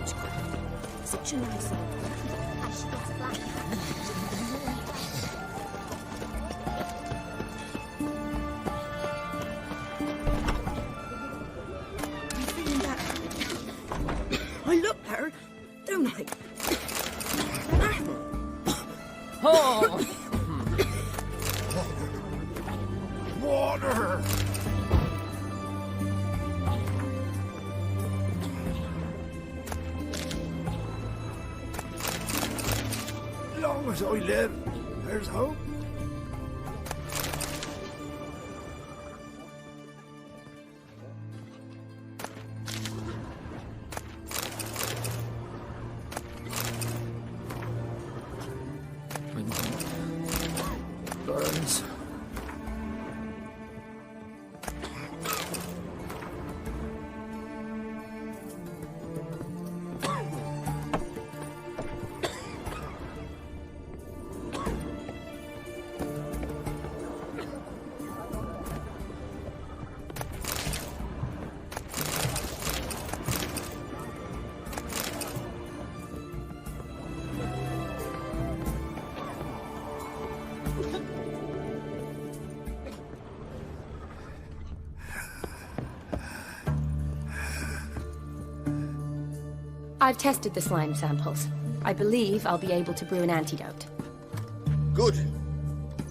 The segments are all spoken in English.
much credit. Such a nice old girl. As she gets a black I'm feeling better. I look better, don't I? Oh! Water! Long as I live, there's hope. Burns. I've tested the slime samples. I believe I'll be able to brew an antidote. Good.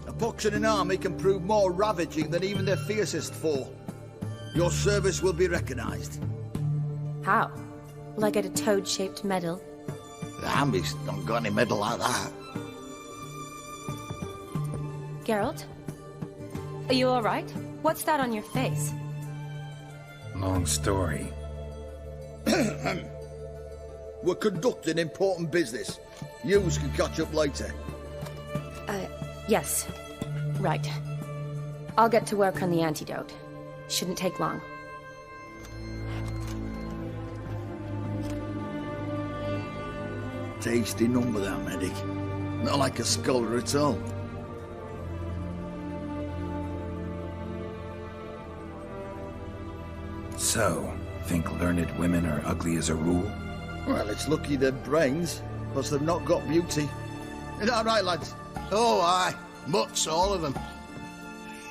A pox in an army can prove more ravaging than even their fiercest foe. Your service will be recognized. How? Will I get a toad-shaped medal? The army's not got any medal like that. Geralt? Are you alright? What's that on your face? Long story. We're conducting important business. Yous can catch up later. Yes. Right. I'll get to work on the antidote. Shouldn't take long. Tasty number, that medic. Not like a scholar at all. So, think learned women are ugly as a rule? Well, it's lucky they're brains, plus they've not got beauty. Is that right, lads? Oh, aye. Mutts, all of them.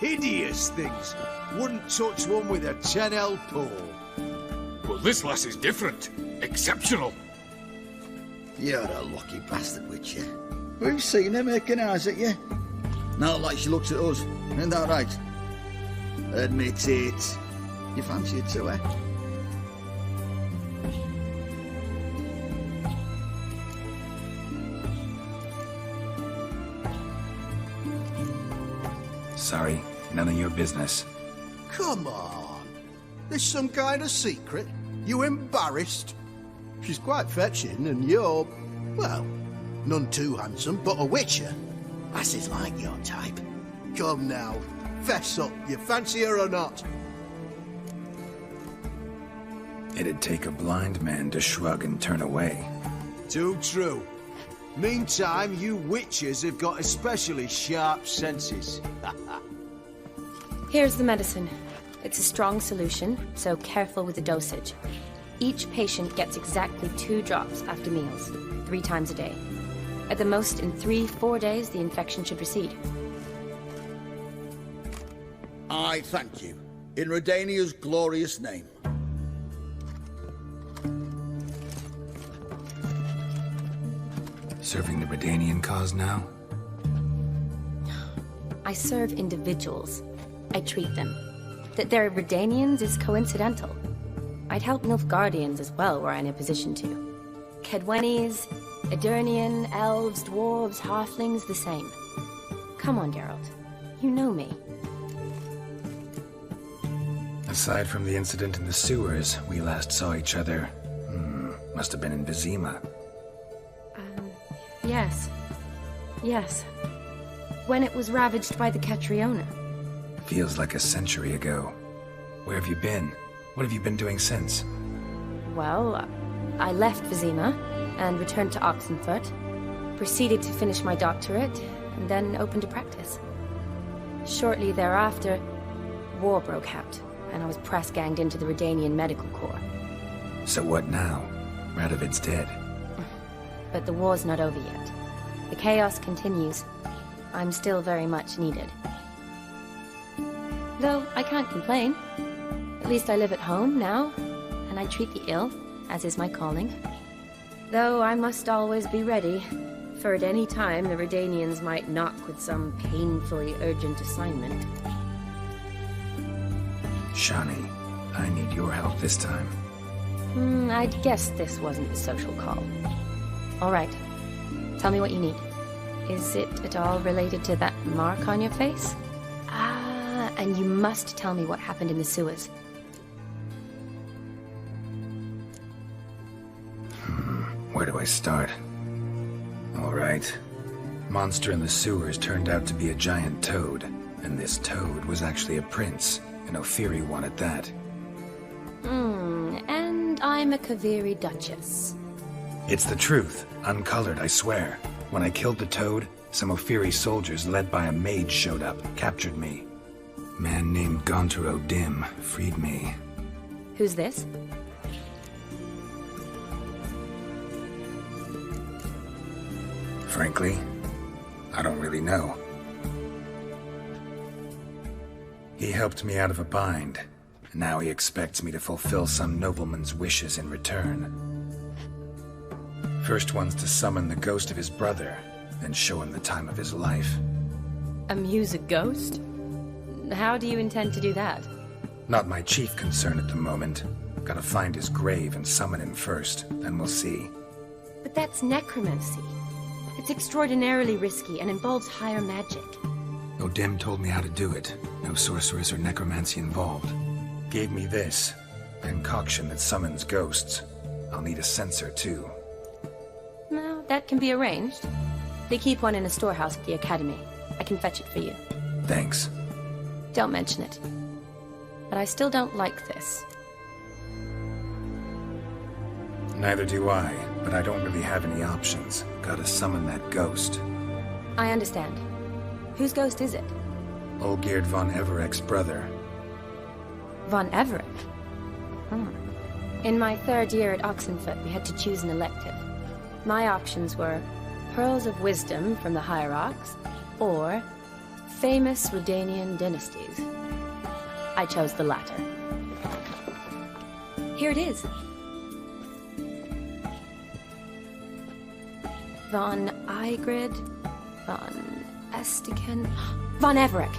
Hideous things. Wouldn't touch one with a 10L pole. Well, this lass is different. Exceptional. You're a lucky bastard, Witcher. We've seen her making eyes at you. Not like she looks at us. Isn't that right? Admit it. You fancy it too, eh? Sorry, none of your business. Come on. There's some kind of secret? You embarrassed? She's quite fetching, and you're, well, none too handsome, but a witcher. Lasses like your type. Come now, fess up, you fancy her or not? It'd take a blind man to shrug and turn away. Too true. Meantime, you witches have got especially sharp senses. Here's the medicine. It's a strong solution, so careful with the dosage. Each patient gets exactly 2 drops after meals, 3 times a day. At the most, in 3-4 days, the infection should recede. I thank you. In Redania's glorious name. Serving the Redanian cause now? I serve individuals. I treat them. That they're Redanians is coincidental. I'd help Nilfgaardians as well were I in a position to. Kedwenis, Edirnian, elves, dwarves, halflings, the same. Come on, Geralt. You know me. Aside from the incident in the sewers, we last saw each other. Must have been in Vizima. Yes. Yes. When it was ravaged by the Catriona. Feels like a century ago. Where have you been? What have you been doing since? Well, I left Vizima and returned to Oxenfurt, proceeded to finish my doctorate, and then opened a practice. Shortly thereafter, war broke out, and I was press-ganged into the Redanian Medical Corps. So what now? Radovid's dead. But the war's not over yet. The chaos continues. I'm still very much needed. Though I can't complain. At least I live at home now, and I treat the ill, as is my calling. Though I must always be ready, for at any time the Redanians might knock with some painfully urgent assignment. Shani, I need your help this time. I'd guess this wasn't a social call. All right. Tell me what you need. Is it at all related to that mark on your face? Ah, and you must tell me what happened in the sewers. Where do I start? All right. Monster in the sewers turned out to be a giant toad, and this toad was actually a prince, and Ophiri wanted that. And I'm a Kaviri Duchess. It's the truth, uncolored, I swear. When I killed the toad, some Ophiri soldiers led by a mage showed up, captured me. Man named Gontaro Dim freed me. Who's this? Frankly, I don't really know. He helped me out of a bind. Now he expects me to fulfill some nobleman's wishes in return. First one's to summon the ghost of his brother, then show him the time of his life. Amuse a ghost? How do you intend to do that? Not my chief concern at the moment. Gotta find his grave and summon him first, then we'll see. But that's necromancy. It's extraordinarily risky and involves higher magic. Odim told me how to do it. No sorceress or necromancy involved. Gave me this. Concoction that summons ghosts. I'll need a censer, too. No, that can be arranged. They keep one in a storehouse at the academy. I can fetch it for you. Thanks. Don't mention it. But I still don't like this. Neither do I, but I don't really have any options. Gotta summon that ghost. I understand. Whose ghost is it? Olgierd von Everek's brother. Von Everek? In my third year at Oxenfoot, we had to choose an elective. My options were Pearls of Wisdom from the Hierarchs, or Famous Redanian Dynasties. I chose the latter. Here it is. Von Igrid, Von Estiken, Von Everek.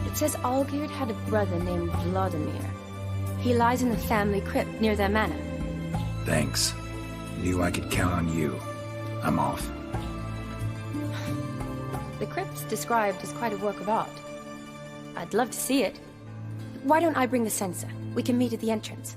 It says Olgierd had a brother named Vladimir. He lies in the family crypt near their manor. Thanks. Knew I could count on you. I'm off. The crypt's described as quite a work of art. I'd love to see it. Why don't I bring the censer? We can meet at the entrance.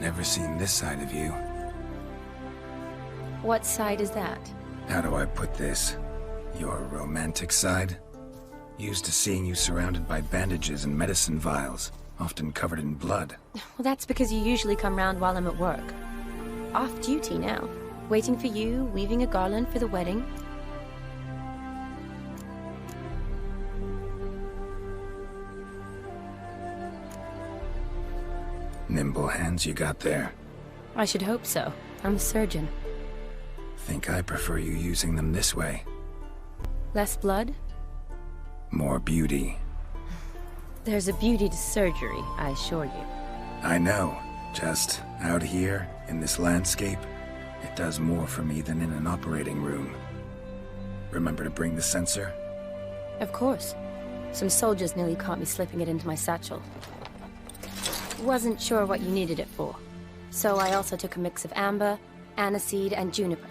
Never seen this side of you. What side is that? How do I put this? Your romantic side? Used to seeing you surrounded by bandages and medicine vials, often covered in blood. Well, that's because you usually come round while I'm at work. Off duty now. Waiting for you, weaving a garland for the wedding. Nimble hands you got there. I should hope so. I'm a surgeon. Think I prefer you using them this way. Less blood? More beauty. There's a beauty to surgery, I assure you. I know. Just out here, in this landscape, it does more for me than in an operating room. Remember to bring the censer? Of course. Some soldiers nearly caught me slipping it into my satchel. Wasn't sure what you needed it for. So I also took a mix of amber, aniseed, and juniper.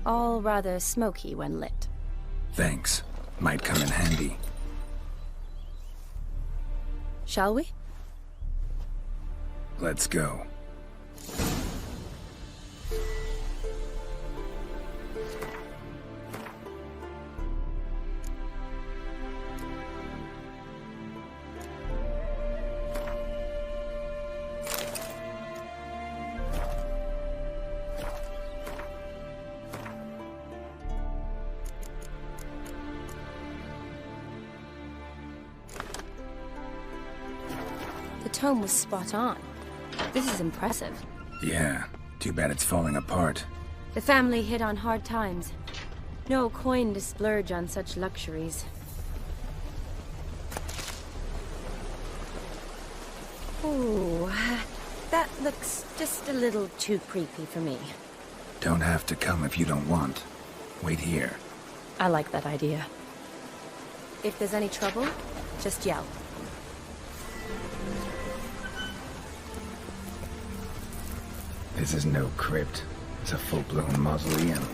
All rather smoky when lit. Thanks. Might come in handy. Shall we? Let's go. The tome was spot on. This is impressive. Yeah, too bad it's falling apart. The family hit on hard times. No coin to splurge on such luxuries. Ooh, that looks just a little too creepy for me. Don't have to come if you don't want. Wait here. I like that idea. If there's any trouble, just yell. This is no crypt. It's a full-blown mausoleum.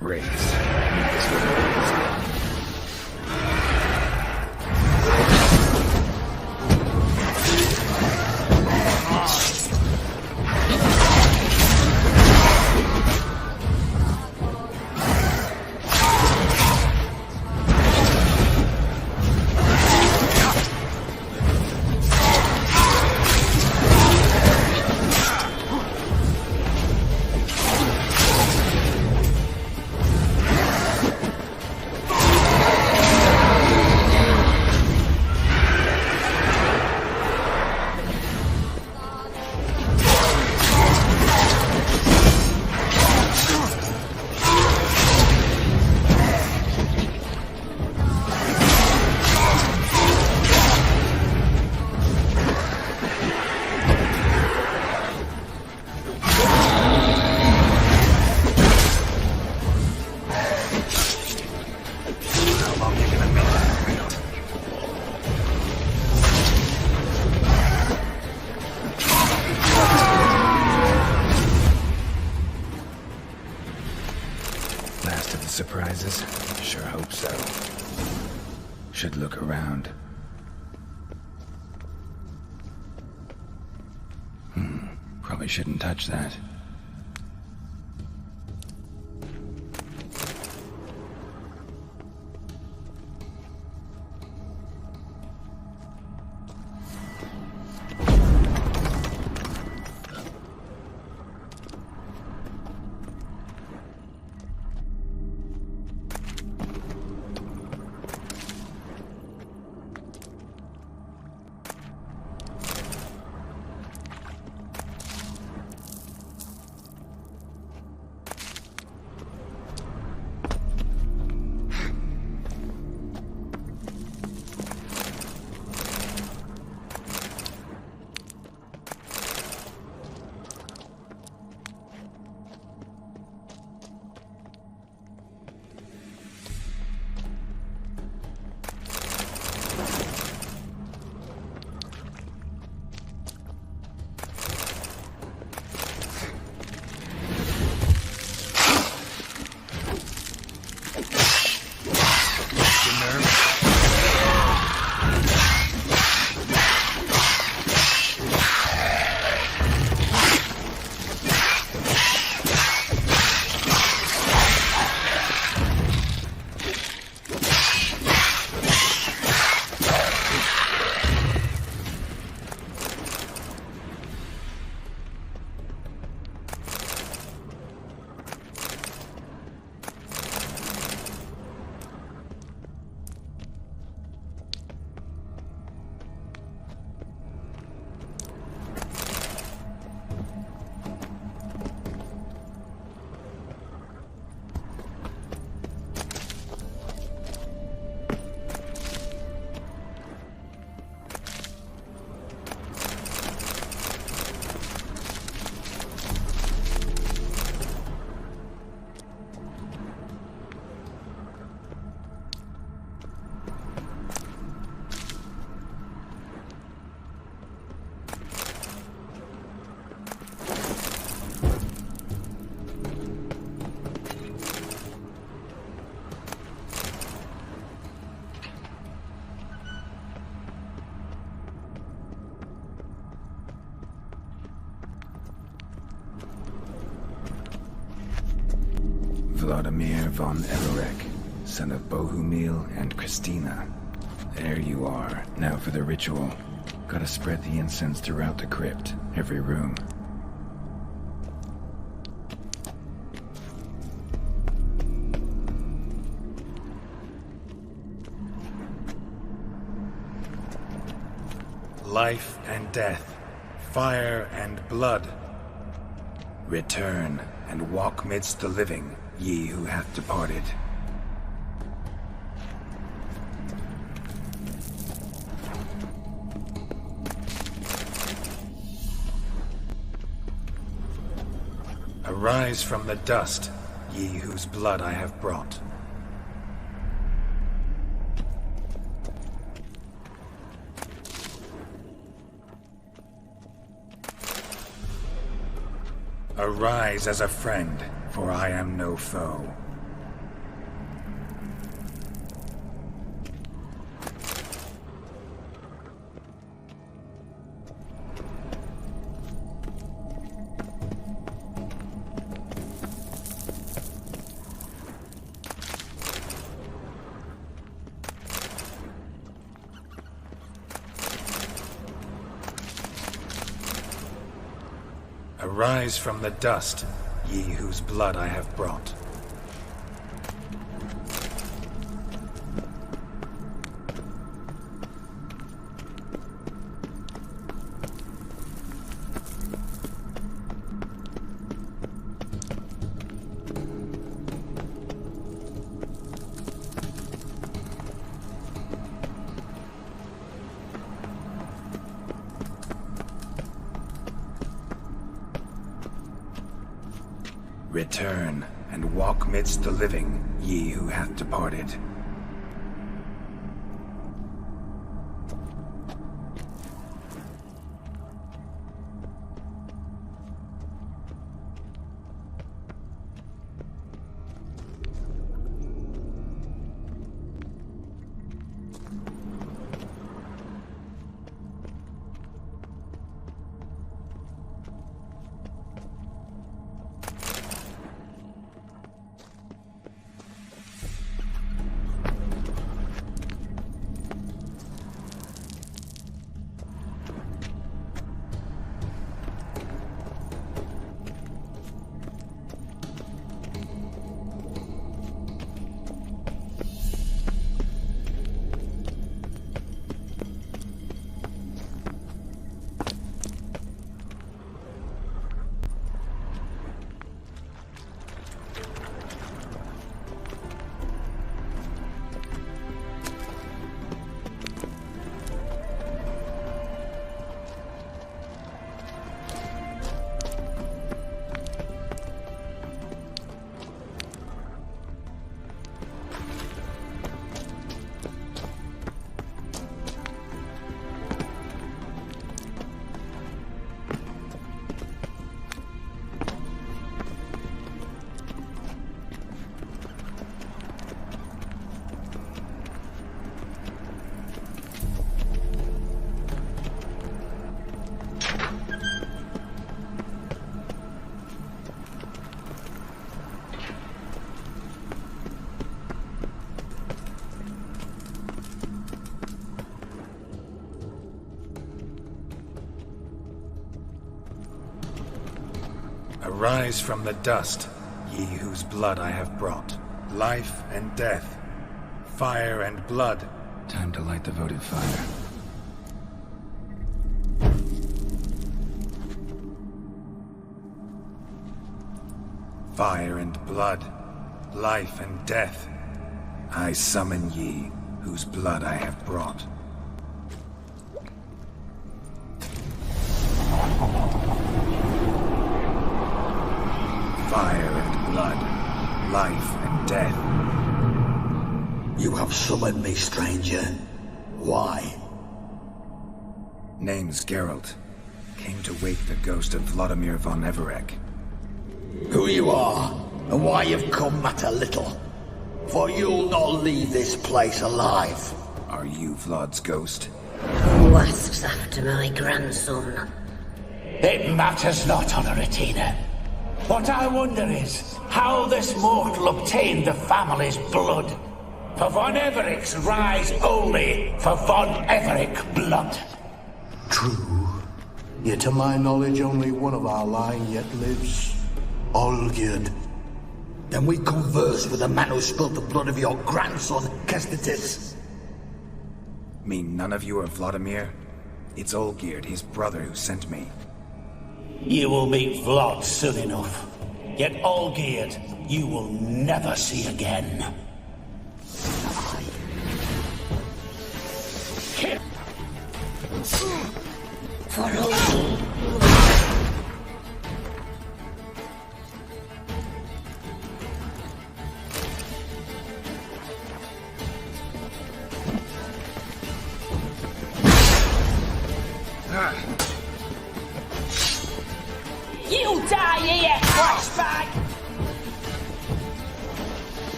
Wraiths. Last of the surprises? Sure hope so. Should look around. Probably shouldn't touch that. Vladimir von Everek, son of Bohumil and Christina. There you are. Now for the ritual. Gotta spread the incense throughout the crypt, every room. Life and death, fire and blood. Return and walk midst the living, ye who hath departed. Arise from the dust, ye whose blood I have brought. Arise as a friend, for I am no foe. Arise from the dust, ye whose blood I have brought. Return, and walk midst the living, ye who hath departed. Arise from the dust, ye whose blood I have brought. Life and death, fire and blood. Time to light the votive fire. Fire and blood, life and death. I summon ye, whose blood I have brought. Fire and blood, life and death. You have summoned me, stranger. Why? Name's Geralt. Came to wake the ghost of Vladimir von Everek. Who you are, and why you've come matter little. For you'll not leave this place alive. Are you Vlad's ghost? Who asks after my grandson? It matters not, Honoratina. What I wonder is how this mortal obtained the family's blood. For von Everic's rise only for von Everic blood. True. Yet to my knowledge, only one of our line yet lives. Olgierd. Then we converse with the man who spilled the blood of your grandson, Kestetis. Mean none of you are Vladimir? It's Olgierd, his brother, who sent me. You will meet Vlad soon enough. Yet Olgierd, you will never see again. You die here, flashback!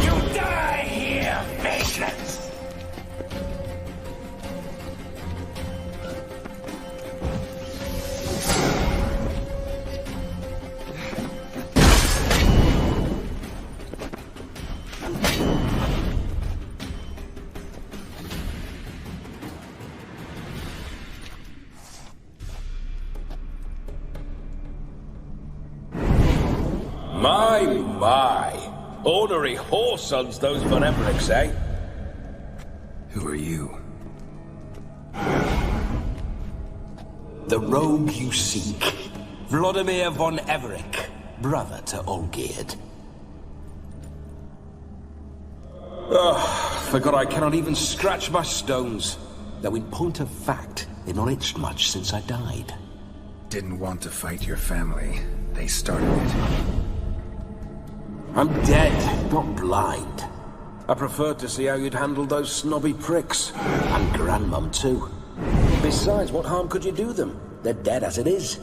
You die here, faceless! My. Ornery whoresons, those von Evericks, eh? Who are you? The rogue you seek. Vladimir von Everic, brother to Olgierd. Forgot I cannot even scratch my stones. Though in point of fact, they've not itched much since I died. Didn't want to fight your family. They started it. I'm dead, not blind. I preferred to see how you'd handled those snobby pricks. And Grandmum too. Besides, what harm could you do them? They're dead as it is.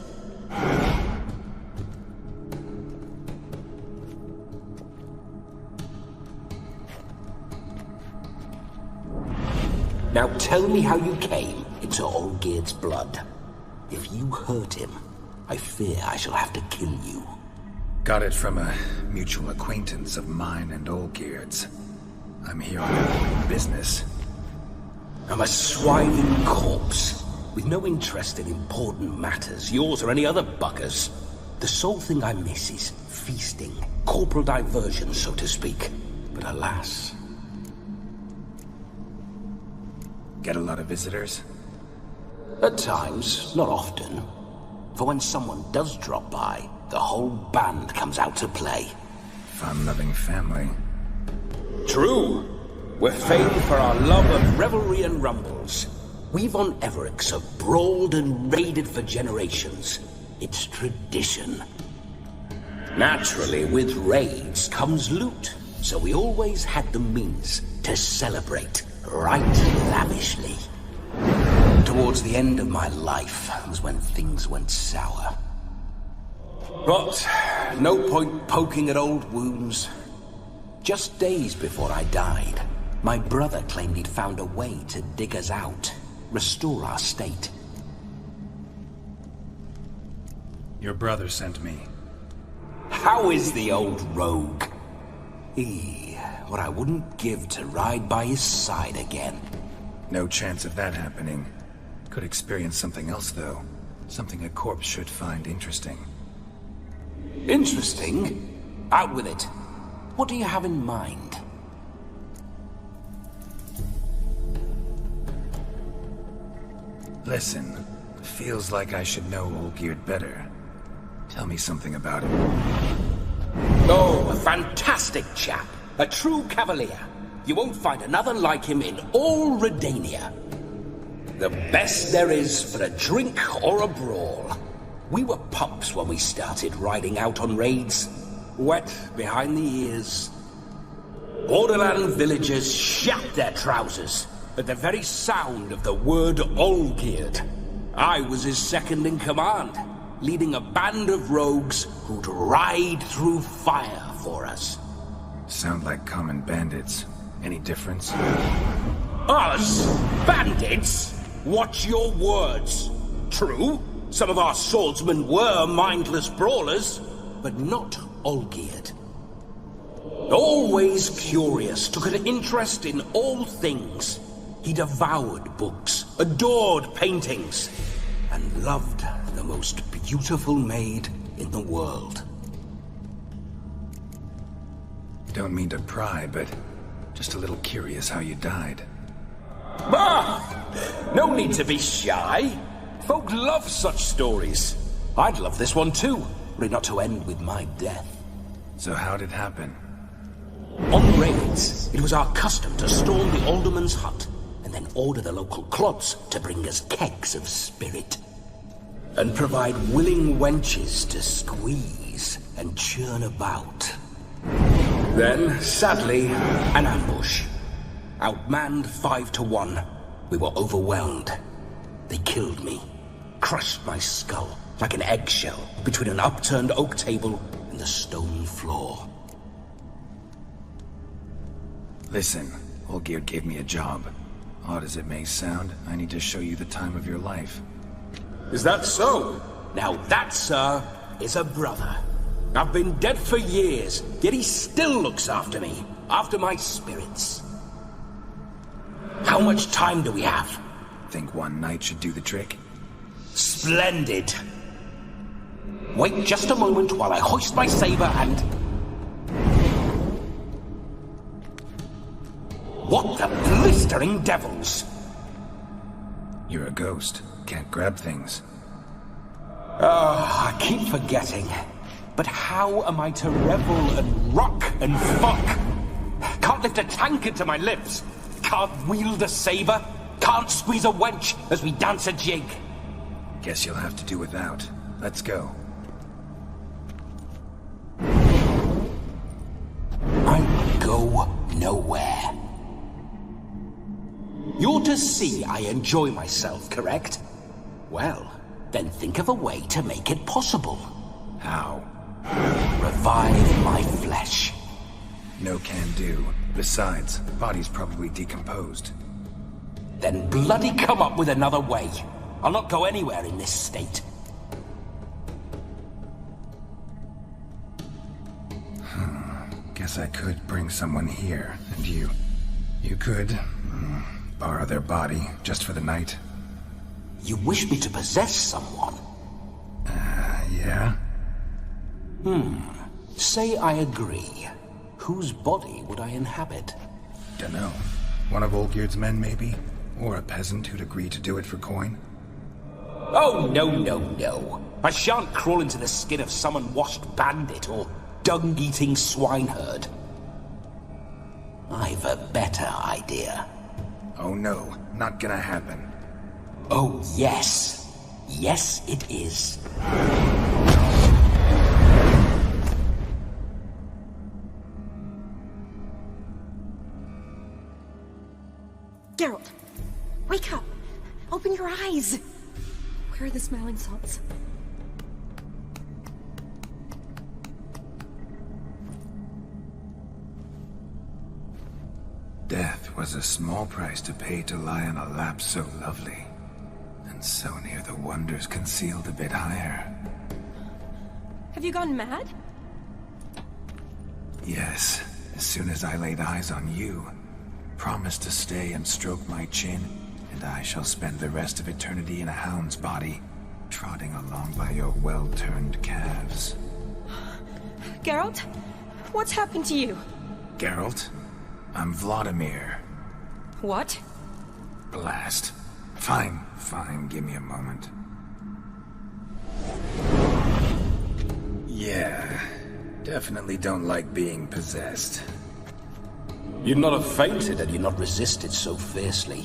Now tell me how you came into Olgierd's blood. If you hurt him, I fear I shall have to kill you. Got it from a mutual acquaintance of mine and Olgierd's. I'm here on business. I'm a swiving corpse, with no interest in important matters, yours or any other buggers. The sole thing I miss is feasting, corporal diversion, so to speak. But alas... Get a lot of visitors? At times, not often. For when someone does drop by, the whole band comes out to play. Fun-loving family. True. We're famed for our love of Revelry and rumbles. We von Evericks have brawled and raided for generations. It's tradition. Naturally, with raids comes loot, so we always had the means to celebrate right lavishly. Towards the end of my life was when things went sour. But no point poking at old wounds. Just days before I died, my brother claimed he'd found a way to dig us out, restore our state. Your brother sent me. How is the old rogue? What I wouldn't give to ride by his side again. No chance of that happening. Could experience something else, though. Something a corpse should find interesting. Interesting? Out with it. What do you have in mind? Listen, feels like I should know Olgierd better. Tell me something about him. Oh, a fantastic chap. A true cavalier. You won't find another like him in all Redania. The best there is for a drink or a brawl. We were pups when we started riding out on raids. Wet behind the ears. Borderland villagers shat their trousers at the very sound of the word Olgierd. I was his second in command. leading a band of rogues who'd ride through fire for us. Sound like common bandits. Any difference? Us? Bandits? Watch your words. True, some of our swordsmen were mindless brawlers, but not Olgierd. Always curious, took an interest in all things. He devoured books, adored paintings, and loved the most beautiful maid in the world. Don't mean to pry, but just a little curious how you died. Ah! No need to be shy. Folk love such stories. I'd love this one too, were it not to end with my death. So how'd it happen? On raids, it was our custom to storm the alderman's hut, and then order the local clods to bring us kegs of spirit. And provide willing wenches to squeeze and churn about. Then, sadly, an ambush. Outmanned 5 to 1, we were overwhelmed. They killed me, crushed my skull like an eggshell between an upturned oak table and the stone floor. Listen, Olgierd gave me a job. Odd as it may sound, I need to show you the time of your life. Is that so? Now that, sir, is a brother. I've been dead for years, yet he still looks after me, after my spirits. How much time do we have? Think one night should do the trick? Splendid! Wait just a moment while I hoist my saber and... What the blistering devils? You're a ghost. Can't grab things. I keep forgetting. But how am I to revel and rock and fuck? Can't lift a tankard to my lips. Can't wield a saber. Can't squeeze a wench as we dance a jig. Guess you'll have to do without. Let's go. I go nowhere. You're to see I enjoy myself, correct? Well, then think of a way to make it possible. How? Revive my flesh. No can do. Besides, body's probably decomposed. Then bloody come up with another way. I'll not go anywhere in this state. Guess I could bring someone here, and you could borrow their body just for the night. You wish me to possess someone? Yeah? Say I agree. Whose body would I inhabit? Dunno. One of Olgierd's men, maybe? Or a peasant who'd agree to do it for coin? Oh, no. I shan't crawl into the skin of some unwashed bandit or dung-eating swineherd. I've a better idea. Oh no, not gonna happen. Oh, yes. Yes, it is. Geralt, wake up. Open your eyes. Where are the smelling salts? Death was a small price to pay to lie on a lap so lovely, and so near the wonders concealed a bit higher. Have you gone mad? Yes, as soon as I laid eyes on you, promised to stay and stroke my chin, and I shall spend the rest of eternity in a hound's body, trotting along by your well-turned calves. Geralt, what's happened to you? Geralt? I'm Vladimir. What? Blast. Fine, give me a moment. Yeah, definitely don't like being possessed. You'd not have fainted had you not resisted so fiercely.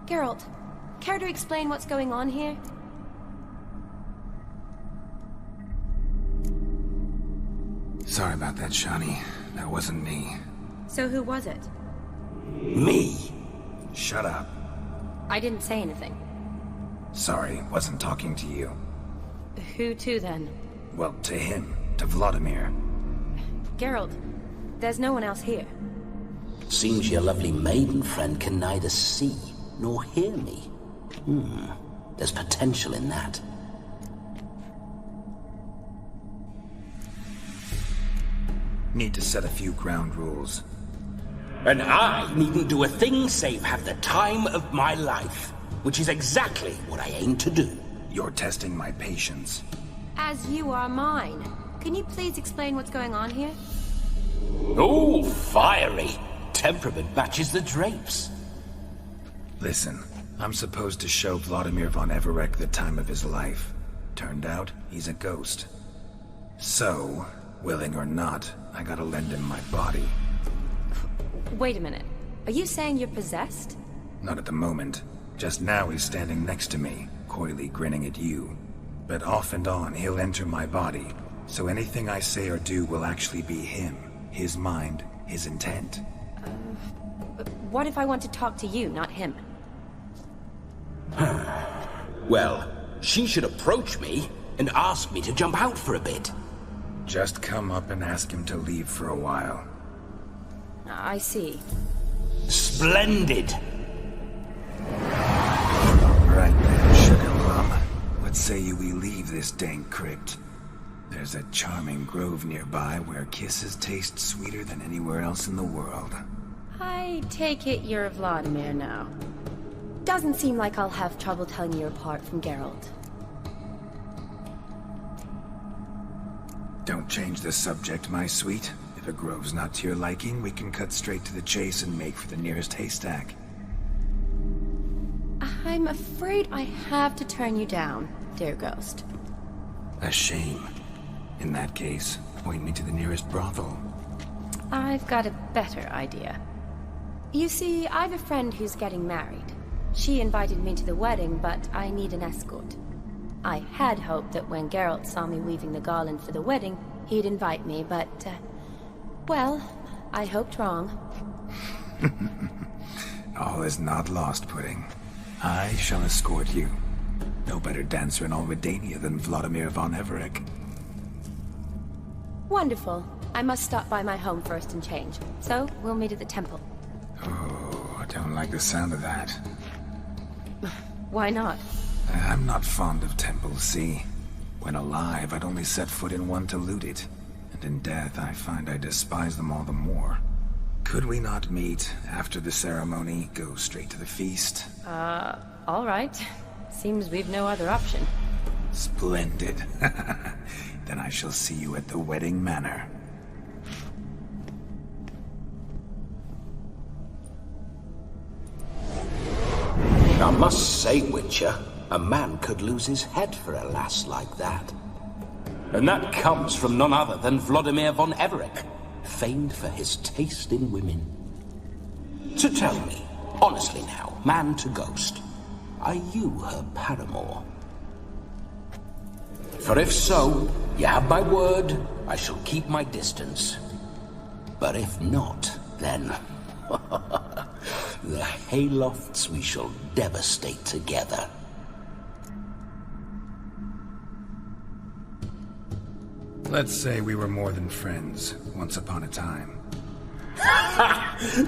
Geralt, care to explain what's going on here? Sorry about that, Shani. That wasn't me. So who was it? Me? Shut up. I didn't say anything. Sorry, wasn't talking to you. Who to, then? Well, to him. To Vladimir. Geralt, there's no one else here. Seems your lovely maiden friend can neither see nor hear me. There's potential in that. Need to set a few ground rules. And I needn't do a thing save have the time of my life, which is exactly what I aim to do. You're testing my patience. As you are mine. Can you please explain what's going on here? Oh, fiery. Temperament matches the drapes. Listen, I'm supposed to show Vladimir von Everec the time of his life. Turned out, he's a ghost. So, willing or not, I gotta lend him my body. Wait a minute. Are you saying you're possessed? Not at the moment. Just now he's standing next to me, coyly grinning at you. But off and on, he'll enter my body. So anything I say or do will actually be him. His mind, his intent. What if I want to talk to you, not him? Well, she should approach me and ask me to jump out for a bit. Just come up and ask him to leave for a while. I see. Splendid! Right then, Sugar Plum. What say you we leave this dank crypt? There's a charming grove nearby where kisses taste sweeter than anywhere else in the world. I take it you're Vladimir now. Doesn't seem like I'll have trouble telling you apart from Geralt. Don't change the subject, my sweet. If a grove's not to your liking, we can cut straight to the chase and make for the nearest haystack. I'm afraid I have to turn you down, dear ghost. A shame. In that case, point me to the nearest brothel. I've got a better idea. You see, I've a friend who's getting married. She invited me to the wedding, but I need an escort. I had hoped that when Geralt saw me weaving the garland for the wedding, he'd invite me, but, well, I hoped wrong. All is not lost, Pudding. I shall escort you. No better dancer in all Redania than Vladimir von Everec. Wonderful. I must stop by my home first and change, so we'll meet at the temple. Oh, I don't like the sound of that. Why not? I'm not fond of temples, see? When alive, I'd only set foot in one to loot it. And in death, I find I despise them all the more. Could we not meet after the ceremony, go straight to the feast? All right. Seems we've no other option. Splendid. Then I shall see you at the wedding manor. I must say, Witcher, a man could lose his head for a lass like that. And that comes from none other than Vladimir von Everec, famed for his taste in women. So tell me, honestly now, man to ghost, are you her paramour? For if so, you have my word, I shall keep my distance. But if not, then... the haylofts we shall devastate together. Let's say we were more than friends, once upon a time.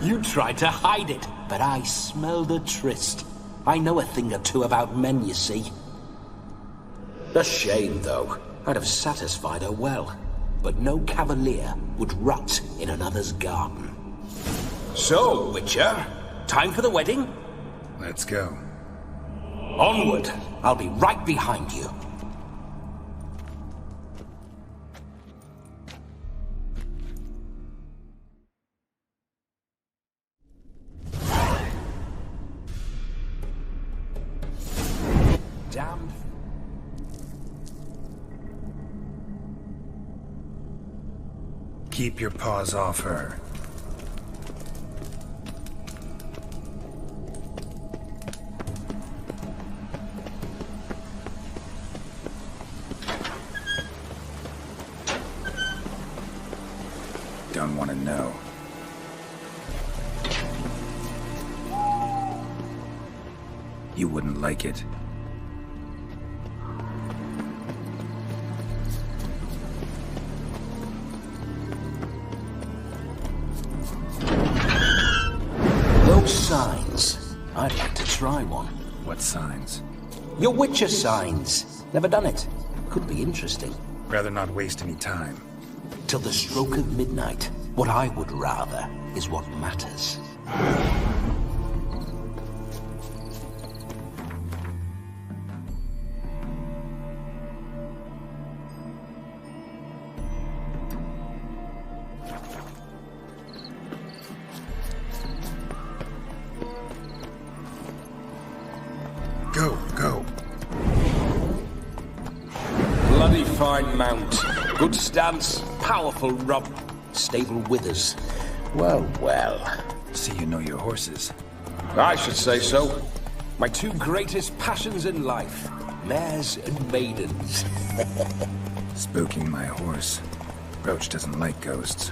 You tried to hide it, but I smelled a tryst. I know a thing or two about men, you see. A shame, though. I'd have satisfied her well. But no cavalier would rot in another's garden. So, Witcher, time for the wedding? Let's go. Onward! I'll be right behind you. Damn. Keep your paws off her. Don't want to know. You wouldn't like it. signs. I'd like to try one. What signs? Your Witcher signs. Never done it. Could be interesting. Rather not waste any time. Till the stroke of midnight. What I would rather is what matters. Go. Bloody fine mount. Good stance, powerful rub, stable withers. Well. See you know your horses. I should say so. My two greatest passions in life. Mares and maidens. Spooking my horse. Roach doesn't like ghosts.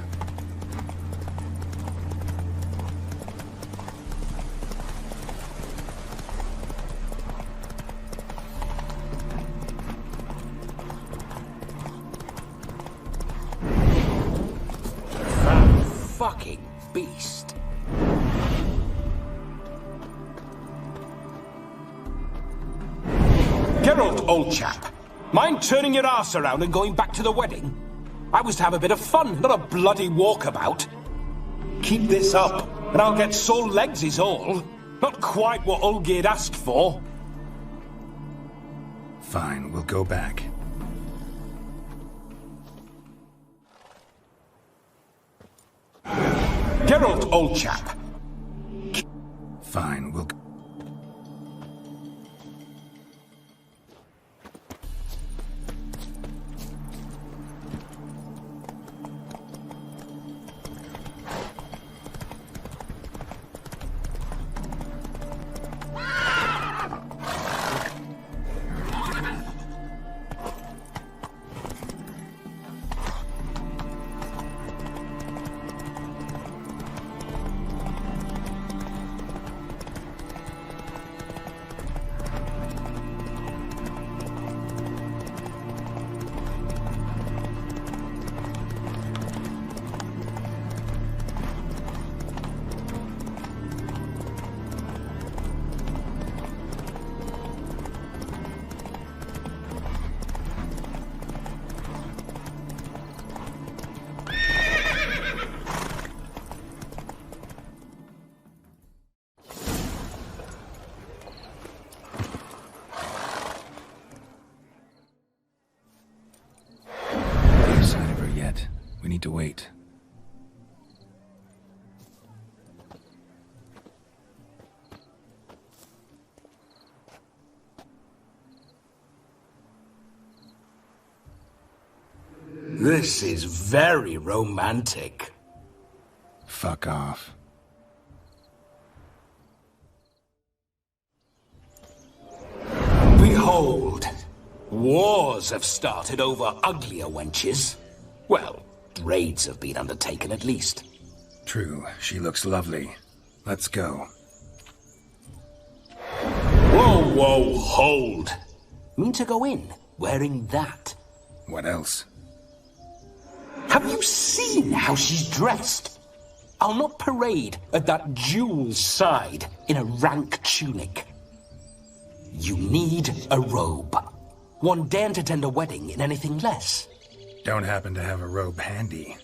Fucking beast. Geralt, old chap. Mind turning your ass around and going back to the wedding? I was to have a bit of fun, not a bloody walkabout. Keep this up, and I'll get sore legs is all. Not quite what Olgierd asked for. Fine, we'll go back. Geralt, old chap. Fine, we'll... We need to wait. This is very romantic. Fuck off. Behold, wars have started over uglier wenches. Well, raids have been undertaken at least. True, she looks lovely. Let's go. Whoa, hold. Mean to go in, wearing that? What else? Have you seen how she's dressed? I'll not parade at that jewel's side in a rank tunic. You need a robe. One daren't attend a wedding in anything less. Don't happen to have a robe handy.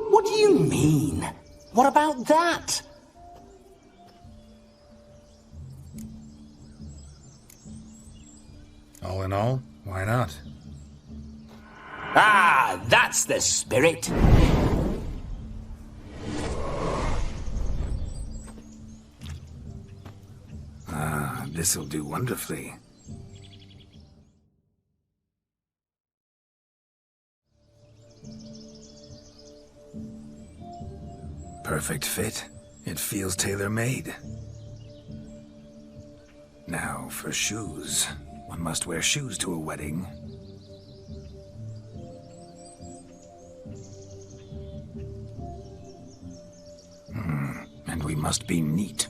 What do you mean? What about that? All in all, why not? Ah, that's the spirit. Ah, this'll do wonderfully. Perfect fit. It feels tailor-made. Now for shoes. One must wear shoes to a wedding. And we must be neat.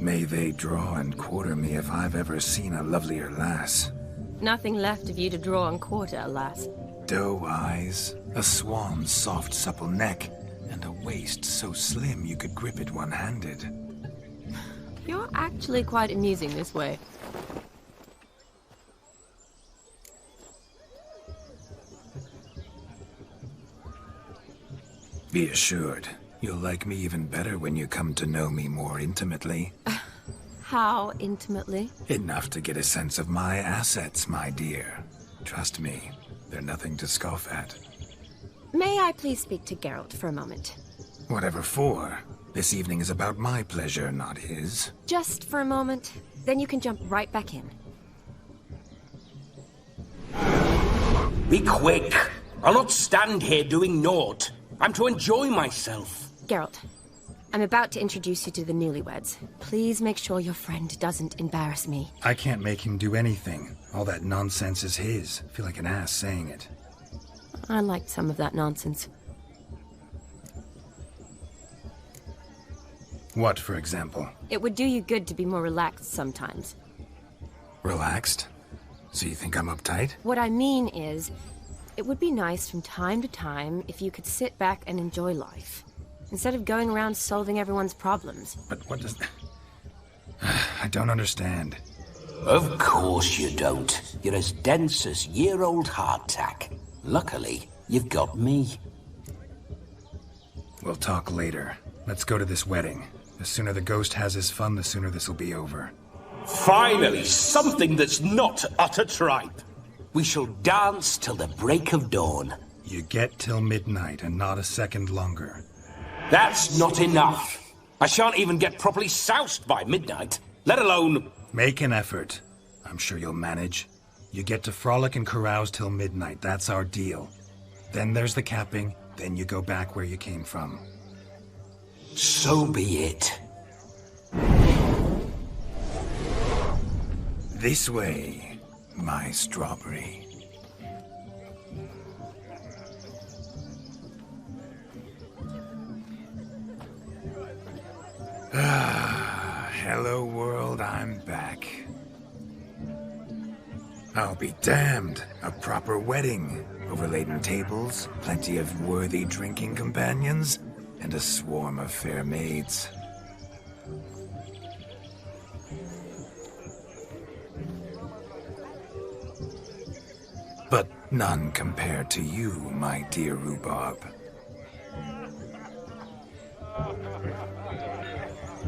May they draw and quarter me if I've ever seen a lovelier lass. Nothing left of you to draw and quarter, alas. Doe eyes, a swan's soft supple neck, and a waist so slim you could grip it one-handed. You're actually quite amusing this way. Be assured, you'll like me even better when you come to know me more intimately. How intimately? Enough to get a sense of my assets, my dear. Trust me, they're nothing to scoff at. May I please speak to Geralt for a moment? Whatever for. This evening is about my pleasure, not his. Just for a moment, then you can jump right back in. Be quick! I'll not stand here doing naught. I'm to enjoy myself. Geralt, I'm about to introduce you to the newlyweds. Please make sure your friend doesn't embarrass me. I can't make him do anything. All that nonsense is his. I feel like an ass saying it. I liked some of that nonsense. What, for example? It would do you good to be more relaxed sometimes. Relaxed? So you think I'm uptight? What I mean is, it would be nice from time to time if you could sit back and enjoy life, instead of going around solving everyone's problems. But what does... I don't understand. Of course you don't. You're as dense as year-old hardtack. Luckily, you've got me. We'll talk later. Let's go to this wedding. The sooner the ghost has his fun, the sooner this'll be over. Finally, something that's not utter tripe. We shall dance till the break of dawn. You get till midnight and not a second longer. That's not enough. I shan't even get properly soused by midnight, let alone... Make an effort. I'm sure you'll manage. You get to frolic and carouse till midnight, that's our deal. Then there's the capping, then you go back where you came from. So be it. This way, my strawberry. Hello world, I'm back. I'll be damned. A proper wedding. Overladen tables, plenty of worthy drinking companions, and a swarm of fair maids. But none compared to you, my dear Rhubarb.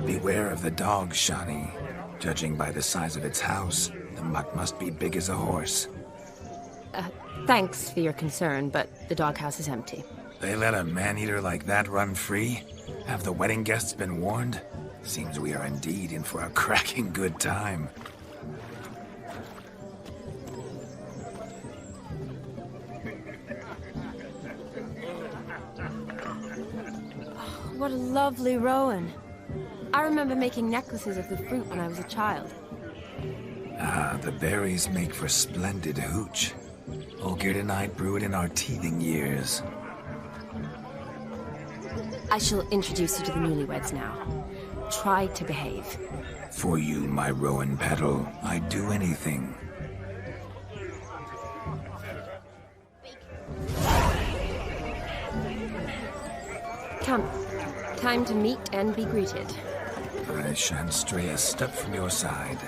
Beware of the dog, Shani. Judging by the size of its house, the mutt must be big as a horse. Thanks for your concern, but the doghouse is empty. They let a man-eater like that run free? Have the wedding guests been warned? Seems we are indeed in for a cracking good time. What a lovely rowan. I remember making necklaces of the fruit when I was a child. Ah, the berries make for splendid hooch. Olgierd and I brewed in our teething years. I shall introduce you to the newlyweds now. Try to behave. For you, my rowan petal, I'd do anything. Come. Time to meet and be greeted. I shan't stray a step from your side.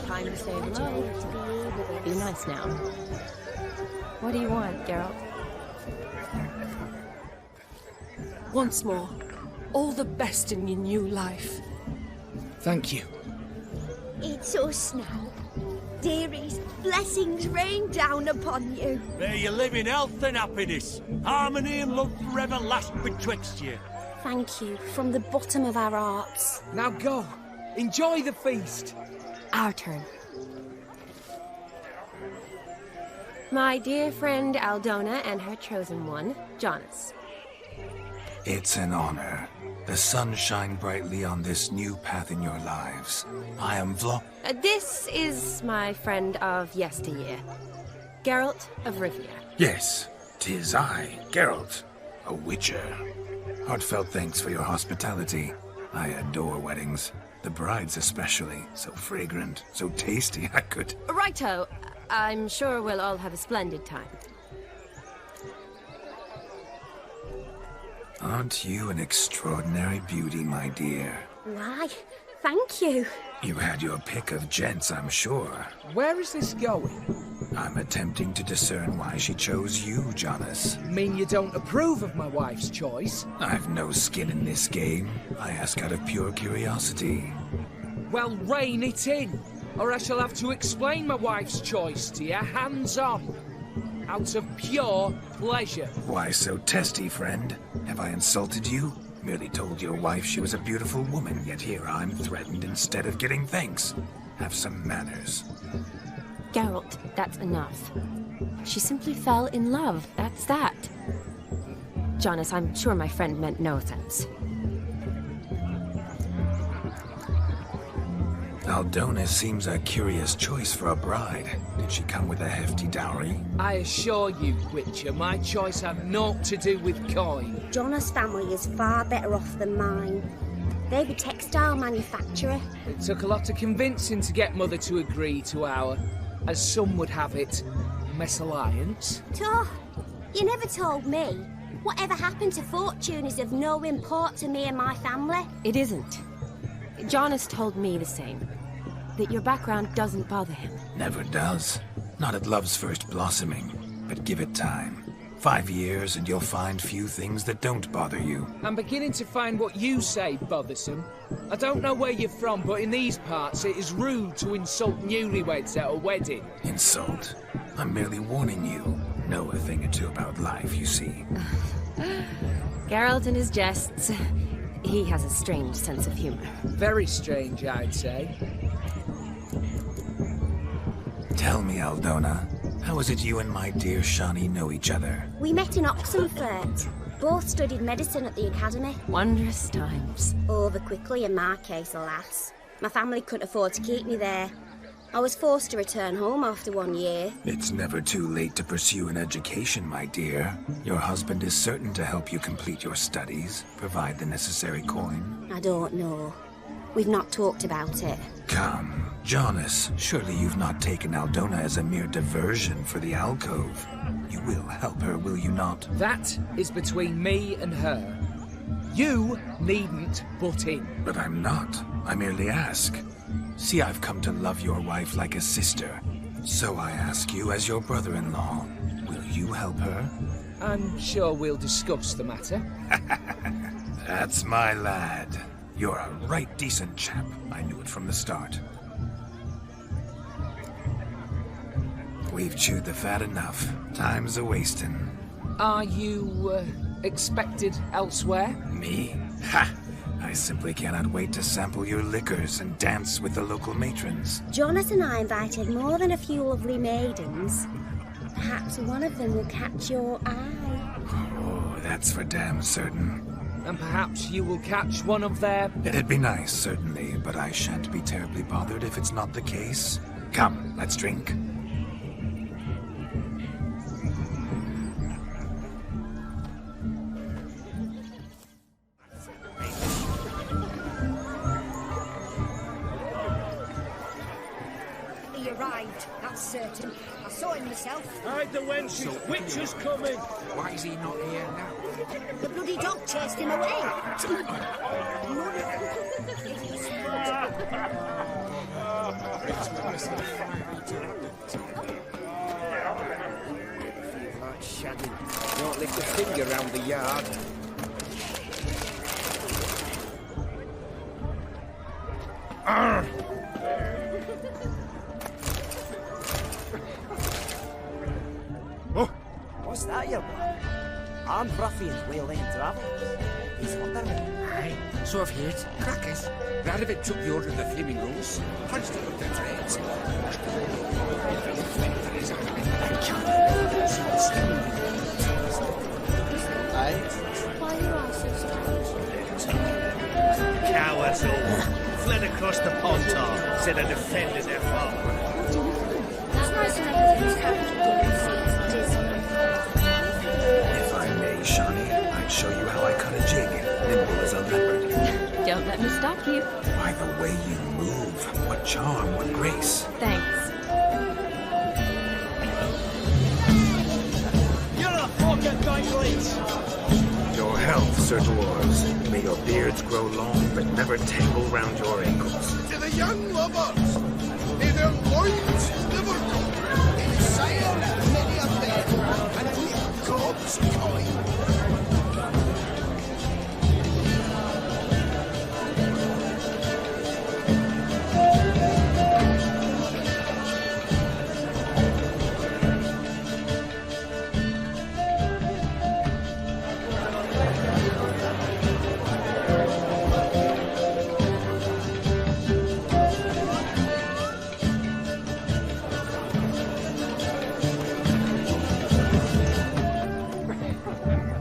Time to say hello. Be nice now. What do you want, Geralt? Once more, all the best in your new life. Thank you. It's us now. Dearies, blessings rain down upon you. May you live in health and happiness. Harmony and love forever last betwixt you. Thank you, from the bottom of our hearts. Now go. Enjoy the feast. Our turn. My dear friend Aldona and her chosen one, Jonas. It's an honor. The sun shine brightly on this new path in your lives. I am This is my friend of yesteryear, Geralt of Rivia. Yes, 'tis I, Geralt, a witcher. Heartfelt thanks for your hospitality. I adore weddings. The brides especially. So fragrant, so tasty, I could... Righto. I'm sure we'll all have a splendid time. Aren't you an extraordinary beauty, my dear? Why, thank you. You had your pick of gents, I'm sure. Where is this going? I'm attempting to discern why she chose you, Jonas. Mean you don't approve of my wife's choice? I've no skin in this game. I ask out of pure curiosity. Well, rein it in, or I shall have to explain my wife's choice to you hands-on. Out of pure pleasure. Why so testy, friend? Have I insulted you? Merely told your wife she was a beautiful woman, yet here I'm threatened instead of getting thanks. Have some manners. Geralt, that's enough. She simply fell in love, that's that. Jonas, I'm sure my friend meant no offense. Aldona seems a curious choice for a bride. Did she come with a hefty dowry? I assure you, Witcher, my choice had naught to do with coin. Jonas' family is far better off than mine. They're a textile manufacturer. It took a lot of convincing to get Mother to agree to our, as some would have it, mesalliance. You never told me. Whatever happened to fortune is of no import to me and my family. It isn't. Jonas told me the same. That your background doesn't bother him. Never does. Not at love's first blossoming. But give it time. 5 years and you'll find few things that don't bother you. I'm beginning to find what you say bothersome. I don't know where you're from, but in these parts it is rude to insult newlyweds at a wedding. Insult? I'm merely warning you. Know a thing or two about life, you see. Geralt and his jests. He has a strange sense of humor. Very strange, I'd say. Tell me, Aldona, how is it you and my dear Shani know each other? We met in Oxenfurt. Both studied medicine at the academy. Wondrous times. Over quickly in my case, alas. My family couldn't afford to keep me there. I was forced to return home after 1 year. It's never too late to pursue an education, my dear. Your husband is certain to help you complete your studies, provide the necessary coin. I don't know. We've not talked about it. Come, Jonas, surely you've not taken Aldona as a mere diversion for the alcove. You will help her, will you not? That is between me and her. You needn't butt in. But I'm not. I merely ask. See, I've come to love your wife like a sister. So I ask you as your brother-in-law, will you help her? I'm sure we'll discuss the matter. That's my lad. You're a right decent chap. I knew it from the start. We've chewed the fat enough. Time's a-wasting. Are you, expected elsewhere? Me? Ha! I simply cannot wait to sample your liquors and dance with the local matrons. Jonas and I invited more than a few lovely maidens. Perhaps one of them will catch your eye. Oh, that's for damn certain. And perhaps you will catch one of their... It'd be nice, certainly, but I shan't be terribly bothered if it's not the case. Come, let's drink. He arrived, that's certain. I saw him myself. Hide the wenches! Witcher's coming! Why is he not here now? The bloody dog chased him away. Like shagging. Don't lift a finger round the yard. What's that, your boy? Armed ruffians wailing travels. He's wondering. Aye, so I've heard. Crackers. Radovid took the order of the Flaming Rose. Punched it with the threads. Why are you all so Cowards all. Fled across the Pontar, said I defended their father. That's nice to If I may, Shani, I'd show you how I cut a jig, nimble as a leopard. Don't let me stop you. By the way you move, what charm, what grace. Thanks. You're a fucking Dagley! Your health, Sir Dwarves. May your beards grow long, but never tangle round your ankles. To the young lovers, may their loins never go. In sail many a bed, and with God's coin.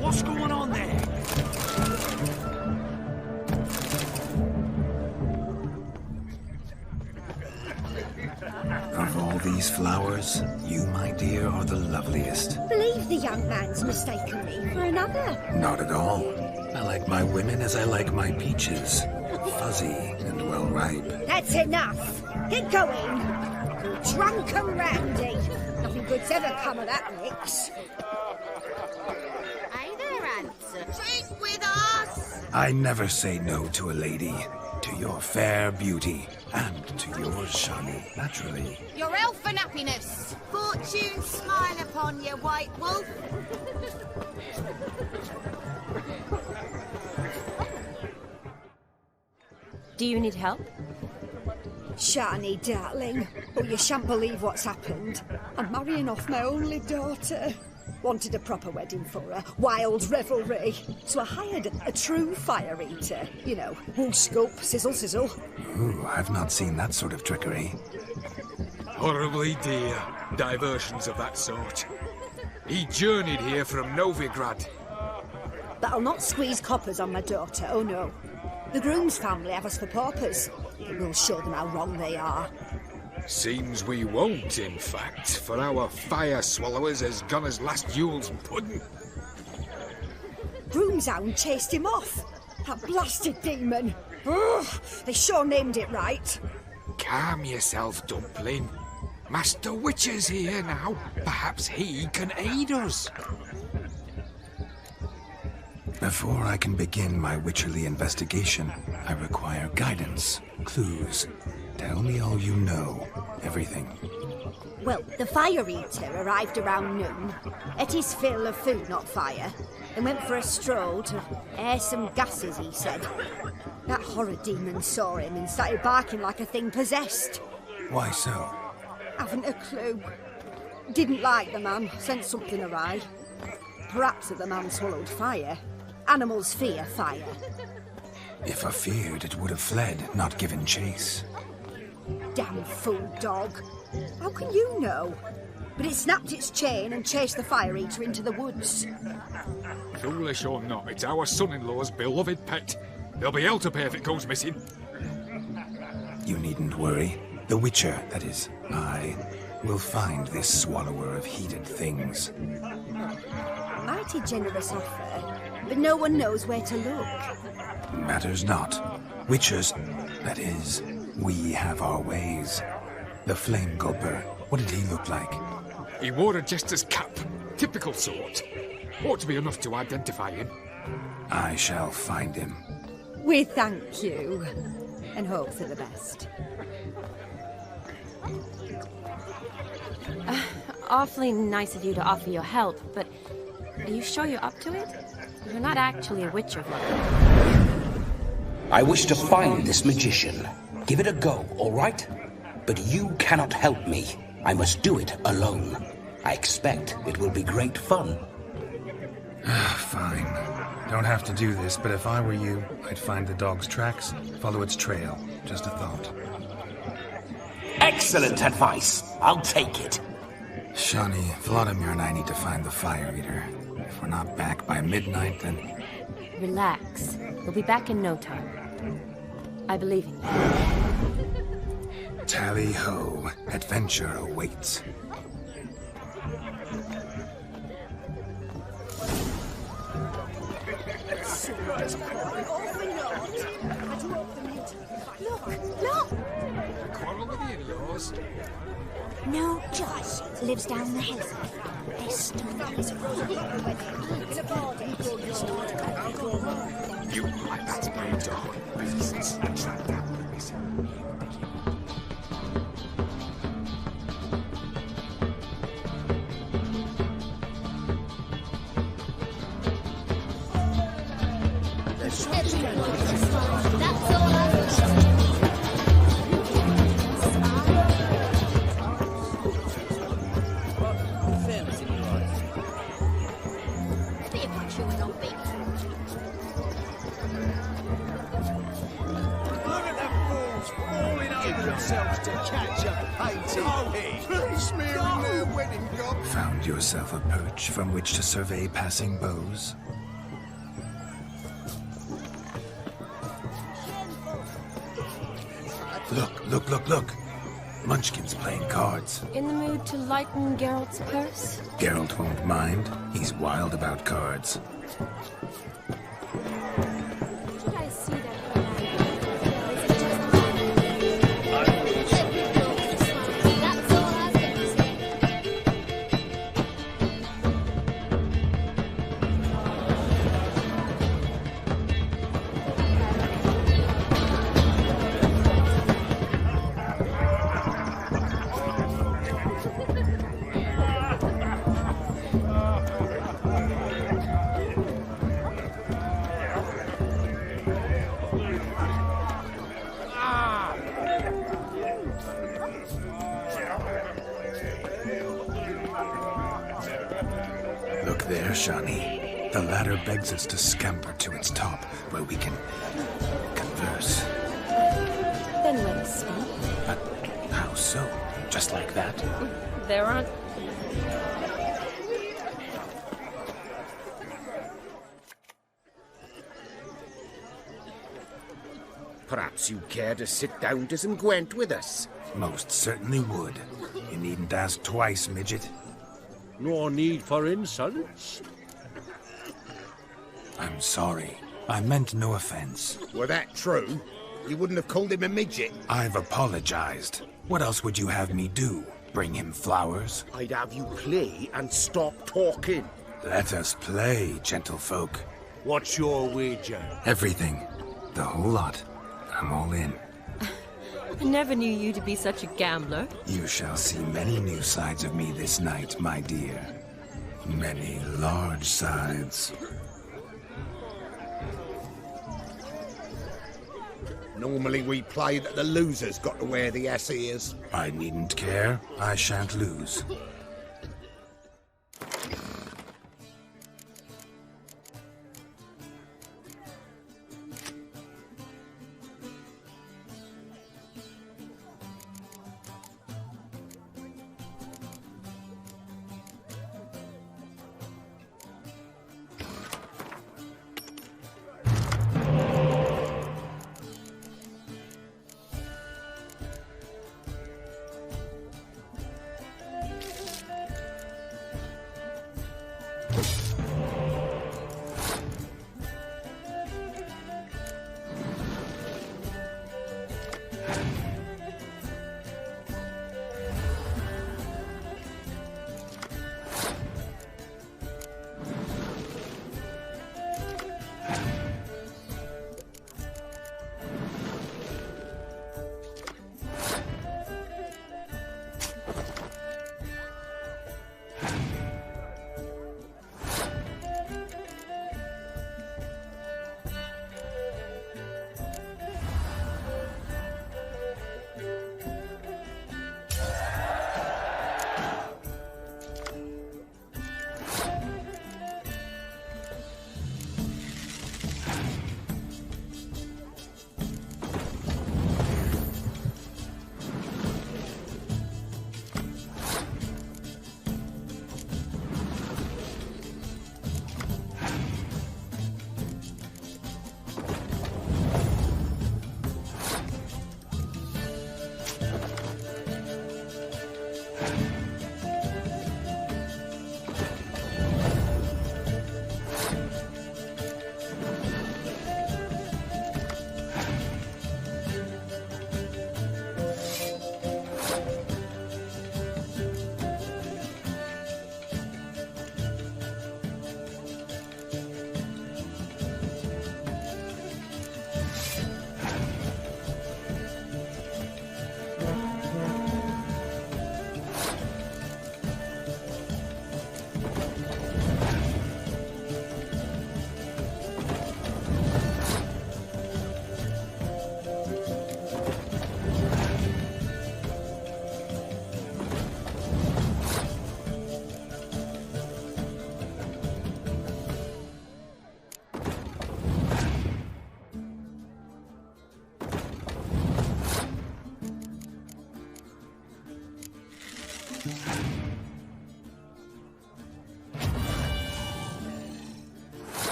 What's going on there? Of all these flowers, you, my dear, are the loveliest. Believe the young man's mistaken me for another. Not at all. I like my women as I like my peaches. Fuzzy and well ripe. That's enough. Get going. Drunk and randy. Nothing good's ever come of that mix. Hey there, handsome. Drink with us! I never say no to a lady. To your fair beauty. And to yours, Shani, naturally. Your elfin happiness. Fortune smile upon you, White Wolf. Do you need help? Shani, darling. Oh, you shan't believe what's happened. I'm marrying off my only daughter. Wanted a proper wedding for her. Wild revelry. So I hired a true fire eater. You know, whoosh scope, sizzle sizzle. Ooh, I've not seen that sort of trickery. Horribly dear diversions of that sort. He journeyed here from Novigrad. But I'll not squeeze coppers on my daughter, oh no. The groom's family have us for paupers. But we'll show them how wrong they are. Seems we won't, in fact, for our fire swallowers as gone as last Yule's pudding. Broomshound chased him off. That blasted demon. Ugh, they sure named it right. Calm yourself, Dumpling. Master Witcher's here now. Perhaps he can aid us. Before I can begin my witcherly investigation, I require guidance, clues. Tell me all you know. Everything. Well, the fire eater arrived around noon, ate his fill of food, not fire, and went for a stroll to air some gases, he said. That horror demon saw him and started barking like a thing possessed. Why so? Haven't a clue. Didn't like the man, sent something awry. Perhaps that the man swallowed fire. Animals fear fire. If I feared, it would have fled, not given chase. Damn fool dog. How can you know? But it snapped its chain and chased the fire eater into the woods. Foolish or not, it's our son-in-law's beloved pet. There'll be hell to pay if it goes missing. You needn't worry. The Witcher, that is, I, will find this swallower of heated things. Mighty generous offer, but no one knows where to look. Matters not. Witchers, that is, we have our ways. The Flame Gulper, what did he look like? He wore a jester's cap. Typical sort. Ought to be enough to identify him. I shall find him. We thank you, and hope for the best. Awfully nice of you to offer your help, but are you sure you're up to it? You're not actually a witcher, Vlad. I wish to find this magician. Give it a go, all right? But you cannot help me. I must do it alone. I expect it will be great fun. Fine. Don't have to do this, but if I were you, I'd find the dog's tracks, follow its trail. Just a thought. Excellent advice. I'll take it. Shani, Vladimir and I need to find the fire eater. If we're not back by midnight, then... Relax. We'll be back in no time. I believe in you. Tally-ho. Adventure awaits. Surprise, boy. Open your does. No, Joss lives down the hill. Their stories You like that's my dog. Beasts trapped out the missing. That's all I've themselves to catch a painting. Please smearing their wedding gown. Found yourself a perch from which to survey passing bows? Look! Munchkin's playing cards. In the mood to lighten Geralt's purse? Geralt won't mind. He's wild about cards. Did I see that? Look there, Shani. The ladder begs us to scamper to its top, where we can converse. Then let us speak. But how so? Just like that? There aren't... Perhaps you'd care to sit down to some Gwent with us? Most certainly would. You needn't ask twice, midget. No need for insults. I'm sorry. I meant no offense. Were that true, you wouldn't have called him a midget. I've apologized. What else would you have me do? Bring him flowers? I'd have you play and stop talking. Let us play, gentlefolk. What's your wager? Everything. The whole lot. I'm all in. I never knew you to be such a gambler. You shall see many new sides of me this night, my dear. Many large sides. Normally we play that the loser's got to wear the ass ears. I needn't care. I shan't lose.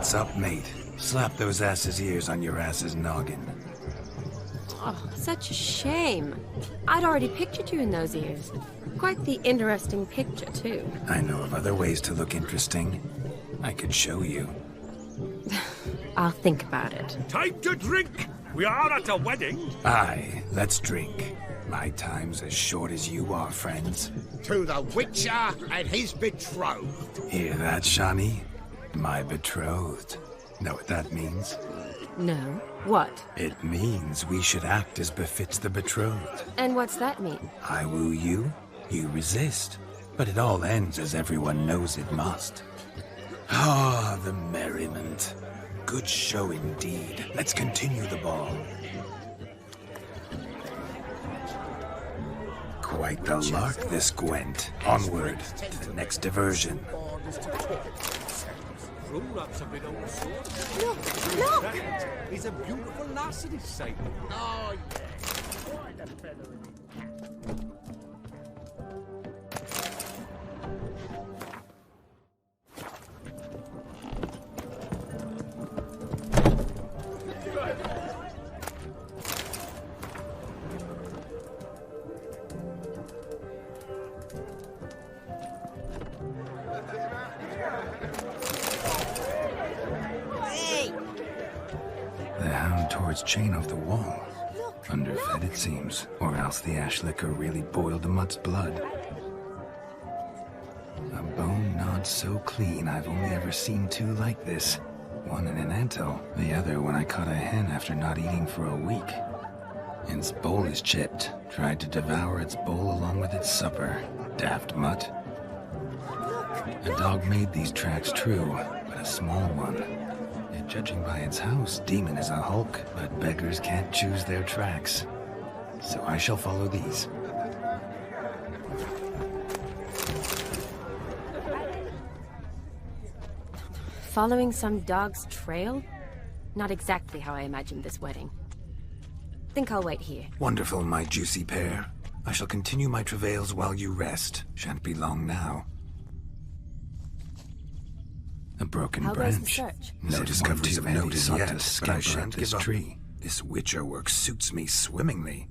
What's up, mate? Slap those asses' ears on your ass's noggin. Oh, such a shame. I'd already pictured you in those ears. Quite the interesting picture, too. I know of other ways to look interesting. I could show you. I'll think about it. Time to drink! We are at a wedding. Aye, let's drink. My time's as short as you are, friends. To the Witcher and his betrothed. Hear that, Shani? My betrothed. Know what that means? No. What? It means we should act as befits the betrothed. And what's that mean? I woo you, you resist. But it all ends as everyone knows it must. Ah, the merriment. Good show indeed. Let's continue the ball. Quite the lark, this Gwent. Onward to the next diversion. Look! He's a beautiful lass at his side. Oh, The hound tore its chain off the wall. Underfed, it seems. Or else the ash liquor really boiled the mutt's blood. A bone gnawed so clean I've only ever seen two like this. One in an anthill, the other when I caught a hen after not eating for a week. Its bowl is chipped. Tried to devour its bowl along with its supper. Daft mutt. A dog made these tracks true, but a small one. Yet judging by its house, Demon is a hulk, but beggars can't choose their tracks. So I shall follow these. Following some dog's trail? Not exactly how I imagined this wedding. Think I'll wait here. Wonderful, my juicy pair. I shall continue my travails while you rest. Shan't be long now. A broken How goes the branch. search? No discoveries of notice yet, but I shan't shan't this give up. tree. This Witcher work suits me swimmingly.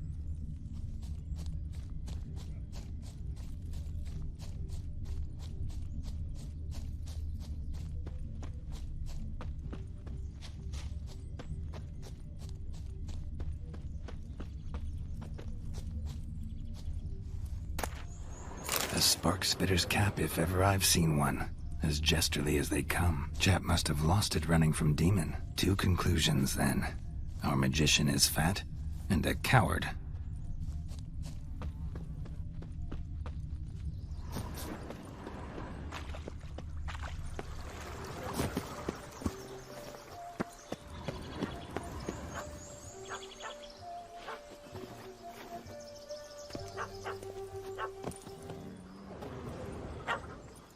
A spark spitter's cap if ever I've seen one. As jesterly as they come. Chap must have lost it running from Demon. Two conclusions, then. Our magician is fat, and a coward.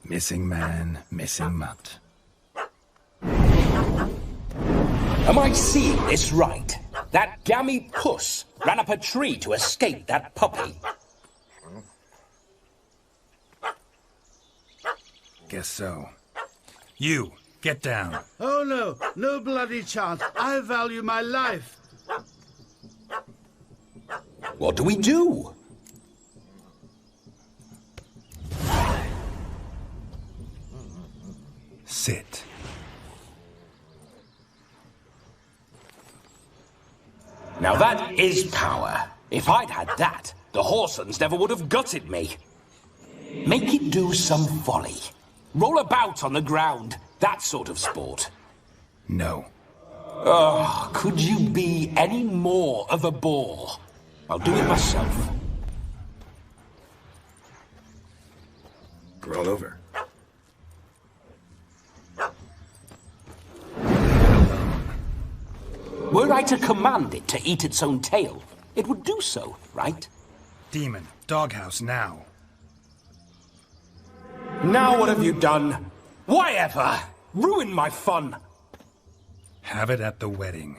Missing man, missing mutt. Am I seeing this right? That gammy puss ran up a tree to escape that puppy. Guess so. You, get down. Oh no, no bloody chance. I value my life. What do we do? Sit. Now that is power. If I'd had that, the Horsons never would have gutted me. Make it do some volley. Roll about on the ground. That sort of sport. No. Oh, could you be any more of a bore? I'll do it myself. Roll over. Were I to command it to eat its own tail, it would do so, right? Demon, doghouse now. Now what have you done? Why ever? Ruin my fun. Have it at the wedding.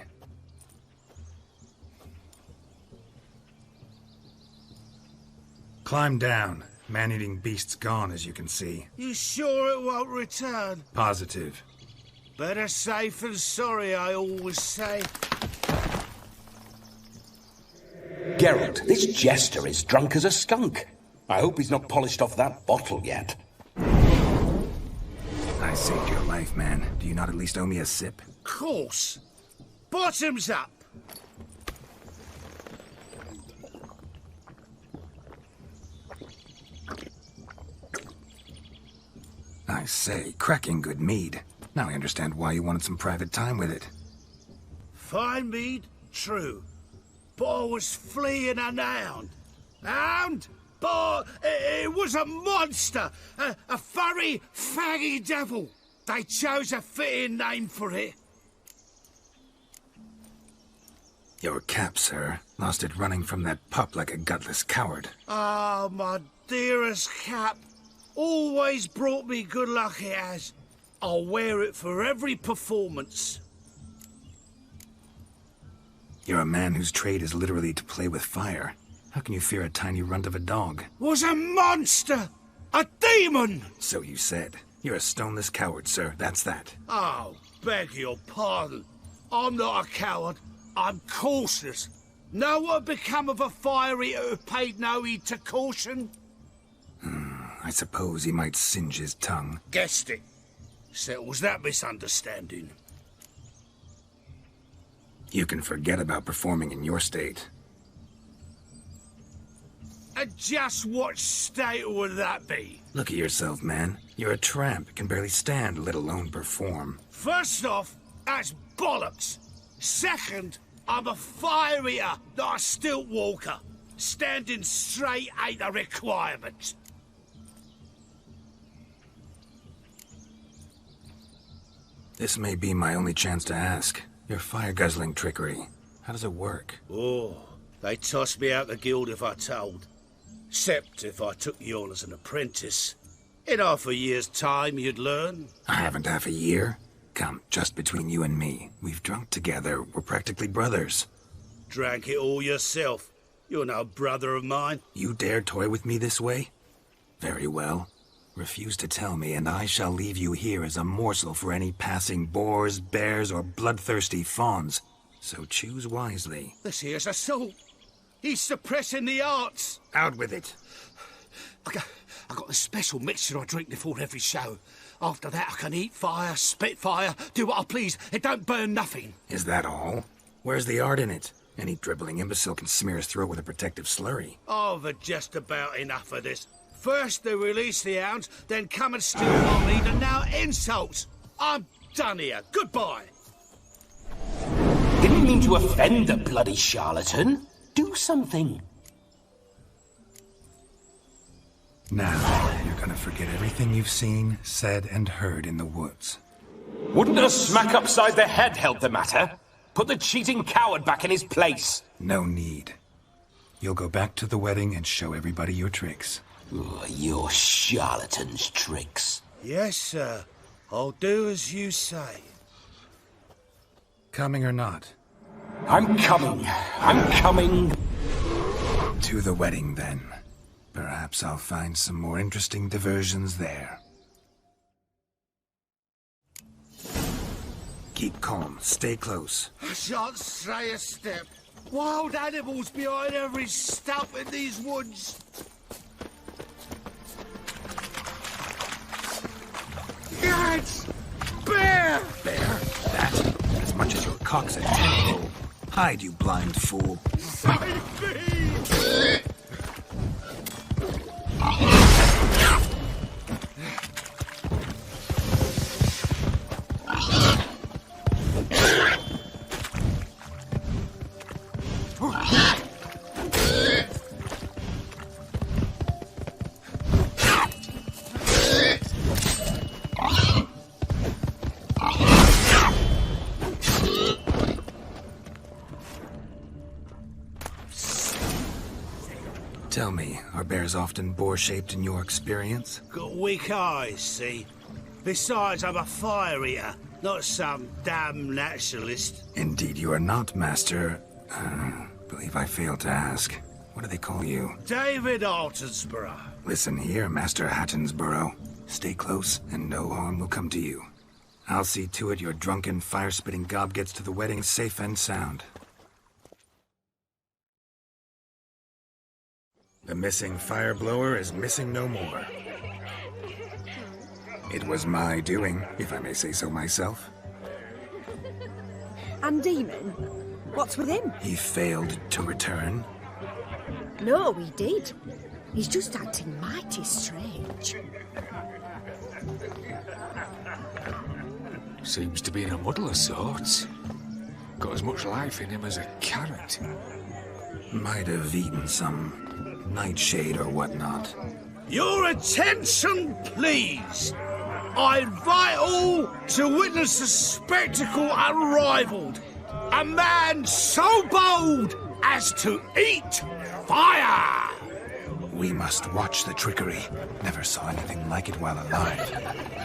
Climb down. Man-eating beast's gone, as you can see. You sure it won't return? Positive. Better safe than sorry, I always say. Geralt, this jester is drunk as a skunk. I hope he's not polished off that bottle yet. I saved your life, man. Do you not at least owe me a sip? Course. Bottoms up. I say, cracking good mead. Now I understand why you wanted some private time with it. Fine mead, true. But I was fleeing an hound. Hound? But it was a monster! A furry, faggy devil! They chose a fitting name for it. Your cap, sir. Lost it running from that pup like a gutless coward. Ah, my dearest cap. Always brought me good luck it has. I'll wear it for every performance. You're a man whose trade is literally to play with fire. How can you fear a tiny runt of a dog? Was a monster! A demon! So you said. You're a stoneless coward, sir. That's that. Oh, beg your pardon. I'm not a coward. I'm cautious. Know what become of a fire eater who paid no heed to caution? I suppose he might singe his tongue. Guessed it. Settles that misunderstanding. You can forget about performing in your state. And just what state would that be? Look at yourself, man. You're a tramp, can barely stand, let alone perform. First off, that's bollocks. Second, I'm a fire eater, not a stilt walker. Standing straight ain't a requirement. This may be my only chance to ask. Your fire-guzzling trickery, how does it work? Oh, they tossed me out the guild if I told. Except if I took you on as an apprentice. In half a year's time, you'd learn. I haven't half a year. Come, just between you and me. We've drunk together. We're practically brothers. Drank it all yourself. You're no brother of mine. You dare toy with me this way? Very well. Refuse to tell me, and I shall leave you here as a morsel for any passing boars, bears, or bloodthirsty fawns. So choose wisely. This here's assault. He's suppressing the arts. Out with it. I got the special mixture I drink before every show. After that, I can eat fire, spit fire, do what I please. It don't burn nothing. Is that all? Where's the art in it? Any dribbling imbecile can smear his throat with a protective slurry. I've had just about enough of this. First they release the hounds, then come and steal my meat, and now insults. I'm done here. Goodbye. Didn't mean to offend the bloody charlatan. Do something. Now, you're gonna forget everything you've seen, said, and heard in the woods. Wouldn't a smack upside the head help the matter? Put the cheating coward back in his place. No need. You'll go back to the wedding and show everybody your tricks. Your charlatan's tricks. Yes, sir. I'll do as you say. Coming or not? I'm coming. I'm coming. To the wedding, then. Perhaps I'll find some more interesting diversions there. Keep calm. Stay close. I shan't stray a step. Wild animals behind every stump in these woods. Guards! Bear! Bear? That? As much as your cock's a tadpole. Hide, you blind fool. Save me! Tell me, are bears often boar-shaped in your experience? Got weak eyes, see? Besides, I'm a fire eater, not some damn naturalist. Indeed you are not, Master. Believe I failed to ask. What do they call you? David Altonsborough. Listen here, Master Hattonsborough. Stay close, and no harm will come to you. I'll see to it your drunken, fire-spitting gob gets to the wedding safe and sound. The missing fire blower is missing no more. It was my doing, if I may say so myself. And Demon? What's with him? He failed to return. No, he did. He's just acting mighty strange. Seems to be in a muddle of sorts. Got as much life in him as a carrot. Might have eaten some nightshade or whatnot. Your attention, please. I invite all to witness a spectacle unrivaled. A man so bold as to eat fire! We must watch the trickery. Never saw anything like it while alive.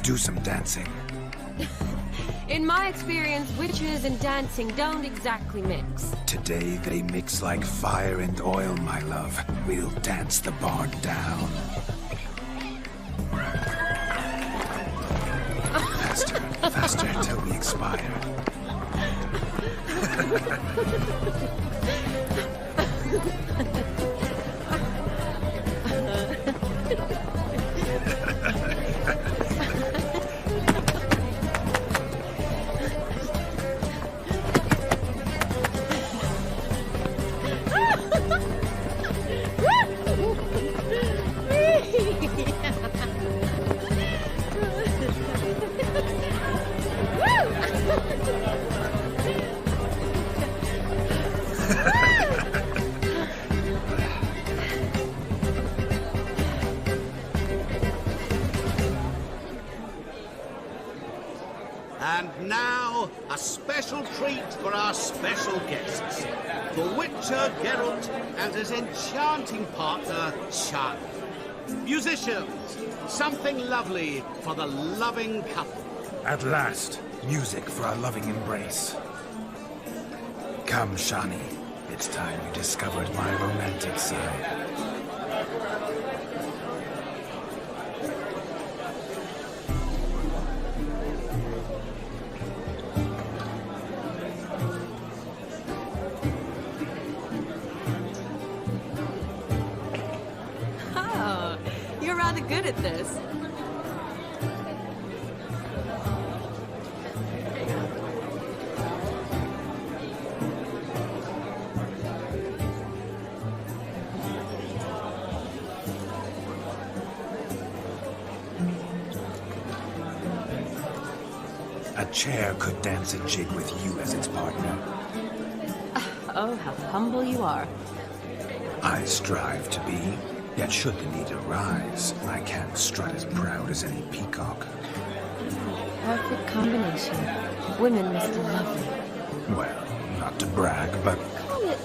Do some dancing. In my experience, witches and dancing don't exactly mix. Today they mix like fire and oil, my love. We'll dance the barn down. Faster, faster till we expire. And now, a special treat for our special guests. The Witcher Geralt and his enchanting partner, Shani. Musicians, something lovely for the loving couple. At last, music for our loving embrace. Come, Shani. It's time you discovered my romantic side. Oh, you're rather good at this. A chair could dance a jig with you as its partner. Oh, how humble you are. I strive to be, yet should the need arise, I can't strut as proud as any peacock. Perfect combination. Women must be lovely. Well, not to brag, but... Call it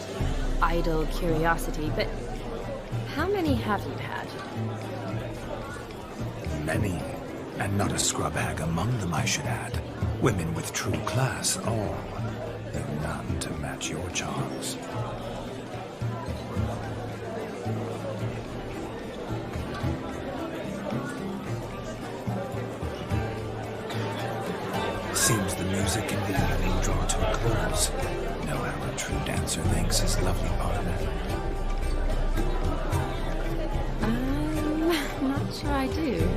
idle curiosity, but how many have you had? Many, and not a scrub hag among them, I should add. Women with true class, all, though none to match your charms. Seems the music and the evening draw to a close. Know how a true dancer thanks his lovely partner. Not sure I do.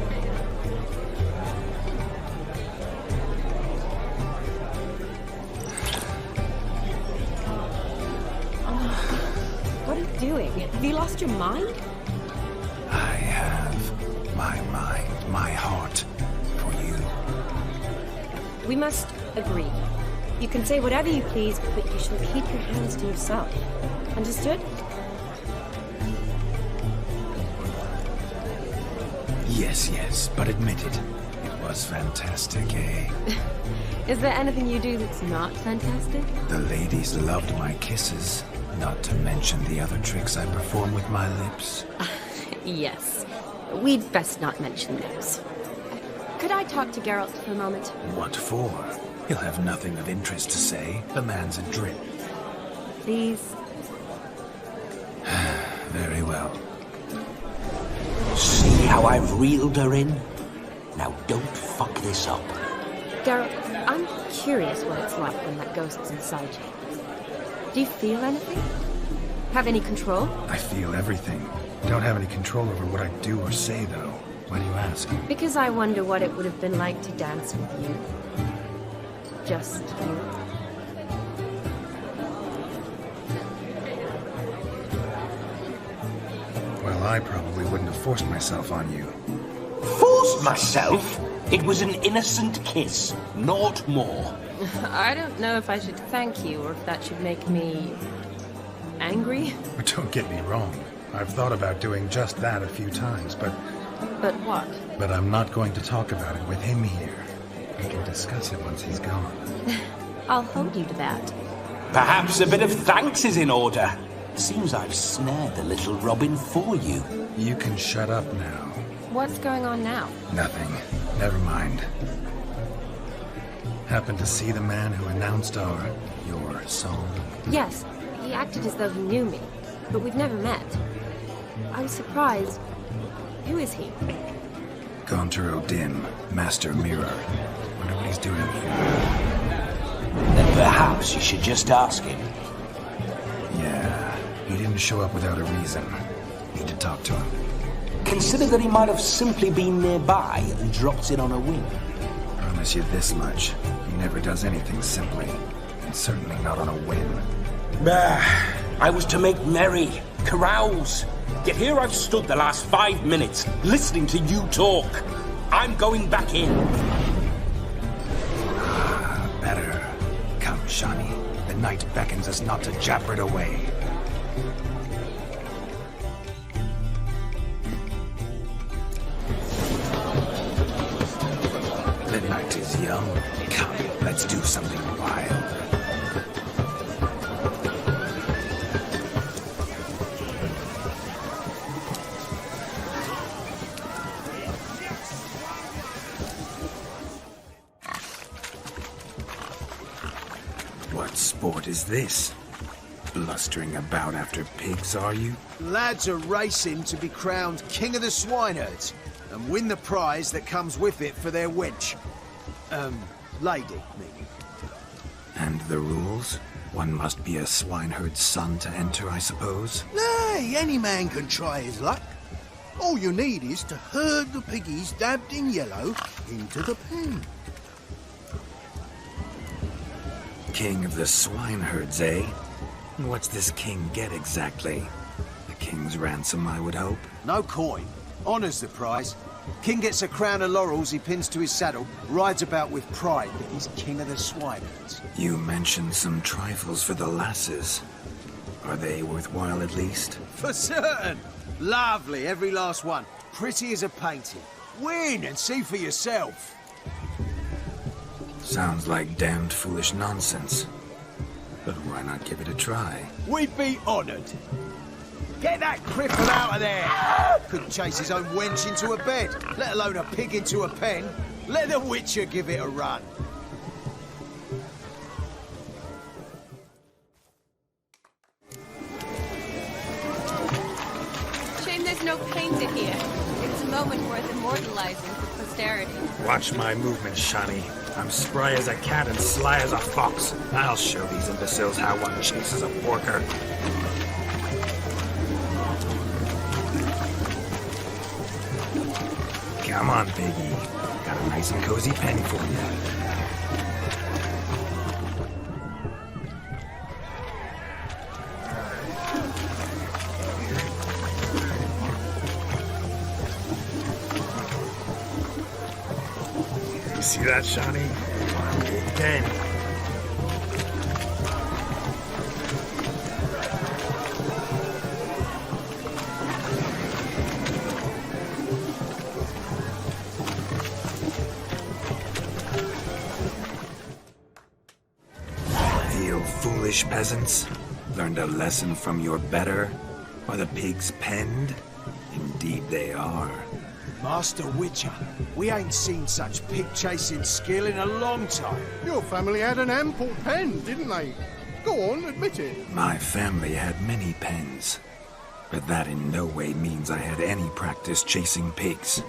What are you doing? Ruffian? Have you lost your mind? I have my mind, my heart for you. We must agree. You can say whatever you please, but you shall keep your hands to yourself. Understood? Yes, but admit it. It was fantastic, eh? Is there anything you do that's not fantastic? The ladies loved my kisses, not to mention the other tricks I perform with my lips. Yes. We'd best not mention those. Could I talk to Geralt for a moment? What for? He'll have nothing of interest to say. The man's adrift. Please? Very well. See how I've reeled her in? Now don't fuck this up. Geralt, I'm curious what it's like when that ghost's inside you. Do you feel anything? Have any control? I feel everything. Don't have any control over what I do or say, though. Why do you ask? Because I wonder what it would have been like to dance with you. Just you. Well, I probably wouldn't have forced myself on you. Forced myself? It was an innocent kiss, not more. I don't know if I should thank you or if that should make me... angry? But don't get me wrong. I've thought about doing just that a few times, but... But what? But I'm not going to talk about it with him here. We can discuss it once he's gone. I'll hold you to that. Perhaps a bit of thanks is in order. Seems I've snared the little Robin for you. You can shut up now. What's going on now? Nothing. Never mind. Happened to see the man who announced your song? Yes, he acted as though he knew me, but we've never met. I was surprised. Who is he? Gaunter O'Dim, Master Mirror. Wonder what he's doing here. Then perhaps you should just ask him. Yeah, he didn't show up without a reason. Need to talk to him. Consider that he might have simply been nearby and dropped in on a whim. Promise you this much. He never does anything simply. And certainly not on a whim. I was to make merry, carouse. Yet here I've stood the last 5 minutes, listening to you talk. I'm going back in. Better. Come, Shani. The night beckons us not to jabber it away. The night is young. Come, let's do something wild. What sport is this? Blustering about after pigs, are you? Lads are racing to be crowned King of the Swineherds and win the prize that comes with it for their wench. Lady, meaning. And the rules? One must be a swineherd's son to enter, I suppose? Nay, any man can try his luck. All you need is to herd the piggies dabbed in yellow into the pen. King of the swineherds, eh? And what's this king get exactly? The king's ransom, I would hope. No coin. Honours the prize. King gets a crown of laurels he pins to his saddle, rides about with pride that he's king of the swineherds. You mentioned some trifles for the lasses. Are they worthwhile at least? For certain! Lovely, every last one. Pretty as a painting. Win and see for yourself. Sounds like damned foolish nonsense. But why not give it a try? We'd be honoured. Get that cripple out of there! Couldn't chase his own wench into a bed, let alone a pig into a pen. Let the Witcher give it a run. Shame there's no painter here. It's a moment worth immortalizing for posterity. Watch my movements, Shani. I'm spry as a cat and sly as a fox. I'll show these imbeciles how one chases a porker. Come on, Piggy. Got a nice and cozy pen for you. See that, Shawnee? Pen. You foolish peasants, learned a lesson from your better? Are the pigs penned? Indeed they are. Master Witcher, we ain't seen such pig-chasing skill in a long time. Your family had an ample pen, didn't they? Go on, admit it. My family had many pens, but that in no way means I had any practice chasing pigs.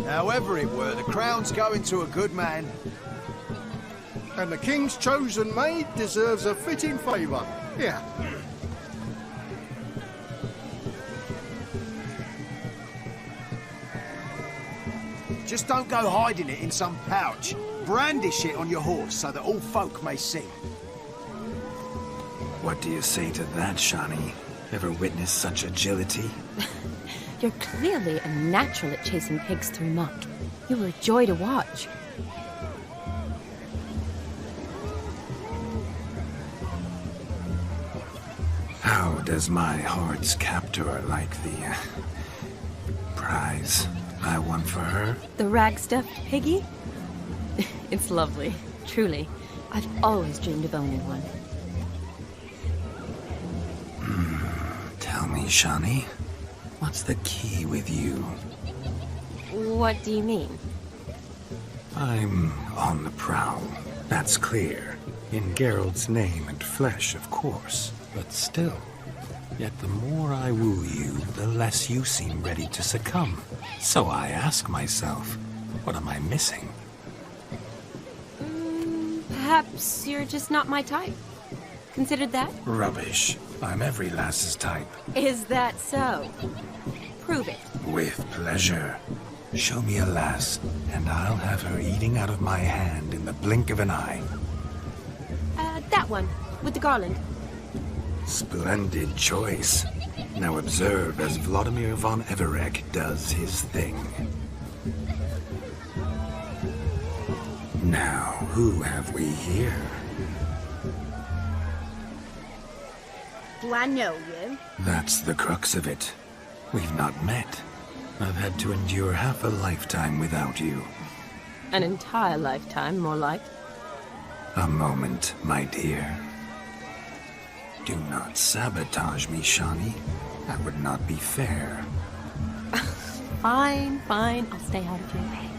However it were, the crown's going to a good man. And the king's chosen maid deserves a fitting favour. Here. Just don't go hiding it in some pouch. Brandish it on your horse so that all folk may see. What do you say to that, Shawnee? Ever witnessed such agility? You're clearly a natural at chasing pigs through muck. You were a joy to watch. How does my heart's captor like the prize I won for her? The rag-stuffed piggy? It's lovely, truly. I've always dreamed of owning one. Tell me, Shawnee, what's the key with you? What do you mean? I'm on the prowl, that's clear. In Geralt's name and flesh, of course, but still. Yet the more I woo you, the less you seem ready to succumb. So I ask myself, what am I missing? Perhaps you're just not my type. Considered that? Rubbish. I'm every lass's type. Is that so? Prove it. With pleasure. Show me a lass, and I'll have her eating out of my hand in the blink of an eye. That one, with the garland. Splendid choice. Now observe as Vladimir von Everec does his thing. Now, who have we here? Do I know you? That's the crux of it. We've not met. I've had to endure half a lifetime without you. An entire lifetime, more like. A moment, my dear. Do not sabotage me, Shawnee. That would not be fair. Fine, fine. I'll stay out of your way.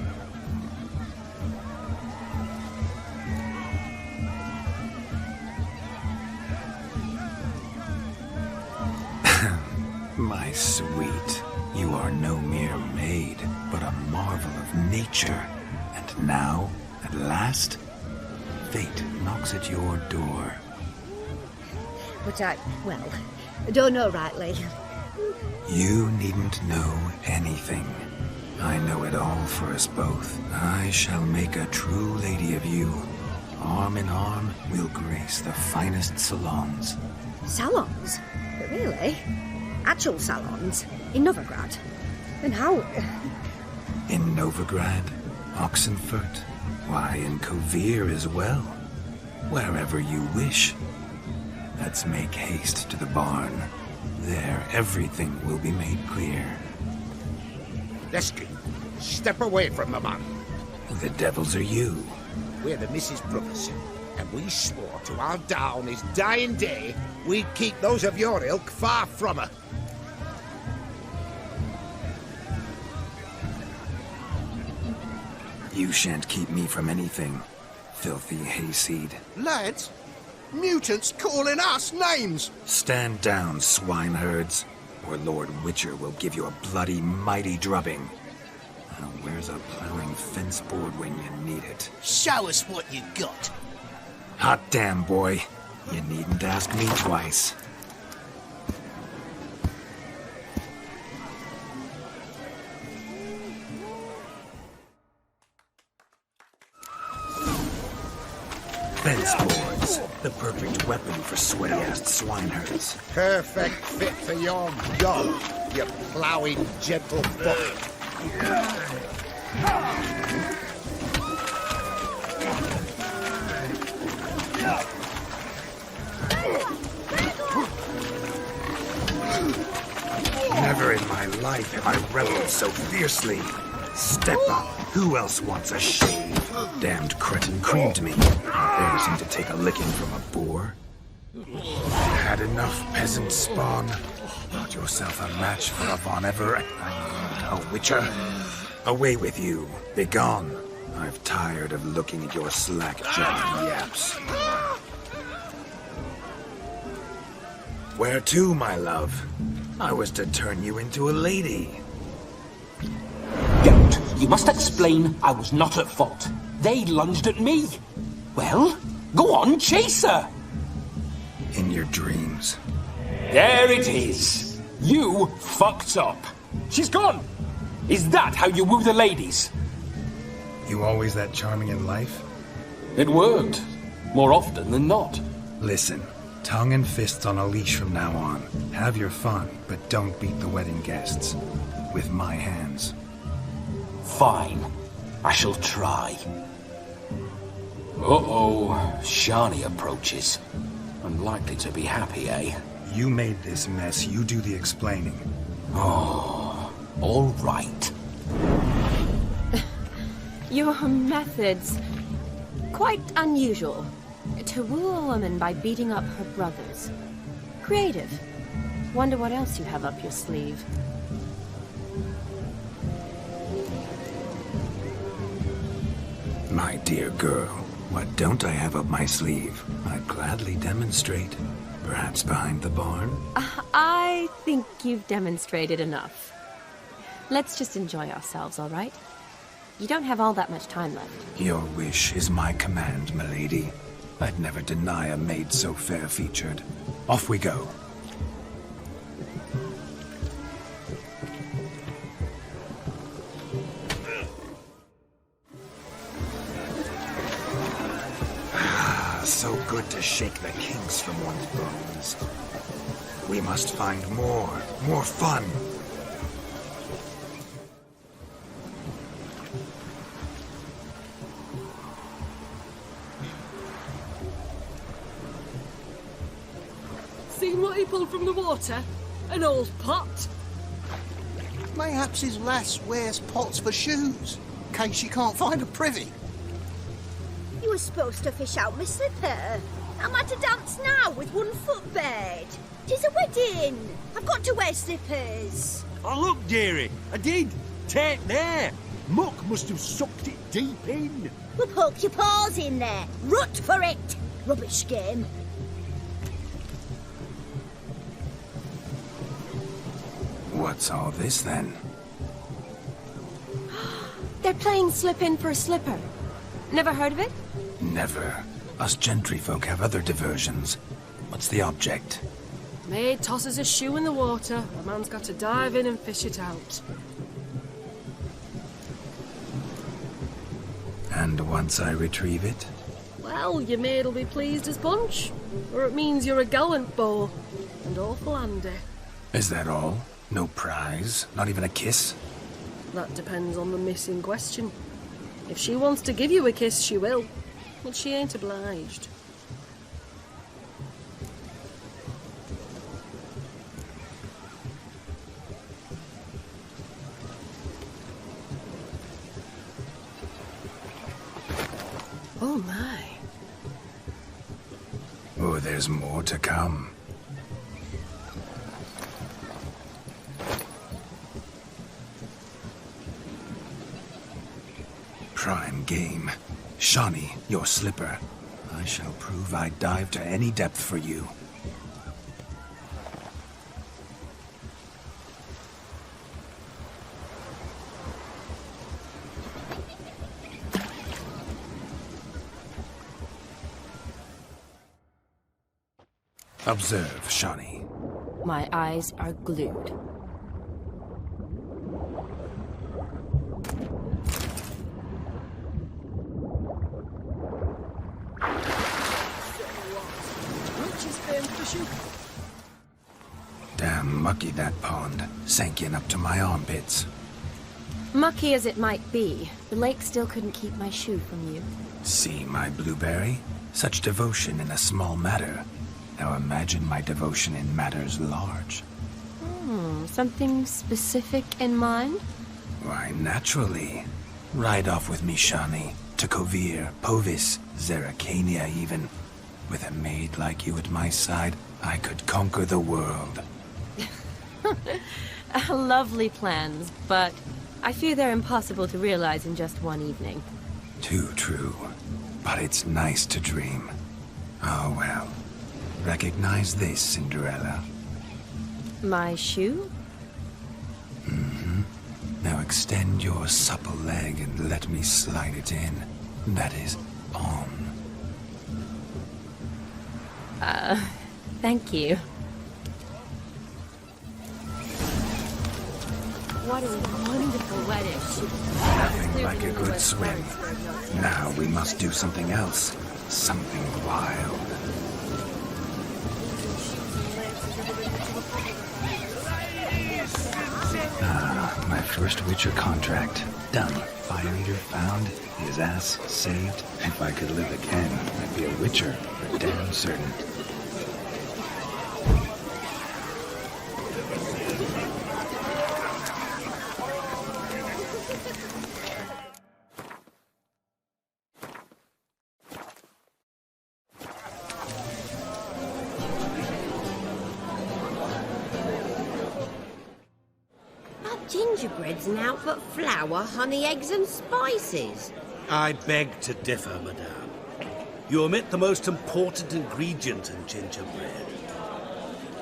My sweet, you are no mere maid, but a marvel of nature. And now, at last, fate knocks at your door. But I don't know rightly. You needn't know anything. I know it all for us both. I shall make a true lady of you. Arm in arm, we'll grace the finest salons. Salons? Really? Actual salons? In Novigrad? And how? In Novigrad, Oxenfurt, why, in Kovir as well. Wherever you wish. Let's make haste to the barn. There, everything will be made clear. Lesky, step away from the man. Who the devils are you? We're the Mrs. Brothers, and we swore to our down his dying day we'd keep those of your ilk far from her. You shan't keep me from anything, filthy hayseed. Lads, mutants calling us names! Stand down, swineherds, or Lord Witcher will give you a bloody mighty drubbing. Now, where's a plowing fence board when you need it? Show us what you got. Hot damn, boy. You needn't ask me twice. Fence boards, the perfect weapon for sweaty-assed swineherds. Perfect fit for your dog, you ploughing gentlefolk. life have I rebelled so fiercely. Step up. Who else wants a shave? Damned cretin creamed me. Embarrassing to take a licking from a boar. Had enough, peasant spawn. Got yourself a match for a Von Everett. A witcher. Away with you. Begone. I've tired of looking at your slack-jawed yaps. Where to, my love? I was to turn you into a lady. Geralt, you must explain I was not at fault. They lunged at me. Well, go on, chase her. In your dreams. There it is. You fucked up. She's gone. Is that how you woo the ladies? You always that charming in life? It worked. More often than not. Listen, tongue and fists on a leash from now on. Have your fun, but don't beat the wedding guests. With my hands. Fine. I shall try. Uh-oh. Shani approaches. Unlikely to be happy, eh? You made this mess. You do the explaining. Oh, all right. Your methods... quite unusual. To woo a woman by beating up her brothers. Creative. Wonder what else you have up your sleeve. My dear girl, what don't I have up my sleeve? I'd gladly demonstrate. Perhaps behind the barn? I think you've demonstrated enough. Let's just enjoy ourselves, all right? You don't have all that much time left. Your wish is my command, milady. I'd never deny a maid so fair-featured. Off we go. So good to shake the kinks from one's bones. We must find more fun. Seen what he pulled from the water? An old pot? Mayhaps his lass wears pots for shoes, in case she can't find a privy. You were supposed to fish out my slipper. I'm at a dance now with one foot bared. 'Tis a wedding. I've got to wear slippers. Oh, look, dearie. I did. Take there. Muck must have sucked it deep in. Well, poke your paws in there. Rut for it. Rubbish game. What's all this, then? They're playing slip-in for a slipper. Never heard of it? Never. Us gentry folk have other diversions. What's the object? Maid tosses a shoe in the water. A man's got to dive in and fish it out. And once I retrieve it? Well, your maid'll be pleased as punch. Or it means you're a gallant beau. And awful handy. Is that all? No prize? Not even a kiss? That depends on the miss in question. If she wants to give you a kiss, she will. But she ain't obliged. Oh my. Oh, there's more to come. Prime game. Shani, your slipper. I shall prove I'd dive to any depth for you. Observe, Shani. My eyes are glued. Damn mucky that pond. Sank in up to my armpits. Mucky as it might be, the lake still couldn't keep my shoe from you. See, my blueberry? Such devotion in a small matter. Now imagine my devotion in matters large. Something specific in mind? Why, naturally. Ride off with me, Shani. To Kovir, Povis, Zeracania even. With a maid like you at my side, I could conquer the world. Lovely plans, but I fear they're impossible to realize in just one evening. Too true. But it's nice to dream. Oh well. Recognize this, Cinderella. My shoe? Mm-hmm. Now extend your supple leg and let me slide it in. That is, on. Thank you. What a wonderful wedding. Nothing like a good swim. Now we must do something else. Something wild. My first Witcher contract. Done. Fire Eater found. His ass saved. If I could live again, I'd be a Witcher. For damn certain. Gingerbread's now but flour, honey, eggs and spices. I beg to differ, madame. You omit the most important ingredient in gingerbread.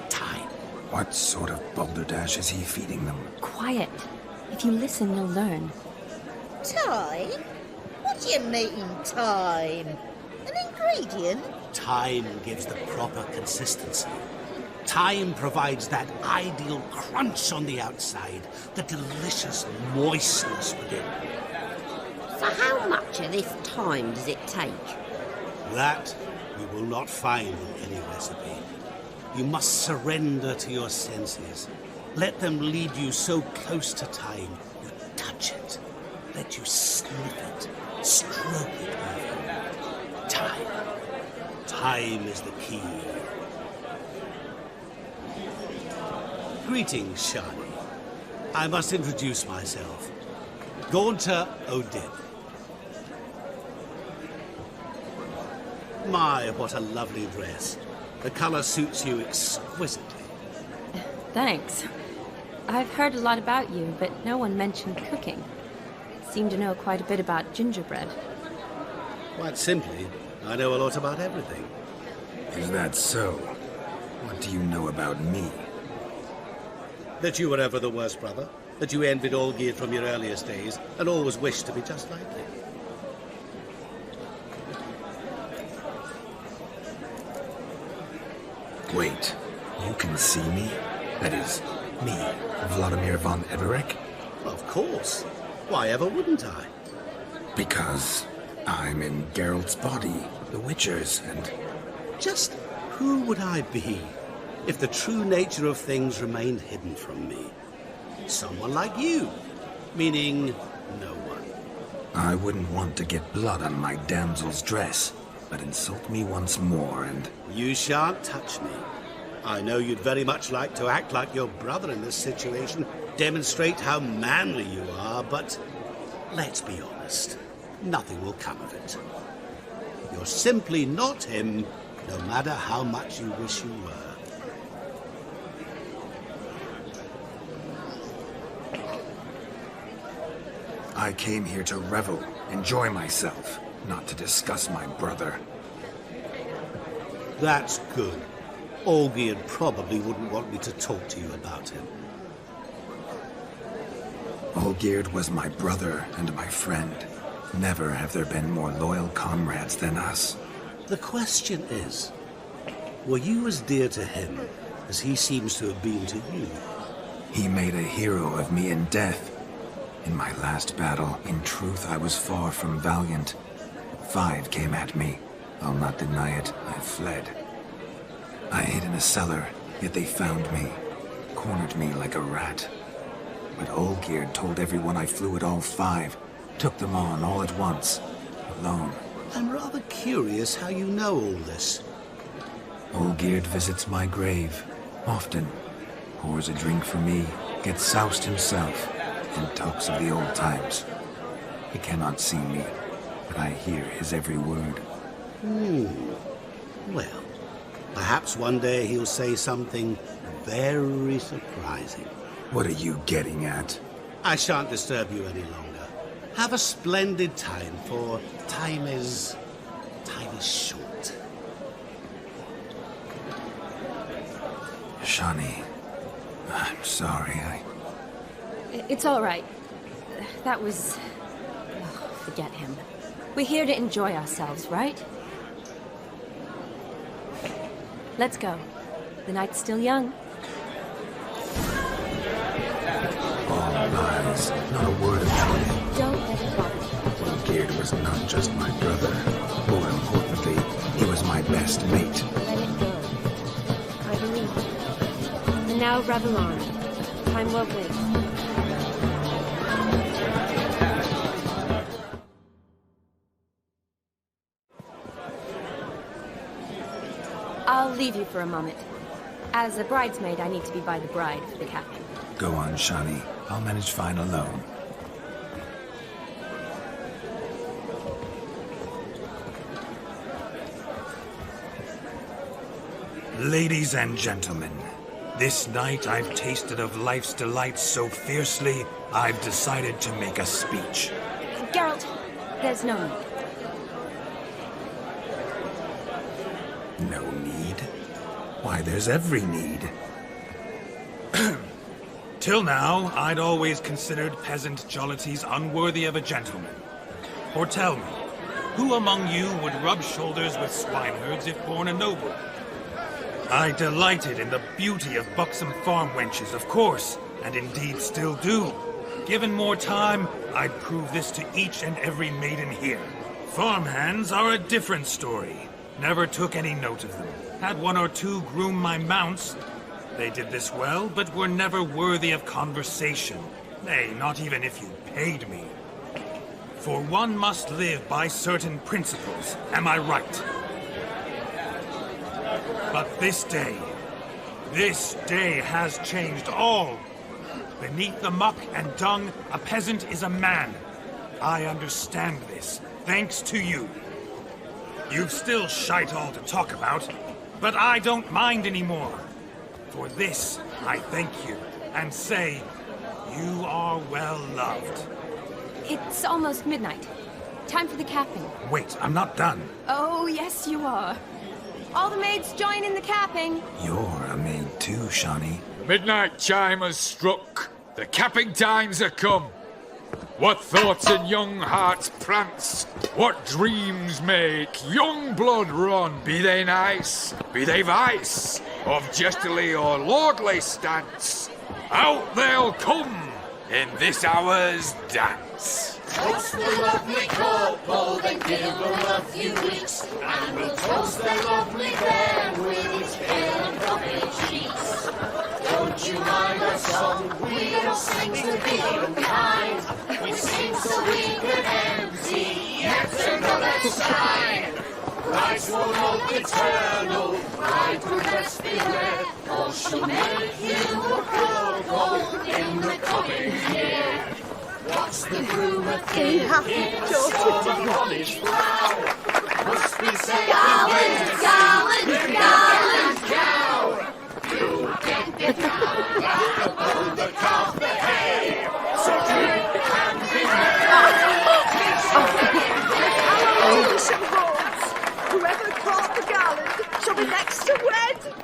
Time. What sort of balderdash is he feeding them? Quiet. If you listen, you'll learn. Time? What do you mean, time? An ingredient? Time gives the proper consistency. Time provides that ideal crunch on the outside, the delicious moistness within. So how much of this time does it take? That you will not find in any recipe. You must surrender to your senses. Let them lead you so close to time, you touch it. Let you sniff it, stroke it even. Time. Time is the key. Greetings, Shani. I must introduce myself. Gaunter Odin. My, what a lovely dress. The color suits you exquisitely. Thanks. I've heard a lot about you, but no one mentioned cooking. Seem to know quite a bit about gingerbread. Quite simply, I know a lot about everything. Is that so? What do you know about me? That you were ever the worst brother, that you envied Olgierd from your earliest days, and always wished to be just like him. Wait, you can see me? That is, me, Vladimir von Everec? Of course. Why ever wouldn't I? Because I'm in Geralt's body, the Witcher's, and... Just who would I be if the true nature of things remained hidden from me? Someone like you, meaning no one. I wouldn't want to get blood on my damsel's dress, but insult me once more and... You shan't touch me. I know you'd very much like to act like your brother in this situation, demonstrate how manly you are, but let's be honest, nothing will come of it. You're simply not him, no matter how much you wish you were. I came here to revel, enjoy myself, not to discuss my brother. That's good. Olgierd probably wouldn't want me to talk to you about him. Olgierd was my brother and my friend. Never have there been more loyal comrades than us. The question is, were you as dear to him as he seems to have been to you? He made a hero of me in death. In my last battle, in truth, I was far from valiant. 5 came at me. I'll not deny it, I fled. I hid in a cellar, yet they found me. Cornered me like a rat. But Olgierd told everyone I flew at all 5. Took them on all at once. Alone. I'm rather curious how you know all this. Olgierd visits my grave. Often. pours a drink for me, gets soused himself, and talks of the old times. He cannot see me, but I hear his every word. Well, perhaps one day he'll say something very surprising. What are you getting at? I shan't disturb you any longer. Have a splendid time, for time is short. Shani, I'm sorry, It's all right. That was... oh, forget him. We're here to enjoy ourselves, right? Let's go. The night's still young. All lies, not a word of truth. Don't let it bother you. Geard was not just my brother. More importantly, he was my best mate. Let it go. I believe you. And now, revel on. Time well played. I'll leave you for a moment. As a bridesmaid, I need to be by the bride for the captain. Go on, Shani. I'll manage fine alone. Ladies and gentlemen, this night I've tasted of life's delights so fiercely, I've decided to make a speech. Geralt, there's no need. No need? Why, there's every need. Till now, I'd always considered peasant jollities unworthy of a gentleman. For tell me, who among you would rub shoulders with swineherds if born a noble? I delighted in the beauty of buxom farm wenches, of course, and indeed still do. Given more time, I'd prove this to each and every maiden here. Farmhands are a different story. Never took any note of them. Had one or two groom my mounts. They did this well, but were never worthy of conversation. Nay, not even if you paid me. For one must live by certain principles, am I right? But this day has changed all. Beneath the muck and dung, a peasant is a man. I understand this, thanks to you. You've still shite all to talk about, but I don't mind anymore. For this, I thank you, and say, you are well loved. It's almost midnight. Time for the capping. Wait, I'm not done. Oh, yes, you are. All the maids join in the capping. You're a maid too, Shani. The midnight chime has struck. The capping times are come. What thoughts in young hearts prance? What dreams make young blood run? Be they nice, be they vice, of jestily or lordly stance, out they'll come in this hour's dance. Toast the lovely couple, then give them a few weeks, and we'll toast the lovely fair with its pale and puffy cheeks. Don't you mind our song? We don't sing to be unkind. We sing so we can empty yet another side. Christ will hope eternal, bride will rest beware, or she'll make you a couple in the coming year. What's the groom a thinking? It's on College brow. Must be saying, gallant, gallant, gallant cow. You get the cow back upon the calf the hay. So drink and be Oh, some horns. Whoever caught the gallant shall be next to wed.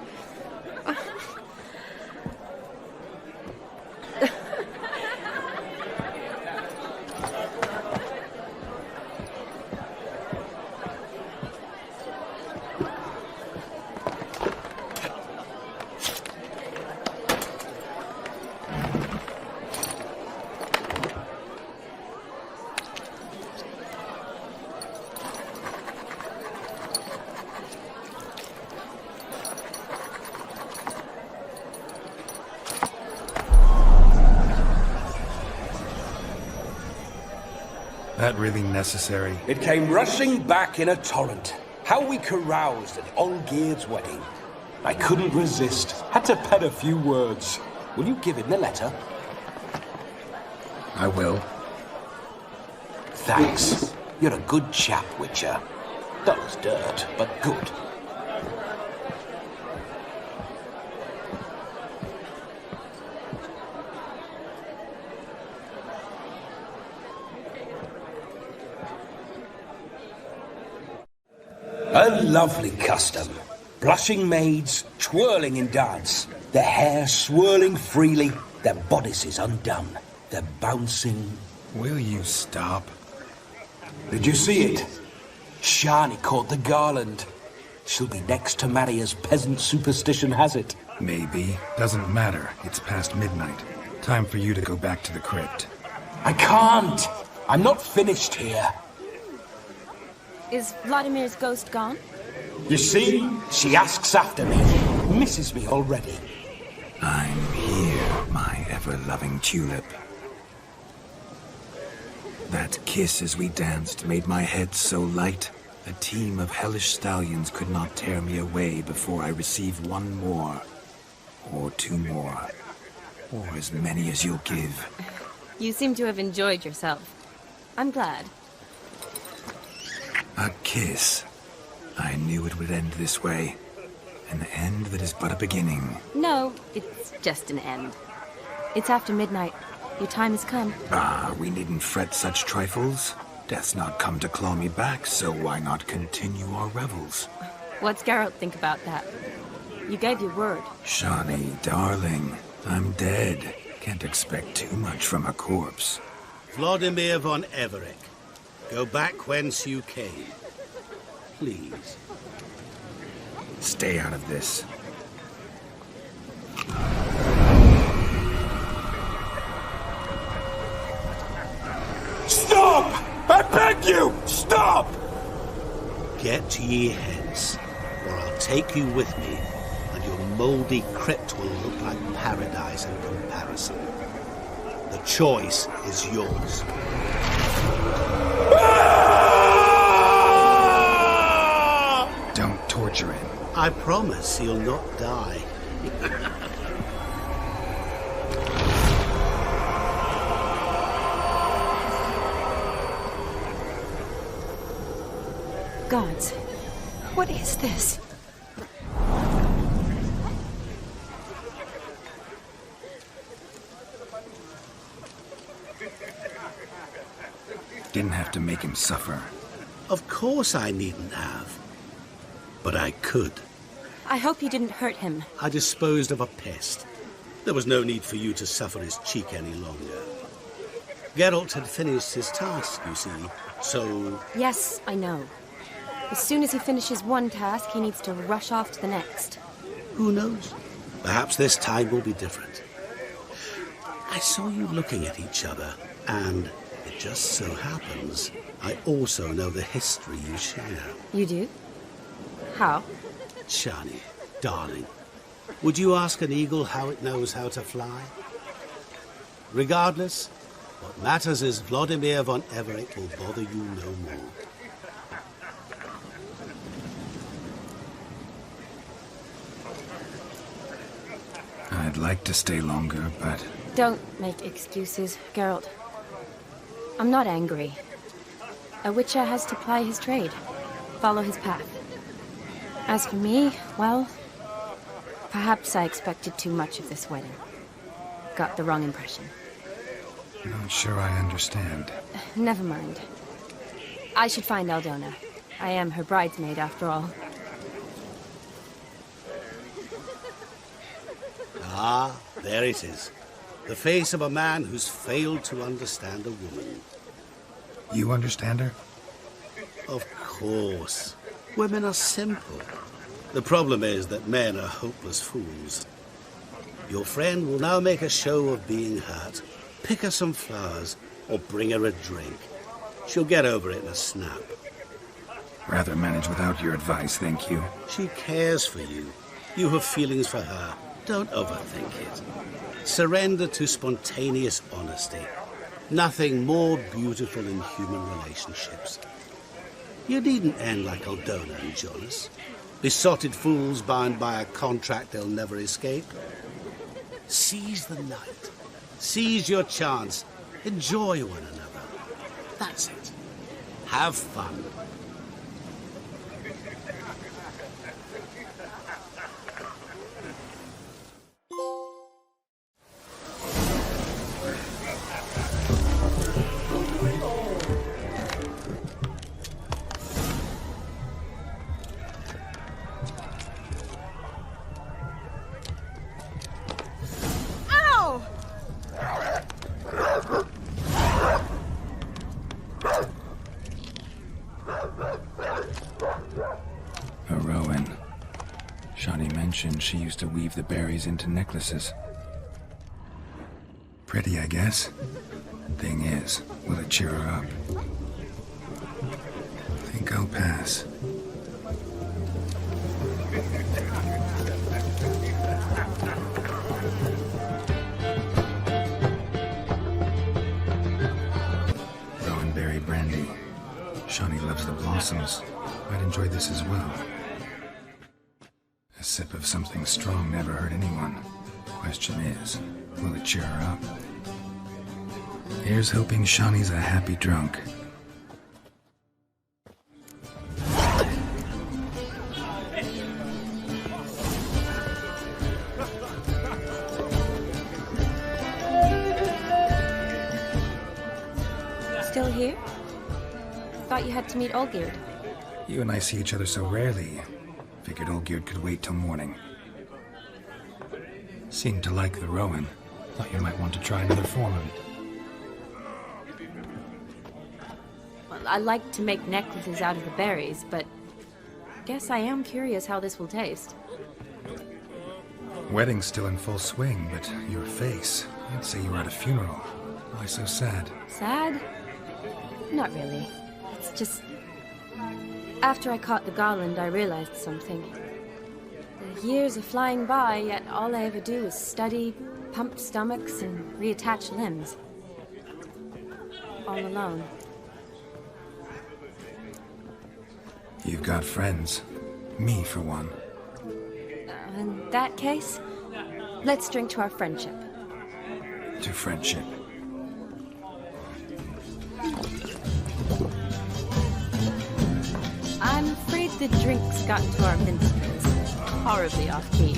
That really necessary? It came rushing back in a torrent. How we caroused at Olgierd's wedding. I couldn't resist. Had to pen a few words. Will you give him the letter? I will. Thanks. You're a good chap, Witcher. Dull's dirt, but good. A lovely custom. Blushing maids, twirling in dance. Their hair swirling freely, their bodices undone. They're bouncing. Will you stop? Did you see it? Shani caught the garland. She'll be next to marry as peasant superstition has it. Maybe. Doesn't matter. It's past midnight. Time for you to go back to the crypt. I can't! I'm not finished here. Is Vladimir's ghost gone? You see? She asks after me. Misses me already. I'm here, my ever-loving tulip. That kiss as we danced made my head so light. A team of hellish stallions could not tear me away before I receive one more. Or two more. Or as many as you'll give. You seem to have enjoyed yourself. I'm glad. A kiss. I knew it would end this way. An end that is but a beginning. No, it's just an end. It's after midnight. Your time has come. Ah, we needn't fret such trifles. Death's not come to claw me back, so why not continue our revels? What's Geralt think about that? You gave your word. Shani, darling, I'm dead. Can't expect too much from a corpse. Vladimir von Everec, go back whence you came. Please. Stay out of this. Stop! I beg you! Stop! Get ye hence, or I'll take you with me, and your mouldy crypt will look like paradise in comparison. The choice is yours. Don't torture him. I promise he'll not die. Gods, what is this? Didn't have to make him suffer. Of course I needn't have. But I could. I hope you didn't hurt him. I disposed of a pest. There was no need for you to suffer his cheek any longer. Geralt had finished his task, you see, so... Yes, I know. As soon as he finishes one task, he needs to rush off to the next. Who knows? Perhaps this time will be different. I saw you looking at each other, and it just so happens I also know the history you share. You do? How? Shani, darling, would you ask an eagle how it knows how to fly? Regardless, what matters is Vladimir von Everec will bother you no more. I'd like to stay longer, but... Don't make excuses, Geralt. I'm not angry. A Witcher has to ply his trade, follow his path. As for me, well, perhaps I expected too much of this wedding. Got the wrong impression. Not sure I understand. Never mind. I should find Aldona. I am her bridesmaid, after all. Ah, there it is. The face of a man who's failed to understand a woman. You understand her? Of course. Women are simple. The problem is that men are hopeless fools. Your friend will now make a show of being hurt, pick her some flowers, or bring her a drink. She'll get over it in a snap. Rather manage without your advice, thank you. She cares for you. You have feelings for her. Don't overthink it. Surrender to spontaneous honesty. Nothing more beautiful in human relationships. You needn't end like Aldona and Jonas. Besotted fools bound by a contract they'll never escape. Seize the night. Seize your chance. Enjoy one another. That's it. Have fun. She used to weave the berries into necklaces. Pretty, I guess. Thing is, will it cheer her up? Think I'll pass. Rowan berry brandy. Shawnee loves the blossoms. I'd enjoy this as well. A sip of something strong never hurt anyone. Question is, will it cheer her up? Here's hoping Shawnee's a happy drunk. Still here? Thought you had to meet Olgierd. You and I see each other so rarely. Figured Olgierd could wait till morning. Seemed to like the Rowan. Thought you might want to try another form of it. Well, I like to make necklaces out of the berries, but guess I am curious how this will taste. Wedding's still in full swing, but your face, I'd say you were at a funeral. Why so sad? Sad? Not really. It's just... After I caught the garland, I realized something. The years are flying by, yet all I ever do is study, pump stomachs, and reattach limbs. All alone. You've got friends. Me, for one. In that case, let's drink to our friendship. To friendship. I'm afraid the drink's gotten to our minstrels. Horribly off-key.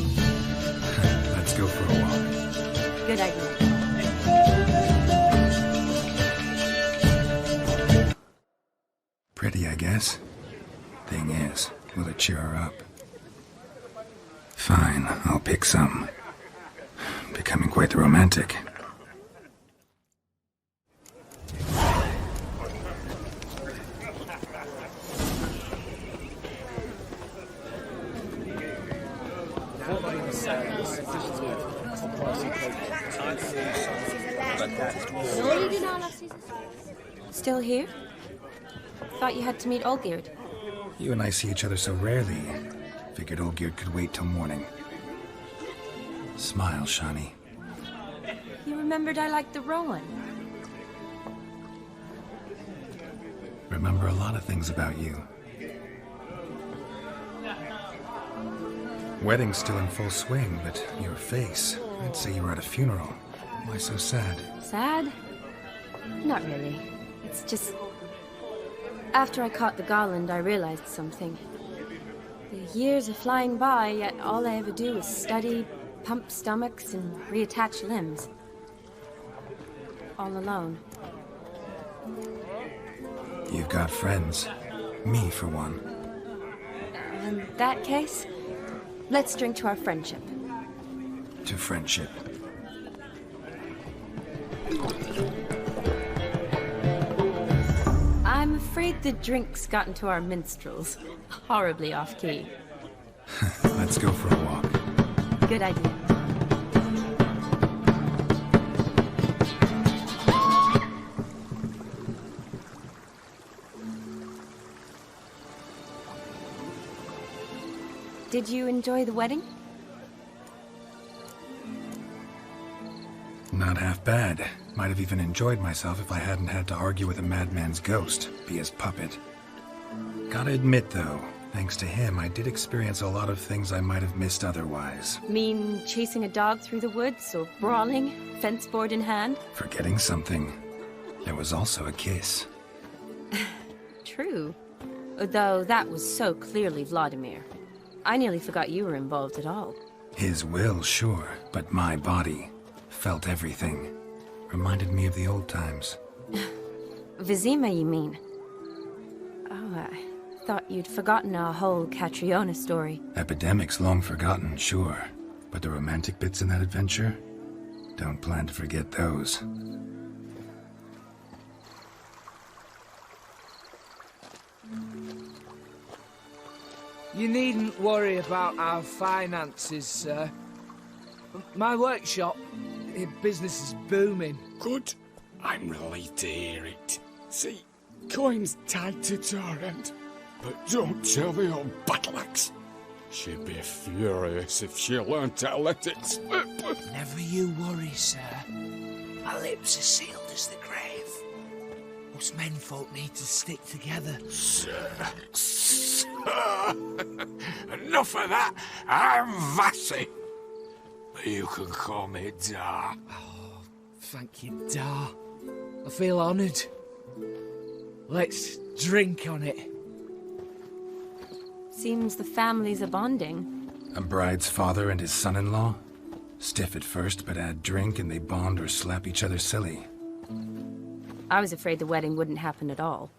Let's go for a walk. Good idea. Pretty, I guess. Thing is, will it cheer her up? Fine, I'll pick some. Becoming quite the romantic. Still here? Thought you had to meet Olgierd. You and I see each other so rarely. Figured Olgierd could wait till morning. Smile, Shawnee. You remembered I liked the Rowan. Remember a lot of things about you. Wedding's still in full swing, but your face, I'd say you were at a funeral. Why so sad? Sad? Not really. It's just... After I caught the garland, I realized something. The years are flying by, yet all I ever do is study, pump stomachs, and reattach limbs. All alone. You've got friends. Me, for one. In that case, let's drink to our friendship. To friendship. I'm afraid the drink's gotten to our minstrels. Horribly off-key. Let's go for a walk. Good idea. Did you enjoy the wedding? Not half bad. Might have even enjoyed myself if I hadn't had to argue with a madman's ghost, be his puppet. Gotta admit, though, Thanks to him, I did experience a lot of things I might have missed otherwise. Mean chasing a dog through the woods, or brawling, fence board in hand? Forgetting something. There was also a kiss. True. Though that was so clearly Vladimir. I nearly forgot you were involved at all. His will, sure, but my body felt everything. Reminded me of the old times. Vizima, you mean? Oh, I thought you'd forgotten our whole Catriona story. Epidemics long forgotten, sure. But the romantic bits in that adventure? Don't plan to forget those. You needn't worry about our finances, sir. My workshop, business is booming. Good. I'm relieved to hear it. See, coin's tied to Torrent. But don't tell the old battle-axe. She'd be furious if she learned to let it slip. Never you worry, sir. My lips are sealed as the grave. Us menfolk need to stick together. Sir. Enough of that. I'm Vassy. But you can call me Dar. Oh, thank you, Dar. I feel honoured. Let's drink on it. Seems the families are bonding. A bride's father and his son-in-law? Stiff at first, but add drink and they bond or slap each other silly. I was afraid the wedding wouldn't happen at all.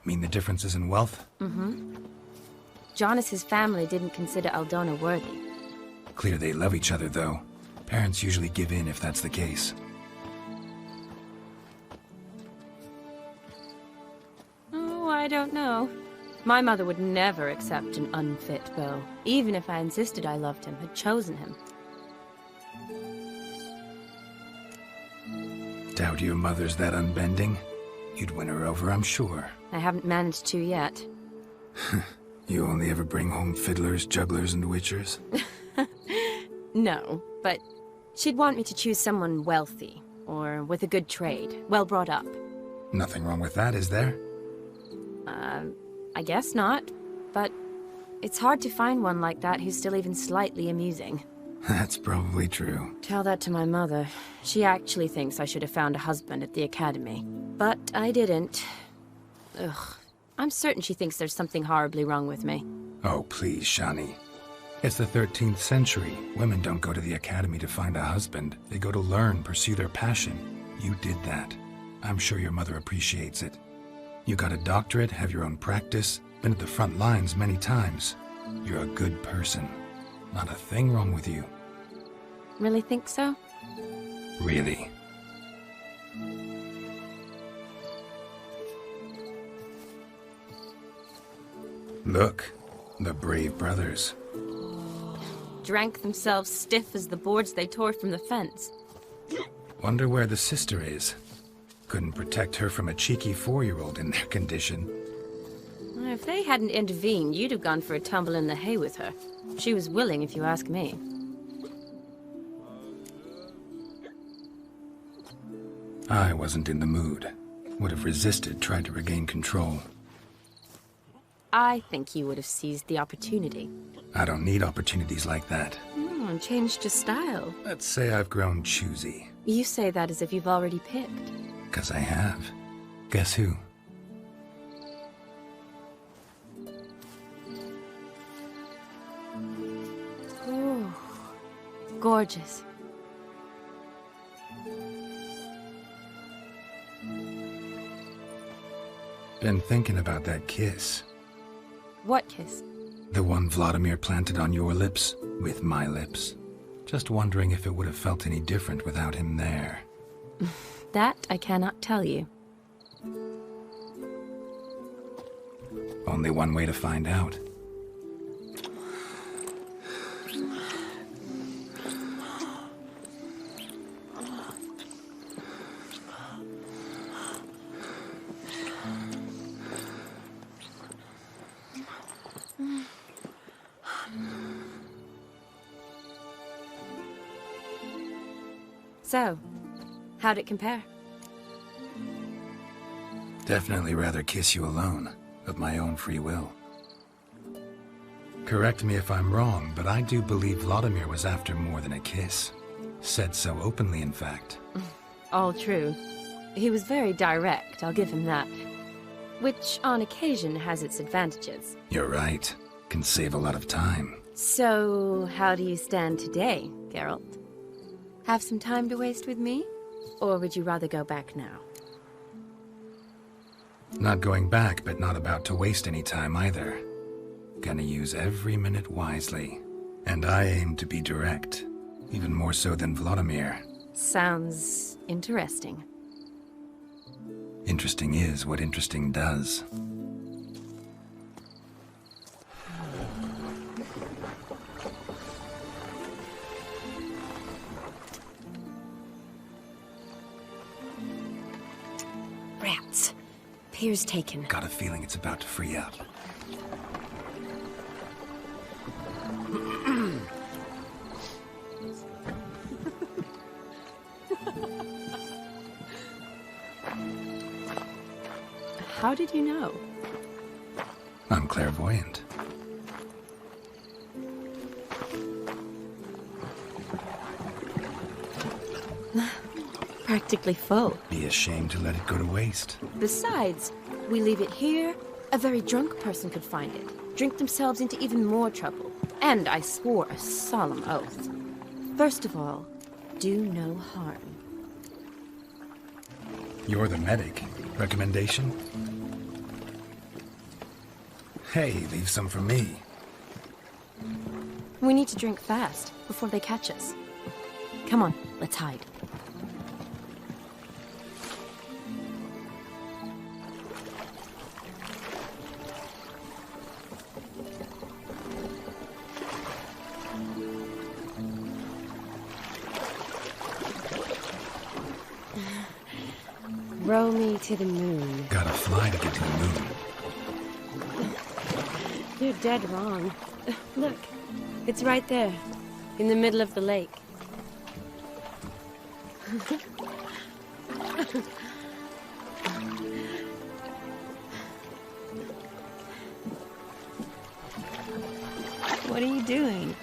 Mean the differences in wealth? Mm-hmm. Jonas's family didn't consider Aldona worthy. Clear they love each other, though. Parents usually give in if that's the case. Oh, I don't know. My mother would never accept an unfit beau, even if I insisted I loved him, had chosen him. Doubt your mother's that unbending? You'd win her over, I'm sure. I haven't managed to yet. You only ever bring home fiddlers, jugglers, and witchers? No, but she'd want me to choose someone wealthy, or with a good trade, well brought up. Nothing wrong with that, is there? I guess not, but it's hard to find one like that who's still even slightly amusing. That's probably true. Tell that to my mother. She actually thinks I should have found a husband at the academy. But I didn't. Ugh. I'm certain she thinks there's something horribly wrong with me. Oh, please, Shani. It's the 13th century. Women don't go to the academy to find a husband. They go to learn, pursue their passion. You did that. I'm sure your mother appreciates it. You got a doctorate, have your own practice, been at the front lines many times. You're a good person. Not a thing wrong with you. Really think so? Really. Look, the brave brothers. Drank themselves stiff as the boards they tore from the fence. Wonder where the sister is. Couldn't protect her from a cheeky 4-year-old in their condition. If they hadn't intervened, you'd have gone for a tumble in the hay with her. She was willing, if you ask me. I wasn't in the mood. Would have resisted, tried to regain control. I think you would have seized the opportunity. I don't need opportunities like that. Changed your style. Let's say I've grown choosy. You say that as if you've already picked. 'Cause I have. Guess who? Ooh, gorgeous. Been thinking about that kiss. What kiss? The one Vladimir planted on your lips, with my lips. Just wondering if it would have felt any different without him there. That I cannot tell you. Only one way to find out. So, how'd it compare? Definitely rather kiss you alone, of my own free will. Correct me if I'm wrong, but I do believe Vladimir was after more than a kiss. Said so openly, in fact. All true. He was very direct, I'll give him that. Which, on occasion, has its advantages. You're right. Can save a lot of time. So, how do you stand today, Geralt? Have some time to waste with me? Or would you rather go back now? Not going back, but not about to waste any time either. Gonna use every minute wisely. And I aim to be direct. Even more so than Vladimir. Sounds interesting. Interesting is what interesting does. Rats. Pier's taken. Got a feeling it's about to free up. How did you know? I'm clairvoyant. Practically full. Be ashamed to let it go to waste. Besides, we leave it here, a very drunk person could find it, drink themselves into even more trouble. And I swore a solemn oath. First of all, do no harm. You're the medic. Recommendation? Hey, leave some for me. We need to drink fast, before they catch us. Come on, let's hide. Row me to the moon. Gotta fly to get to the moon. You're dead wrong. Look, it's right there, in the middle of the lake. What are you doing?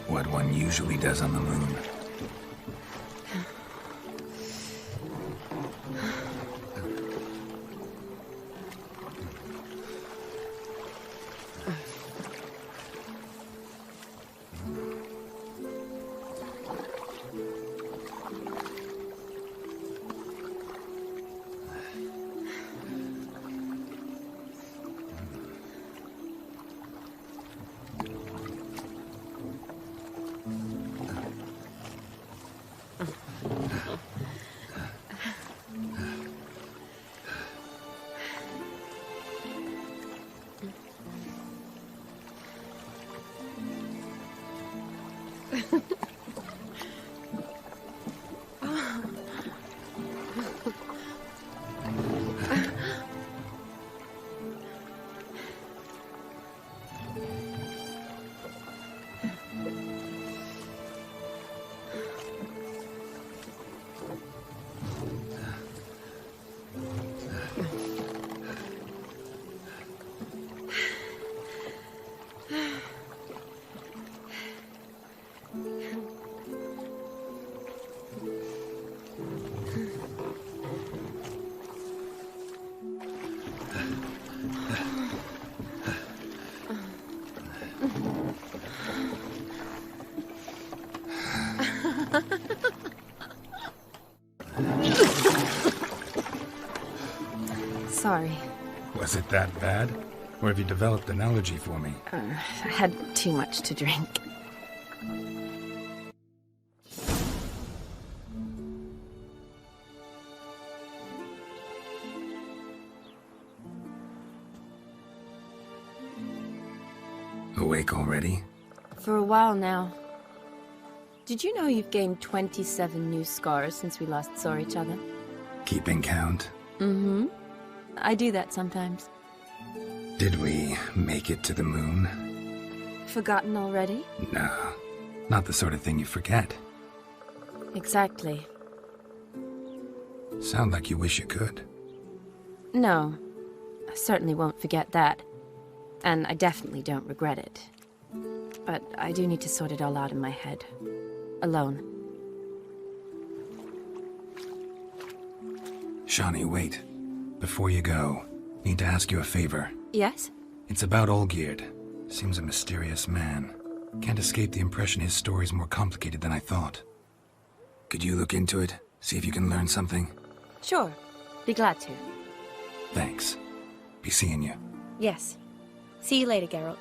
What one usually does on the moon. Sorry. Was it that bad? Or have you developed an allergy for me? I had too much to drink. Awake already? For a while now. Did you know you've gained 27 new scars since we last saw each other? Keeping count? Mm-hmm. I do that sometimes. Did we make it to the moon? Forgotten already? No, not the sort of thing you forget. Exactly. Sound like you wish you could. No, I certainly won't forget that. and I definitely don't regret it. But I do need to sort it all out in my head. Alone. Shani, wait. Before you go, need to ask you a favor. Yes? It's about Olgierd. Seems a mysterious man. Can't escape the impression his story's more complicated than I thought. Could you look into it? See if you can learn something? Sure. Be glad to. Thanks. Be seeing you. Yes. See you later, Geralt.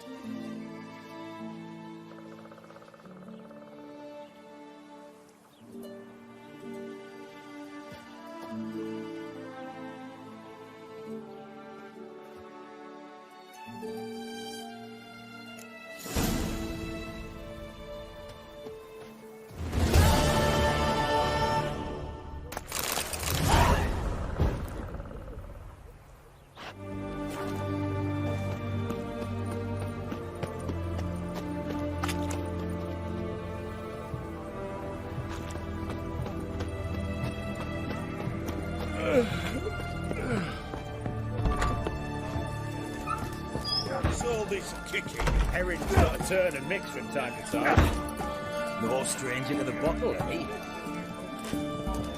All this kicking, Erin's got to turn and mix from time to time. No stranger to the bottle, eh?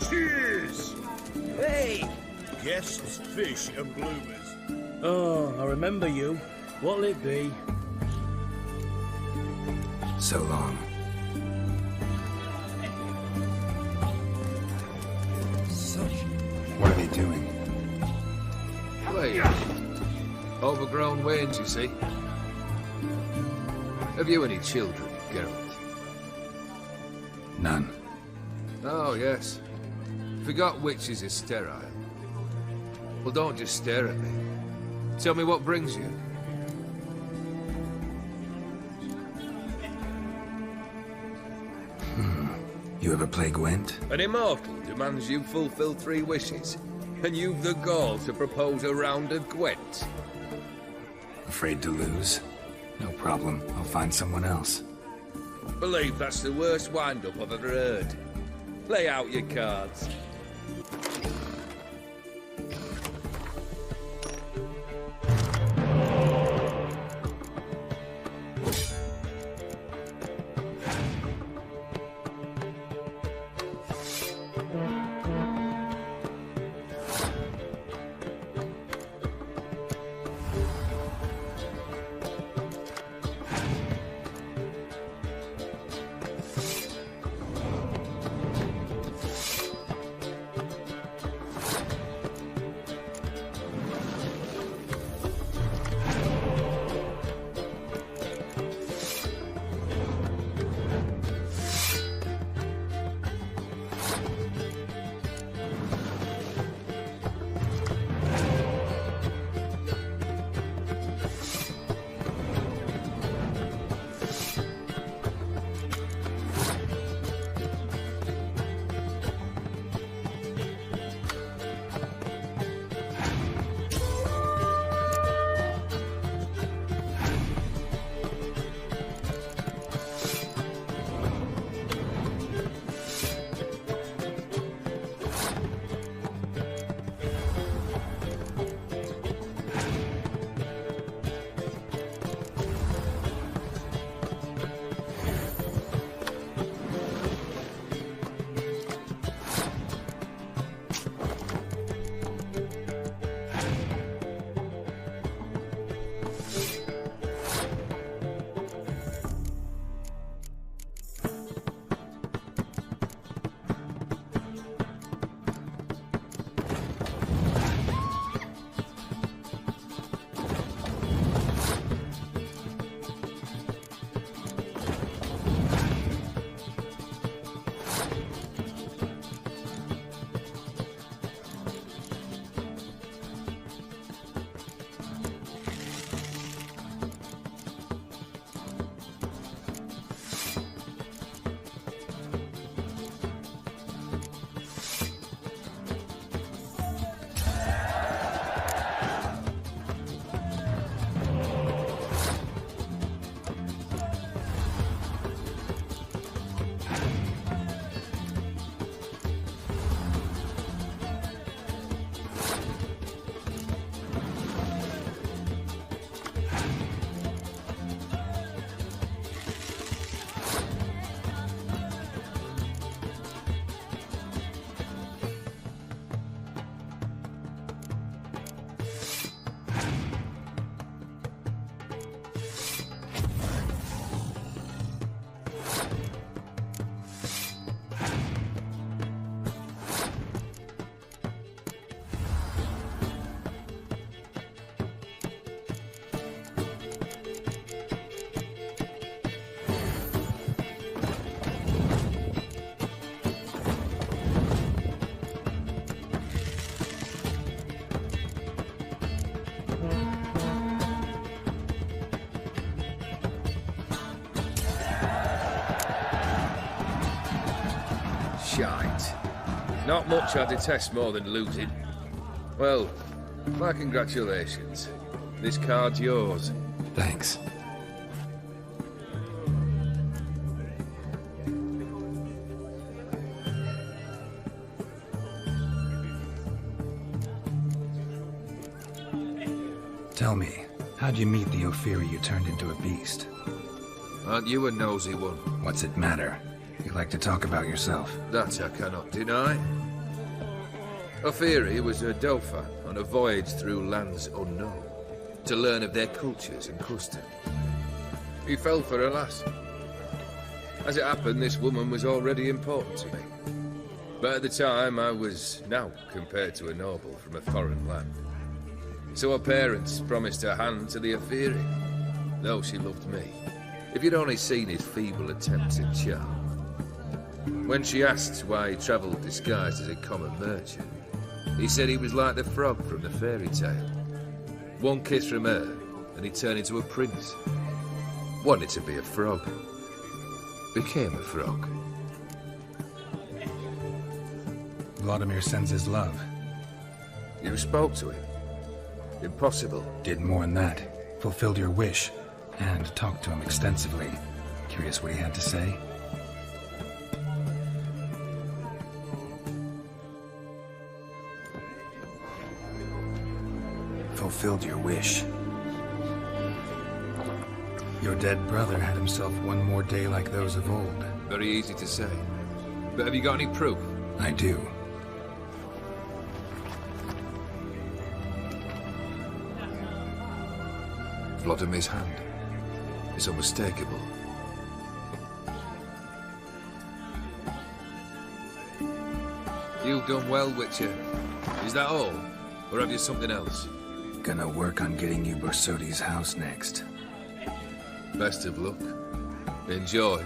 Cheers! Hey! Guests, fish, and bloomers. Oh, I remember you. What'll it be? So long. What are they doing? Wait. Overgrown wains, you see. Have you any children, Geralt? None. Oh, yes. Forgot witches is sterile. Well, don't just stare at me. Tell me what brings you. You ever play Gwent? An immortal demands you fulfill 3 wishes, and you've the gall to propose a round of Gwent. Afraid to lose? No problem. I'll find someone else. Believe that's the worst wind-up I've ever heard. Lay out your cards. shite. Not much I detest more than losing. Well, my congratulations. This card's yours. Thanks. Tell me, how'd you meet the Ophiri you turned into a beast? Aren't you a nosy one? What's it matter? You like to talk about yourself. That I cannot deny. Ophiri was a Dauphin on a voyage through lands unknown, to learn of their cultures and customs. He fell for a lass. As it happened, this woman was already important to me. But at the time, I was now compared to a noble from a foreign land. So her parents promised her hand to the Ophiri, though she loved me. If you'd only seen his feeble attempts at charm. When she asked why he travelled disguised as a common merchant, he said he was like the frog from the fairy tale. One kiss from her, and he turned into a prince. Wanted to be a frog. Became a frog. Vladimir sends his love. You spoke to him? Impossible. Did more than that. Fulfilled your wish. And talked to him extensively. Curious what he had to say? Fulfilled your wish. Your dead brother had himself one more day like those of old. Very easy to say. But have you got any proof? I do. Vladimir's hand. It's unmistakable. You've done well, Witcher. Is that all? Or have you something else? Gonna work on getting you Borsodi's house next. Best of luck. Enjoy.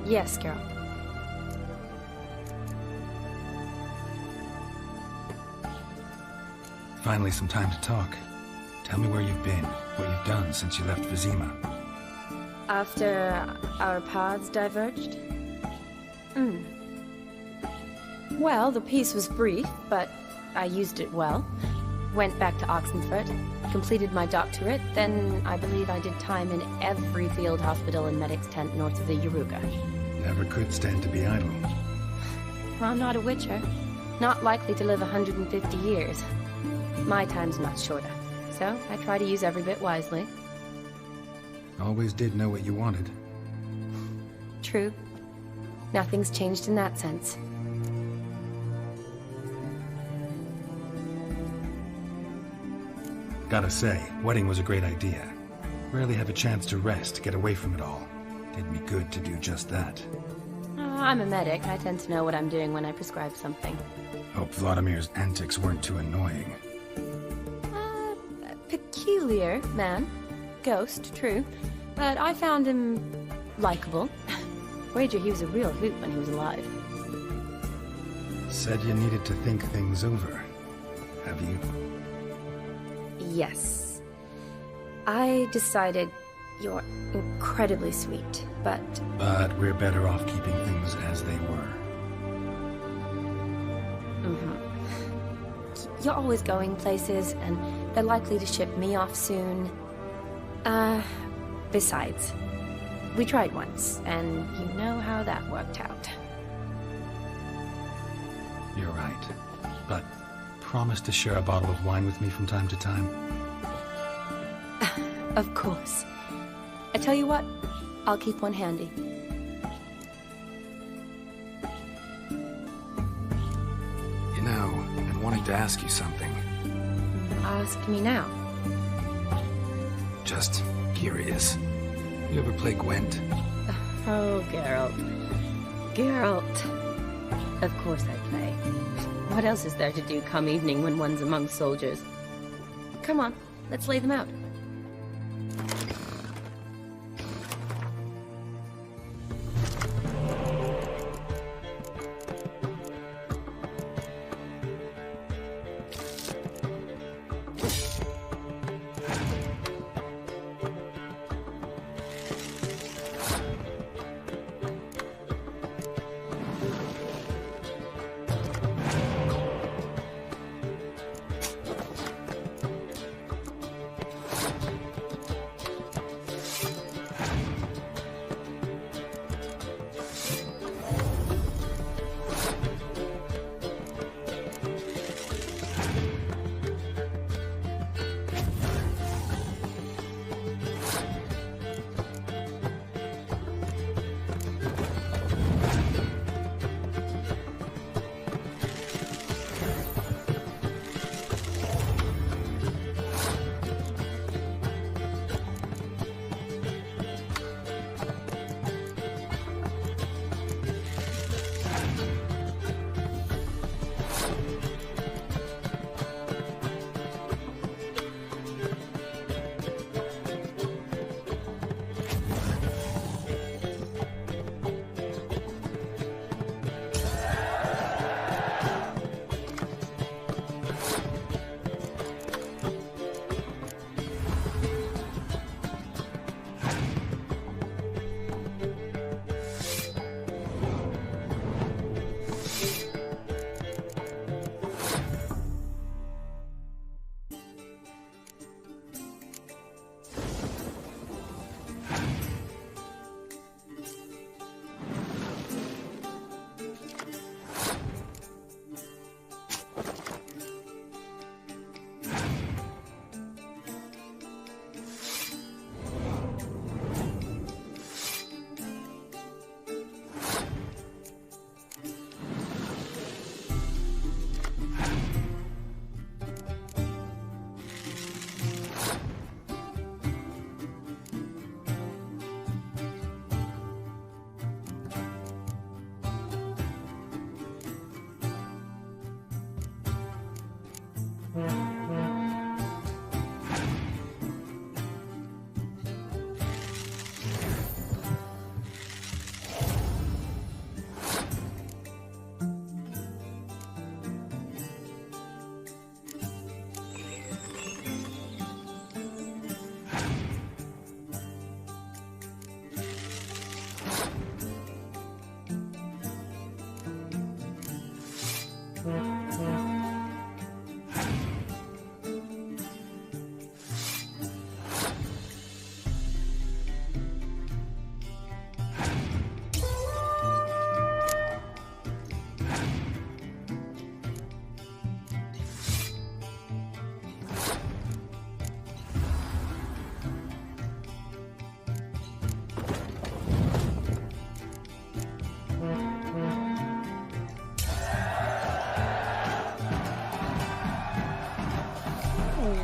Yes, Geralt. Finally some time to talk. Tell me where you've been, what you've done since you left Vizima. After our paths diverged? Well, the peace was brief, but I used it well. Went back to Oxenfurt, completed my doctorate, then I believe I did time in every field hospital and medic's tent north of the Yaruga. Never could stand to be idle. Well, I'm not a witcher. Not likely to live 150 years. My time's much shorter, so I try to use every bit wisely. Always did know what you wanted. True. Nothing's changed in that sense. Gotta say, wedding was a great idea. Rarely have a chance to rest, get away from it all. Did me good to do just that. I'm a medic. I tend to know what I'm doing when I prescribe something. Hope Vladimir's antics weren't too annoying. Peculiar man. Ghost, true. But I found him likable. Wager he was a real hoot when he was alive. Said you needed to think things over. Have you? Yes. I decided you're incredibly sweet, but... But we're better off keeping things as they were. You're always going places, and they're likely to ship me off soon. Besides, we tried once, and you know how that worked out. You're right. But promise to share a bottle of wine with me from time to time. Of course. I tell you what, I'll keep one handy. You know, I wanted to ask you something. Ask me now. Just curious. You ever play Gwent? Oh, Geralt. Geralt. Of course I play. What else is there to do come evening when one's among soldiers? Come on, let's lay them out.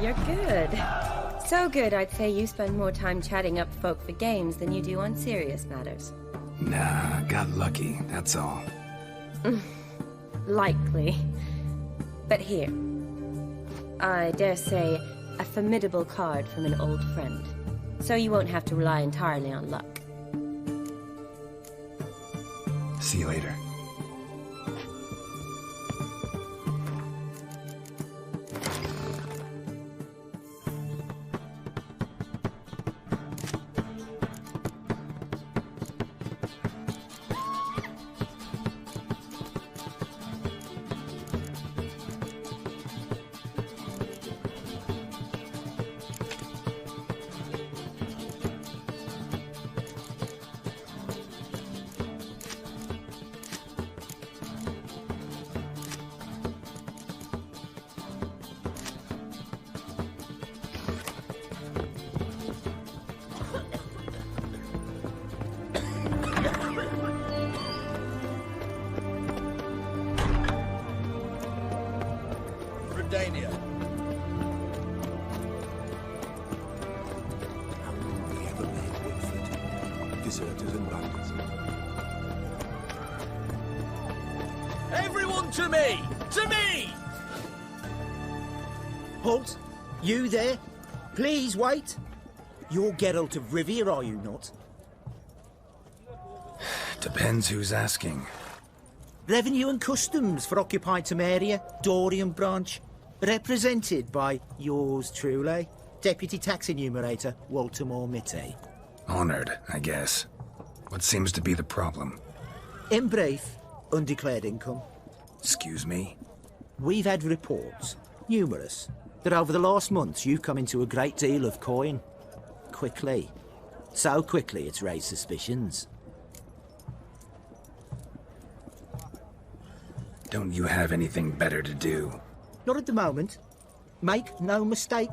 You're good. So good, I'd say you spend more time chatting up folk for games than you do on serious matters. Nah, got lucky, that's all. Likely. But here. I dare say, a formidable card from an old friend. So you won't have to rely entirely on luck. See you later. deserters and bandits. Everyone to me! To me! Halt! You there? Please wait! You're Geralt of Rivia, are you not? Depends who's asking. Revenue and Customs for occupied Temeria, Dorian branch, represented by yours truly, Deputy Tax Enumerator Walter Mitte. Honored, I guess. What seems to be the problem? In brief, undeclared income. Excuse me? We've had reports, numerous, that over the last months you've come into a great deal of coin. Quickly. So quickly it's raised suspicions. Don't you have anything better to do? Not at the moment. Make no mistake.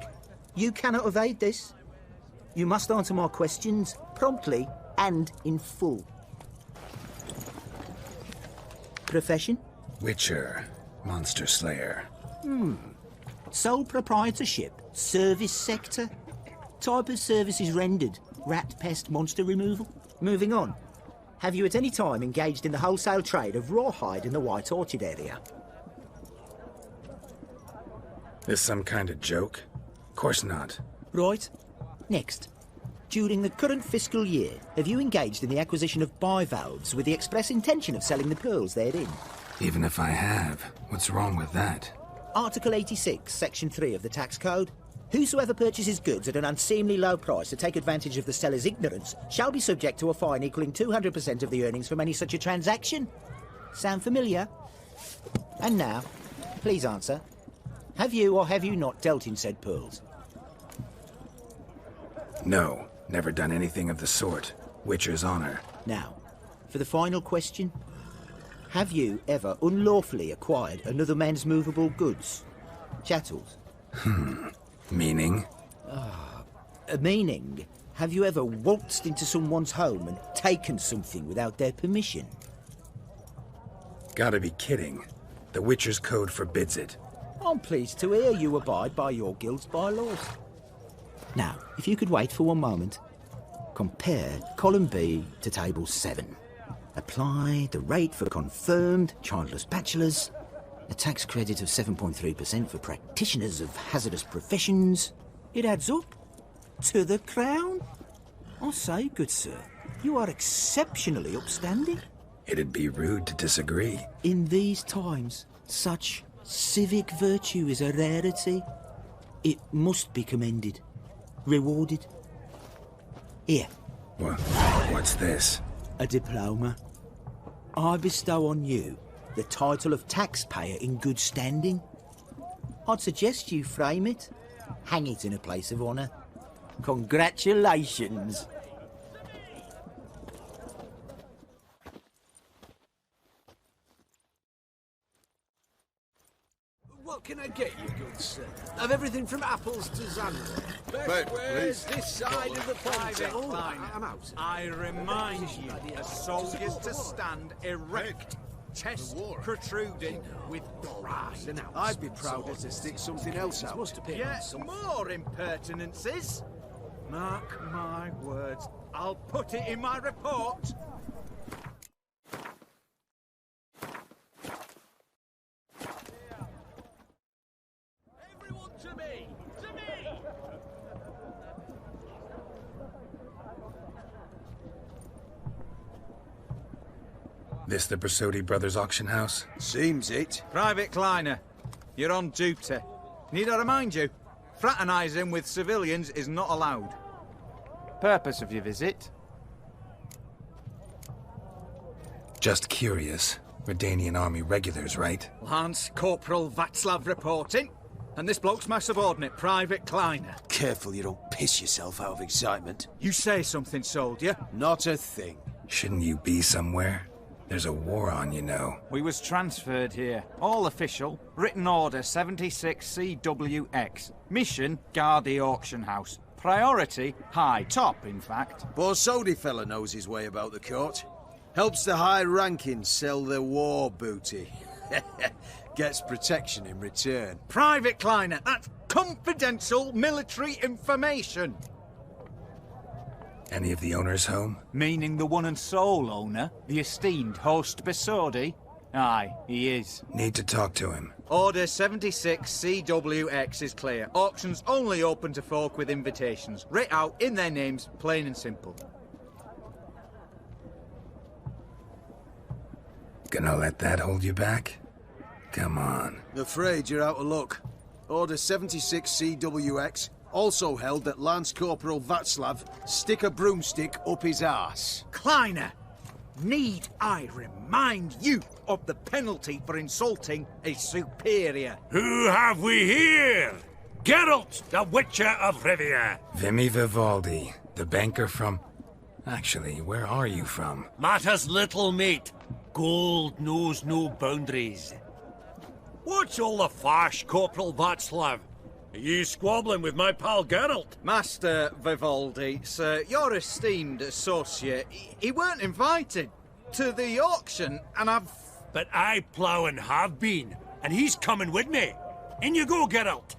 You cannot evade this. You must answer my questions promptly and in full. Profession? Witcher. Monster Slayer. Sole proprietorship. Service sector. Type of services rendered. Rat pest monster removal. Moving on. Have you at any time engaged in the wholesale trade of rawhide in the White Orchard area? This some kind of joke? Of course not. Right. Next. During the current fiscal year, have you engaged in the acquisition of bivalves with the express intention of selling the pearls therein? Even if I have, what's wrong with that? Article 86, Section 3 of the Tax Code. Whosoever purchases goods at an unseemly low price to take advantage of the seller's ignorance shall be subject to a fine equaling 200% of the earnings from any such a transaction. Sound familiar? And now, please answer. Have you or have you not dealt in said pearls? No, never done anything of the sort. Witcher's honor. Now, for the final question. Have you ever unlawfully acquired another man's movable goods? Chattels? Meaning? Meaning, have you ever waltzed into someone's home and taken something without their permission? Gotta be kidding. The Witcher's Code forbids it. I'm pleased to hear you abide by your guild's bylaws. Now, if you could wait for one moment. Compare column B to table 7. Apply the rate for confirmed childless bachelors. A tax credit of 7.3% for practitioners of hazardous professions. It adds up to the crown. I say, good sir, you are exceptionally upstanding. It'd be rude to disagree. In these times, such civic virtue is a rarity. It must be commended, rewarded. Here. What's this? A diploma. I bestow on you the title of taxpayer in good standing. I'd suggest you frame it, hang it in a place of honour. Congratulations. What can I get you, good sir? Of everything from apples to Xandra. But where's this side of the private pond? I'm out. I remind you, as soldiers to stand erect, chest protruding with pride. I'd be prouder to stick something else out. Yet more impertinences. Mark my words, I'll put it in my report. Everyone to me! To me! This the Brasodi Brothers auction house? Seems it. Private Kleiner, you're on duty. Need I remind you, fraternising with civilians is not allowed. Purpose of your visit? Just curious. Redanian army regulars, right? Lance Corporal Václav reporting. And this bloke's my subordinate, Private Kleiner. Careful you don't piss yourself out of excitement. You say something, soldier? Not a thing. Shouldn't you be somewhere? There's a war on, you know. We was transferred here. All official. Written order 76 CWX. Mission, guard the auction house. Priority, high. Top, in fact. Borsodi fella knows his way about the court. Helps the high-rankings sell their war booty. Gets protection in return. Private Kleiner, that's confidential military information. Any of the owners home? Meaning the one and sole owner, the esteemed host Besodi? Aye, he is. Need to talk to him. Order 76 CWX is clear. Auctions only open to folk with invitations. Writ out in their names, plain and simple. Gonna let that hold you back? Come on. Afraid you're out of luck. Order 76 CWX also held that Lance Corporal Václav stick a broomstick up his arse. Kleiner, need I remind you of the penalty for insulting a superior? Who have we here? Geralt, the Witcher of Rivia. Vimy Vivaldi, the banker from... Actually, where are you from? Matters little, mate. Gold knows no boundaries. What's all the fash, Corporal Václav? Are you squabbling with my pal Geralt? Master Vivaldi, sir, your esteemed associate, he weren't invited to the auction, and I've... But I plough and have been, and he's coming with me. In you go, Geralt.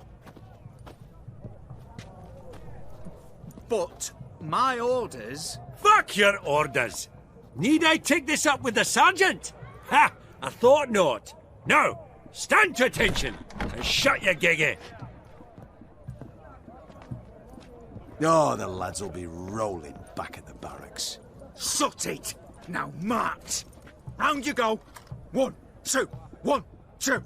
But my orders... Fuck your orders! Need I take this up with the sergeant? Ha! I thought not. Now, stand to attention and shut your giggy. Oh, the lads will be rolling back at the barracks. Sut it! Now march! Round you go! 1, 2, 1, 2!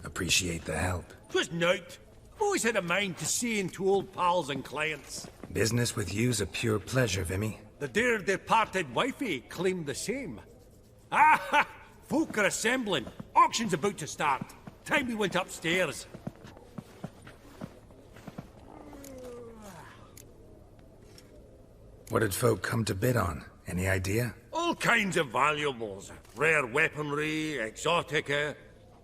Appreciate the help. 'Twas nowt. I've always had a mind to see into old pals and clients. Business with you's a pure pleasure, Vimy. The dear departed wifey claimed the same. Ah ha! Folk are assembling. Auction's about to start. Time we went upstairs. What did folk come to bid on? Any idea? All kinds of valuables. Rare weaponry, exotica.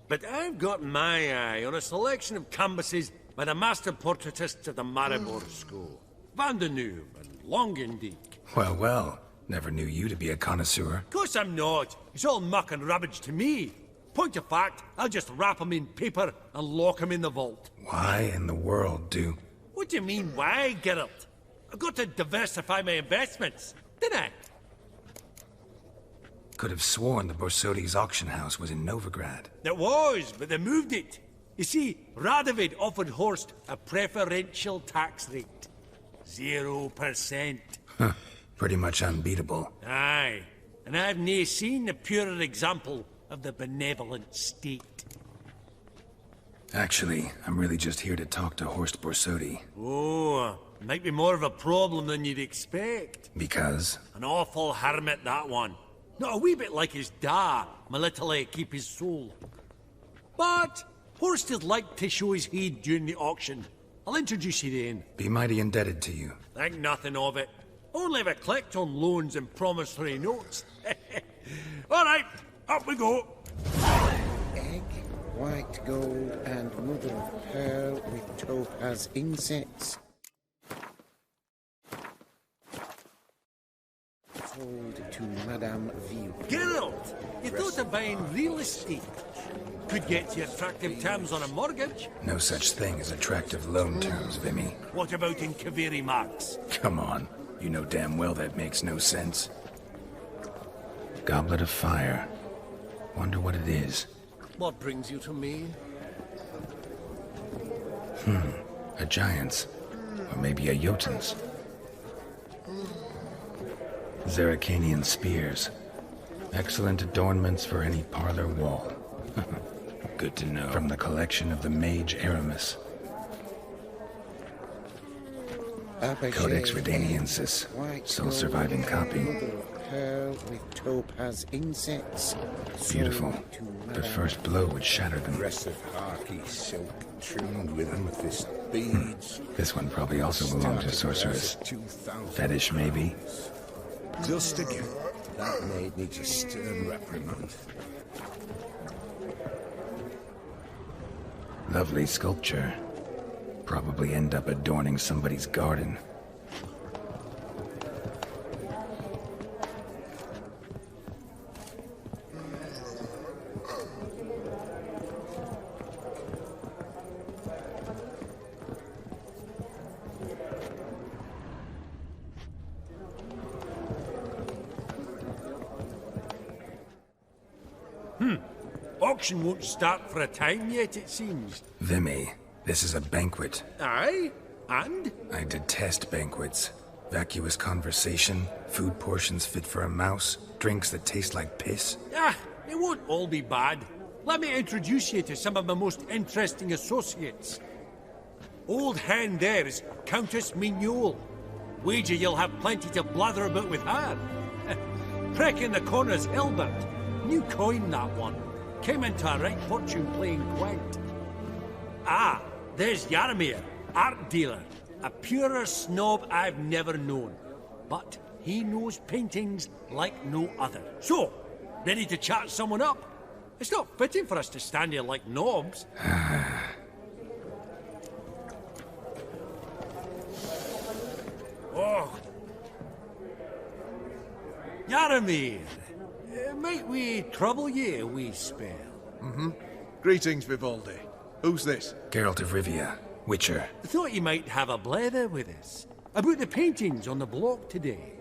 But I've got my eye on a selection of canvases by the master portraitists of the Maribor School. Van de Neuve and Longendijk. Well, well. Never knew you to be a connoisseur. Course I'm not. It's all muck and rubbish to me. Point of fact, I'll just wrap 'em in paper and lock 'em in the vault. Why in the world do... What do you mean, why, Geralt? I've got to diversify my investments, didn't I? Could have sworn the Borsodi's auction house was in Novigrad. It was, but they moved it. You see, Radovid offered Horst a preferential tax rate. 0%. Huh. Pretty much unbeatable. Aye. And I've nae seen a purer example of the benevolent state. Actually, I'm really just here to talk to Horst Borsodi. Oh, might be more of a problem than you'd expect. Because? An awful hermit, that one. Not a wee bit like his da, my little keep his soul. But Horst is like to show his heed during the auction. I'll introduce you then. Be mighty indebted to you. Think nothing of it. Only if I clicked on loans and promissory notes. All right, up we go. Egg, white gold, and mother of pearl with topaz insets. Sold to Madame View. Geralt, you thought of buying real estate. Could get you attractive terms on a mortgage. No such thing as attractive loan terms, Vimy. What about in Kaviri Marks? Come on. You know damn well that makes no sense. Goblet of Fire. Wonder what it is. What brings you to me? A giant's. Or maybe a Jotun's. Zeracanian spears. Excellent adornments for any parlor wall. Good to know. From the collection of the mage Aramis. Codex Redaniensis. Sole surviving copy. Pearl with topaz insets. Beautiful. The first blow would shatter them. Aggressive harky silk trimmed with amethyst beads. This one probably also belonged to sorceress. Fetish, maybe? Just again. That maid needs a stern reprimand. Lovely sculpture. Probably end up adorning somebody's garden. auction won't start for a time yet, it seems. Vimy, this is a banquet. Aye? And? I detest banquets. Vacuous conversation, food portions fit for a mouse, drinks that taste like piss. Ah, it won't all be bad. Let me introduce you to some of my most interesting associates. Old hen there is Countess Mignole. Wager you'll have plenty to blather about with her. Prick in the corner's Hilbert. New coin, that one. Came into a right fortune playing quaint. Ah, there's Yaramir, art dealer. A purer snob I've never known. But he knows paintings like no other. So, ready to chat someone up? It's not fitting for us to stand here like knobs. Oh. Yaramir, might we trouble ye a wee spell? Mm-hmm. Greetings, Vivaldi. Who's this? Geralt of Rivia, Witcher. I thought you might have a blather with us. About the paintings on the block today.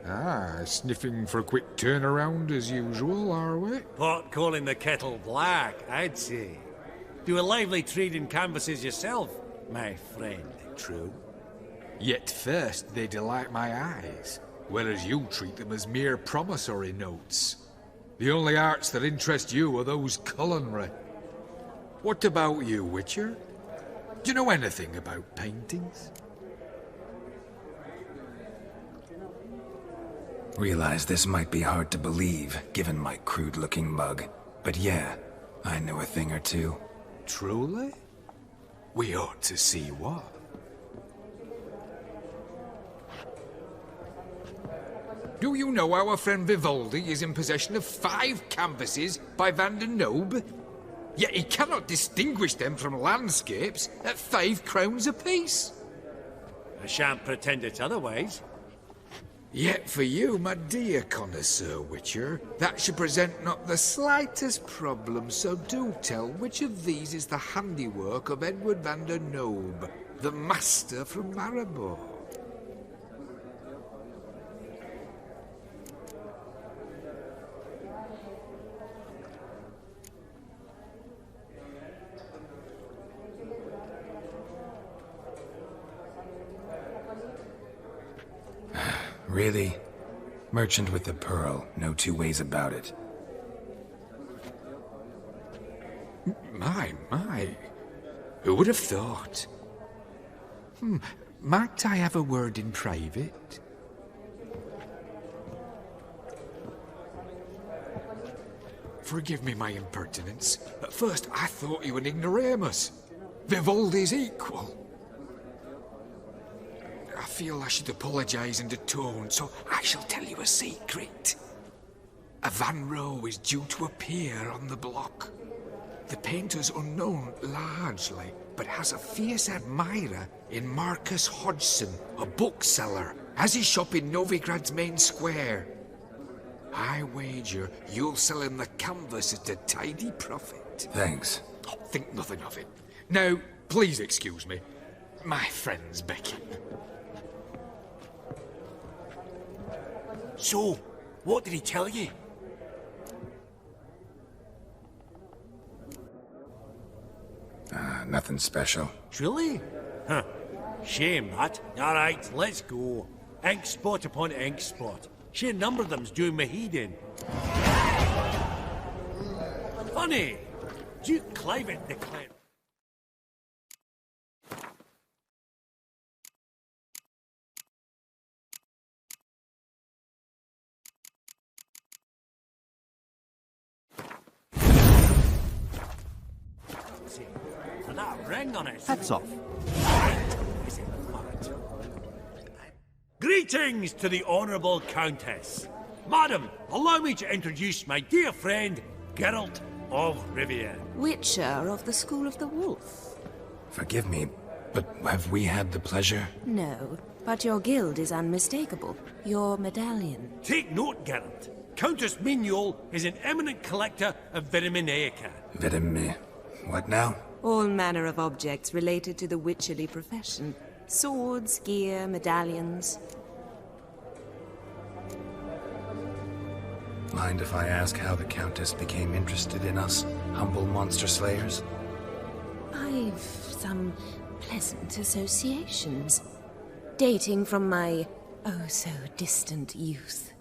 Ah, sniffing for a quick turnaround as usual, are we? Pot calling the kettle black, I'd say. Do a lively trade in canvases yourself, my friend. True. Yet first they delight my eyes, whereas you treat them as mere promissory notes. The only arts that interest you are those culinary. What about you, Witcher? Do you know anything about paintings? Realize this might be hard to believe, given my crude-looking mug. But yeah, I know a thing or two. Truly? We ought to see what. Do you know our friend Vivaldi is in possession of 5 canvases by Van der Nobe? Yet he cannot distinguish them from landscapes at 5 crowns apiece. I shan't pretend it's otherwise. Yet for you, my dear connoisseur Witcher, that should present not the slightest problem, so do tell which of these is the handiwork of Edward van der Nobe, the master from Maribor. Really? Merchant with the pearl, no two ways about it. My. Who would have thought? Might I have a word in private? Forgive me my impertinence. At first I thought you an ignoramus. Vivaldi's equal. I feel I should apologize and atone, so I shall tell you a secret. A Van Rohe is due to appear on the block. The painter's unknown largely, but has a fierce admirer in Marcus Hodgson, a bookseller, has his shop in Novigrad's main square. I wager you'll sell him the canvas at a tidy profit. Thanks. Oh, think nothing of it. Now, please excuse me. My friend's beckon. So, what did he tell you? Nothing special. Truly? Huh. Shame that. Alright, let's go. Ink spot upon ink spot. Sheer number of them's doing my head in. Funny! Duke Clivent declared. And that ring on it. Hats off. Is it mad? Greetings to the Honourable Countess. Madam, allow me to introduce my dear friend, Geralt of Rivia. Witcher of the School of the Wolf. Forgive me, but have we had the pleasure? No, but your guild is unmistakable. Your medallion. Take note, Geralt. Countess Mignole is an eminent collector of Vitaminaica. What now? All manner of objects related to the witcherly profession. Swords, gear, medallions. Mind if I ask how the Countess became interested in us, humble monster slayers? I've some pleasant associations, dating from my oh-so-distant youth.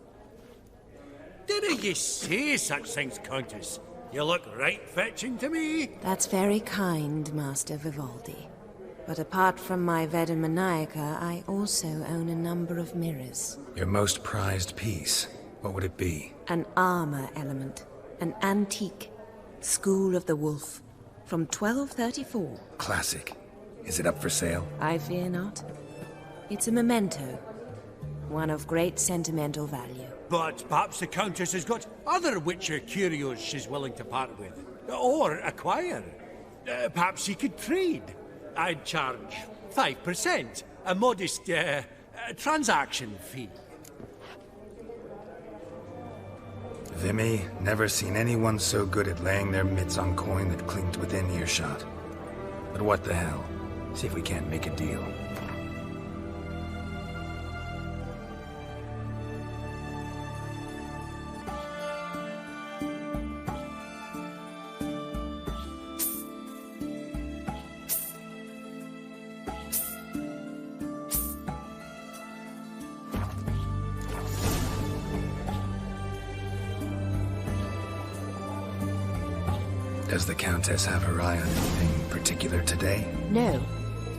Didn't you say such things, Countess? You look right fetching to me. That's very kind, Master Vivaldi. But apart from my Veda Maniaca, I also own a number of mirrors. Your most prized piece, what would it be? An armor element. An antique. School of the Wolf. From 1234. Classic. Is it up for sale? I fear not. It's a memento. One of great sentimental value. But perhaps the Countess has got other Witcher curios she's willing to part with. Or acquire. Perhaps he could trade. I'd charge 5%. A modest, transaction fee. Vimy, never seen anyone so good at laying their mitts on coin that clinked within earshot. But what the hell? See if we can't make a deal. Does the Countess have her eye on anything particular today? No,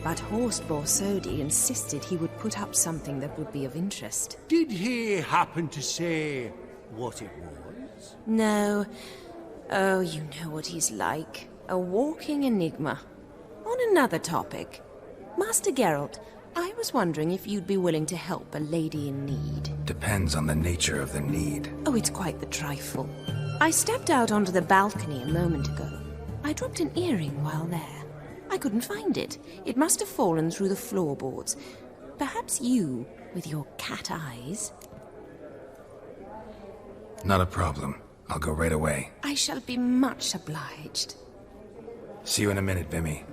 but Horst Borsodi insisted he would put up something that would be of interest. Did he happen to say what it was? No. Oh, you know what he's like. A walking enigma. On another topic. Master Geralt, I was wondering if you'd be willing to help a lady in need. Depends on the nature of the need. Oh, it's quite the trifle. I stepped out onto the balcony a moment ago. I dropped an earring while there. I couldn't find it. It must have fallen through the floorboards. Perhaps you, with your cat eyes... Not a problem. I'll go right away. I shall be much obliged. See you in a minute, Vimy.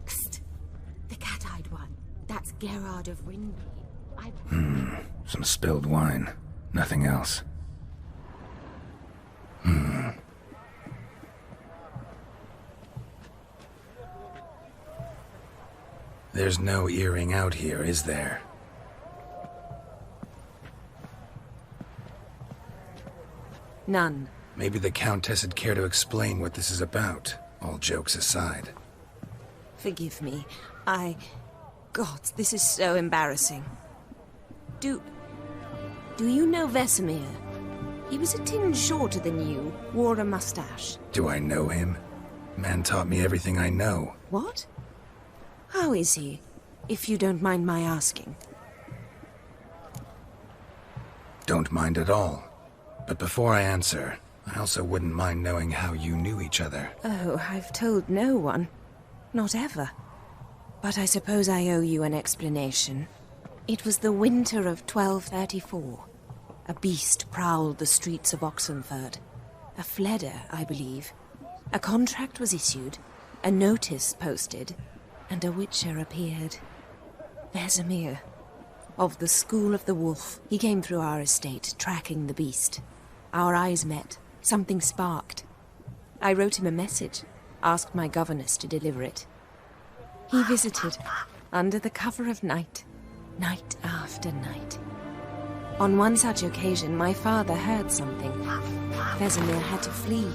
Psst. The cat-eyed one. That's Gerard of Rinby. Some spilled wine. Nothing else. There's no earring out here, is there? None. Maybe the Countess would care to explain what this is about, all jokes aside. Forgive me. God, this is so embarrassing. Do you know Vesemir? He was a tinge shorter than you, wore a mustache. Do I know him? Man taught me everything I know. What? How is he, if you don't mind my asking? Don't mind at all. But before I answer, I also wouldn't mind knowing how you knew each other. Oh, I've told no one. Not ever. But I suppose I owe you an explanation. It was the winter of 1234. A beast prowled the streets of Oxenford. A Fleder, I believe. A contract was issued, a notice posted, and a Witcher appeared. Vesemir, of the School of the Wolf. He came through our estate, tracking the beast. Our eyes met. Something sparked. I wrote him a message, asked my governess to deliver it. He visited, under the cover of night. Night after night. On one such occasion, my father heard something. Vesemir had to flee.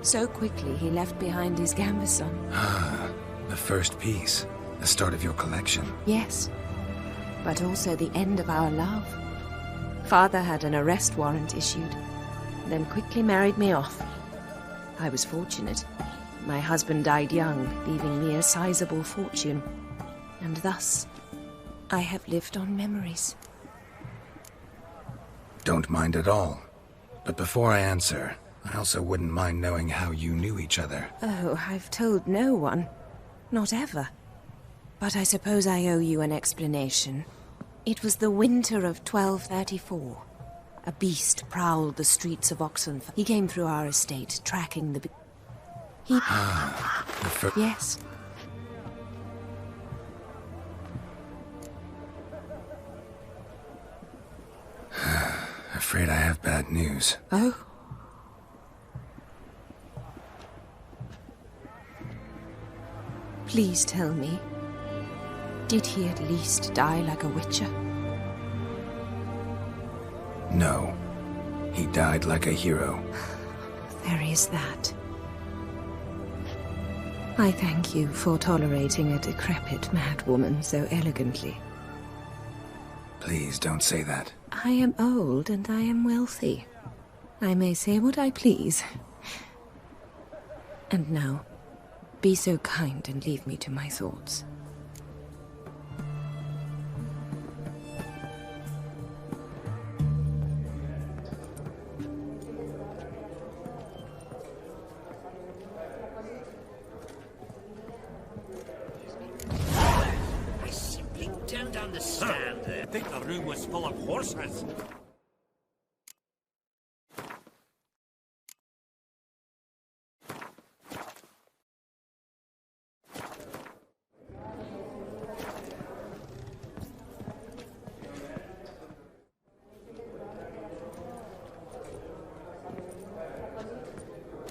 So quickly, he left behind his gambeson. Ah, the first piece. The start of your collection. Yes, but also the end of our love. Father had an arrest warrant issued, then quickly married me off. I was fortunate. My husband died young, leaving me a sizable fortune. And thus, I have lived on memories. Don't mind at all. But before I answer, I also wouldn't mind knowing how you knew each other. Oh, I've told no one. Not ever. But I suppose I owe you an explanation. It was the winter of 1234. A beast prowled the streets of Oxenford. He came through our estate, tracking the... Yes. afraid I have bad news. Oh? Please tell me, did he at least die like a witcher? No. He died like a hero. There is that. I thank you for tolerating a decrepit madwoman so elegantly. Please don't say that. I am old and I am wealthy. I may say what I please. And now, be so kind and leave me to my thoughts. I simply don't understand. I think the room was full of horses.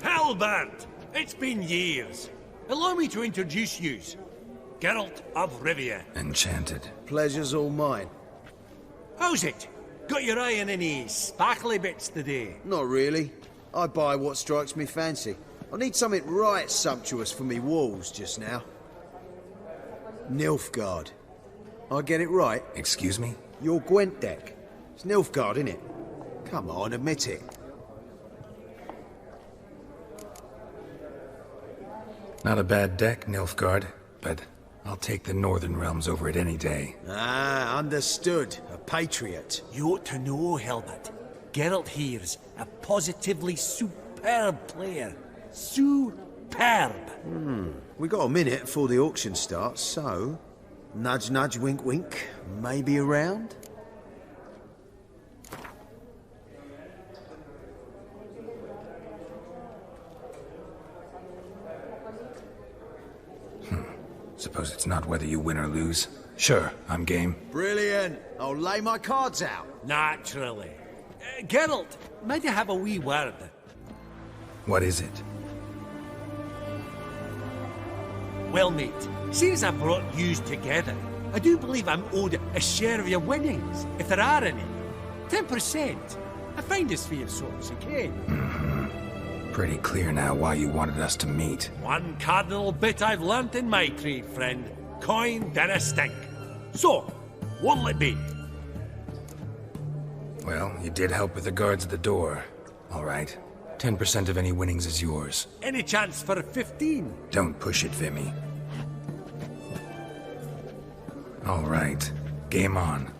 Halbert! It's been years. Allow me to introduce yous. Geralt of Rivia. Enchanted. Pleasure's all mine. How's it? Got your eye on any sparkly bits today? Not really. I buy what strikes me fancy. I need something right sumptuous for me walls just now. Nilfgaard. I get it right? Excuse me? Your Gwent deck. It's Nilfgaard, innit? Come on, admit it. Not a bad deck, Nilfgaard, but I'll take the Northern Realms over it any day. Ah, understood. A patriot. You ought to know, Halbert. Geralt here's a positively superb player. Superb! We got a minute before the auction starts, so... Nudge, nudge, wink, wink. Maybe around? Suppose it's not whether you win or lose. Sure, I'm game. Brilliant. I'll lay my cards out. Naturally. Geralt, might I have a wee word? What is it? Well, mate, since I brought yous together, I do believe I'm owed a share of your winnings, if there are any. 10%. I find this for your sorts, okay? Pretty clear now why you wanted us to meet. One cardinal bit I've learnt in my trade, friend. Coin dinna stink. So, what'll it be? Well, you did help with the guards at the door. All right. 10% of any winnings is yours. Any chance for 15? Don't push it, Vimy. All right. Game on.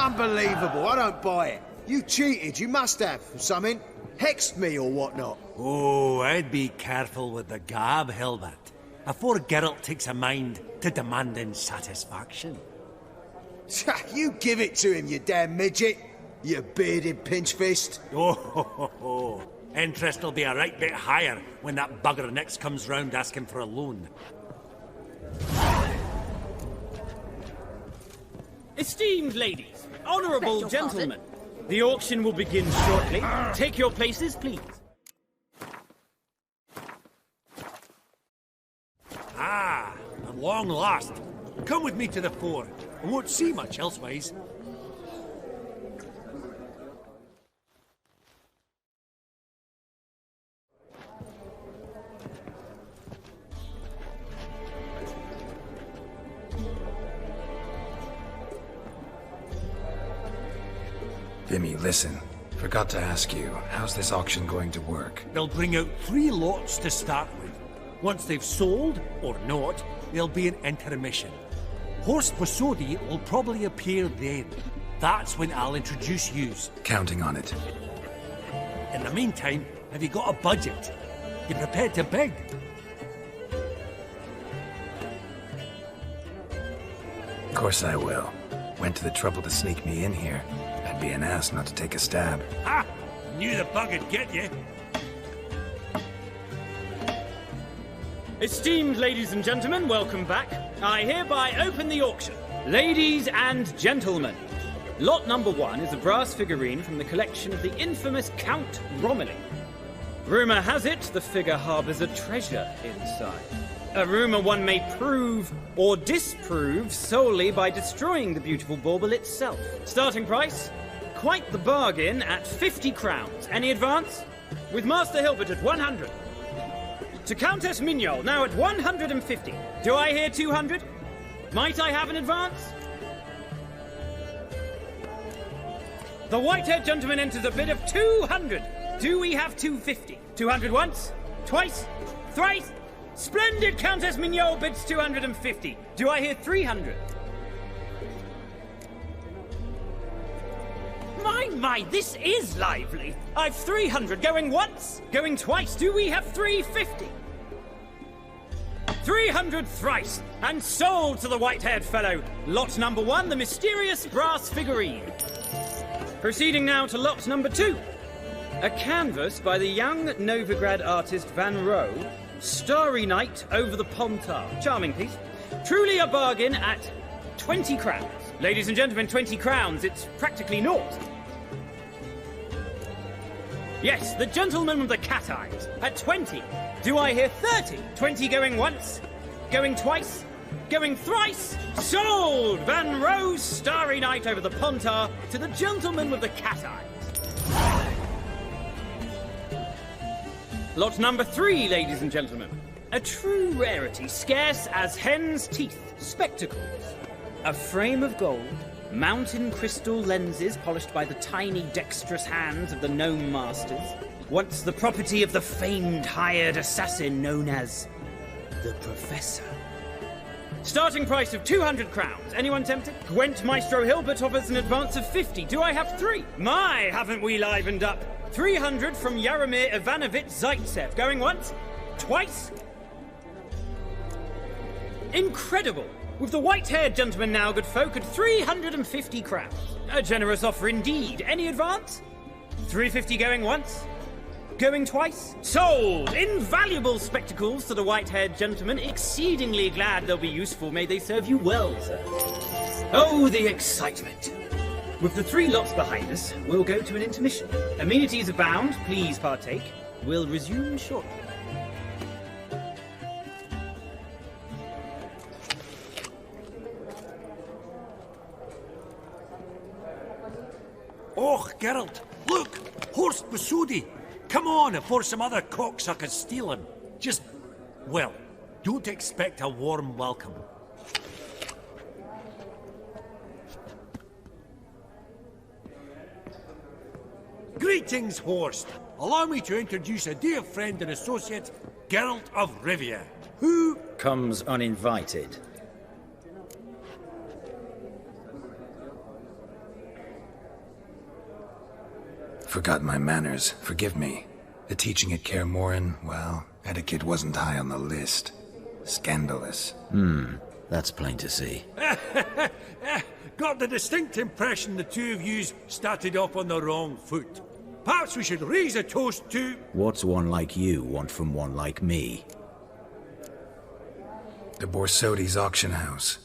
Unbelievable, I don't buy it. You cheated, you must have, or something. Hexed me or whatnot. Oh, I'd be careful with the gab, Hilbert, afore Geralt takes a mind to demanding satisfaction. You give it to him, you damn midget. You bearded pinchfist. Oh, interest will be a right bit higher when that bugger next comes round asking for a loan. Esteemed ladies, honourable gentlemen, the auction will begin shortly. Take your places, please. Ah, at long last. Come with me to the fore. I won't see much elsewise. Vimy, listen. Forgot to ask you, how's this auction going to work? They'll bring out 3 lots to start with. Once they've sold, or not, there'll be an intermission. Horst Bossodi will probably appear then. That's when I'll introduce yous. Counting on it. In the meantime, have you got a budget? You prepared to bid? Of course I will. Went to the trouble to sneak me in here. I'd be an ass not to take a stab. Ha! Knew the bug'd get you. Esteemed ladies and gentlemen, welcome back. I hereby open the auction. Ladies and gentlemen, lot number 1 is a brass figurine from the collection of the infamous Count Romilly. Rumour has it the figure harbours a treasure inside. A rumour one may prove or disprove solely by destroying the beautiful bauble itself. Starting price? Quite the bargain at 50 crowns. Any advance? With Master Hilbert at 100. To Countess Mignol, now at 150. Do I hear 200? Might I have an advance? The white-haired gentleman enters a bid of 200. Do we have 250? 200 once? Twice? Thrice? Splendid! Countess Mignol bids 250. Do I hear 300? My, this is lively. I've 300 going once, going twice. Do we have 350? 300 thrice, and sold to the white-haired fellow. Lot number 1, the mysterious brass figurine. Proceeding now to lot number 2. A canvas by the young Novigrad artist Van Rohe, Starry Night over the Pontar. Charming piece. Truly a bargain at 20 crowns. Ladies and gentlemen, 20 crowns. It's practically naught. Yes, the gentleman with the cat eyes at 20. Do I hear 30? 20 going once, going twice, going thrice. Sold! Van Rohe's Starry Night over the Pontar to the gentleman with the cat eyes. Lot number 3, ladies and gentlemen. A true rarity, scarce as hen's teeth. Spectacles. A frame of gold, mountain crystal lenses polished by the tiny dexterous hands of the gnome masters. Once the property of the famed hired assassin known as the Professor. Starting price of 200 crowns. Anyone tempted? Gwent Maestro Hilbert offers an advance of 50. Do I have 3? My, haven't we livened up? 300 from Yaromir Ivanovich Zaitsev. Going once? Twice? Incredible! With the white-haired gentleman now, good folk, at 350 crowns. A generous offer indeed. Any advance? 350 going once? Going twice? Sold! Invaluable spectacles to the white-haired gentleman. Exceedingly glad they'll be useful. May they serve you well, sir. Oh, the excitement. With the 3 lots behind us, we'll go to an intermission. Amenities abound. Please partake. We'll resume shortly. Oh, Geralt, look! Horst Bossodi! Come on, before some other cocksuckers steal him. Just, well, don't expect a warm welcome. Greetings, Horst. Allow me to introduce a dear friend and associate, Geralt of Rivia, who comes uninvited. Forgot my manners. Forgive me. The teaching at Kaer Morhen, well, etiquette wasn't high on the list. Scandalous. That's plain to see. Got the distinct impression the two of yous started off on the wrong foot. Perhaps we should raise a toast to... What's one like you want from one like me? The Borsodi's auction house.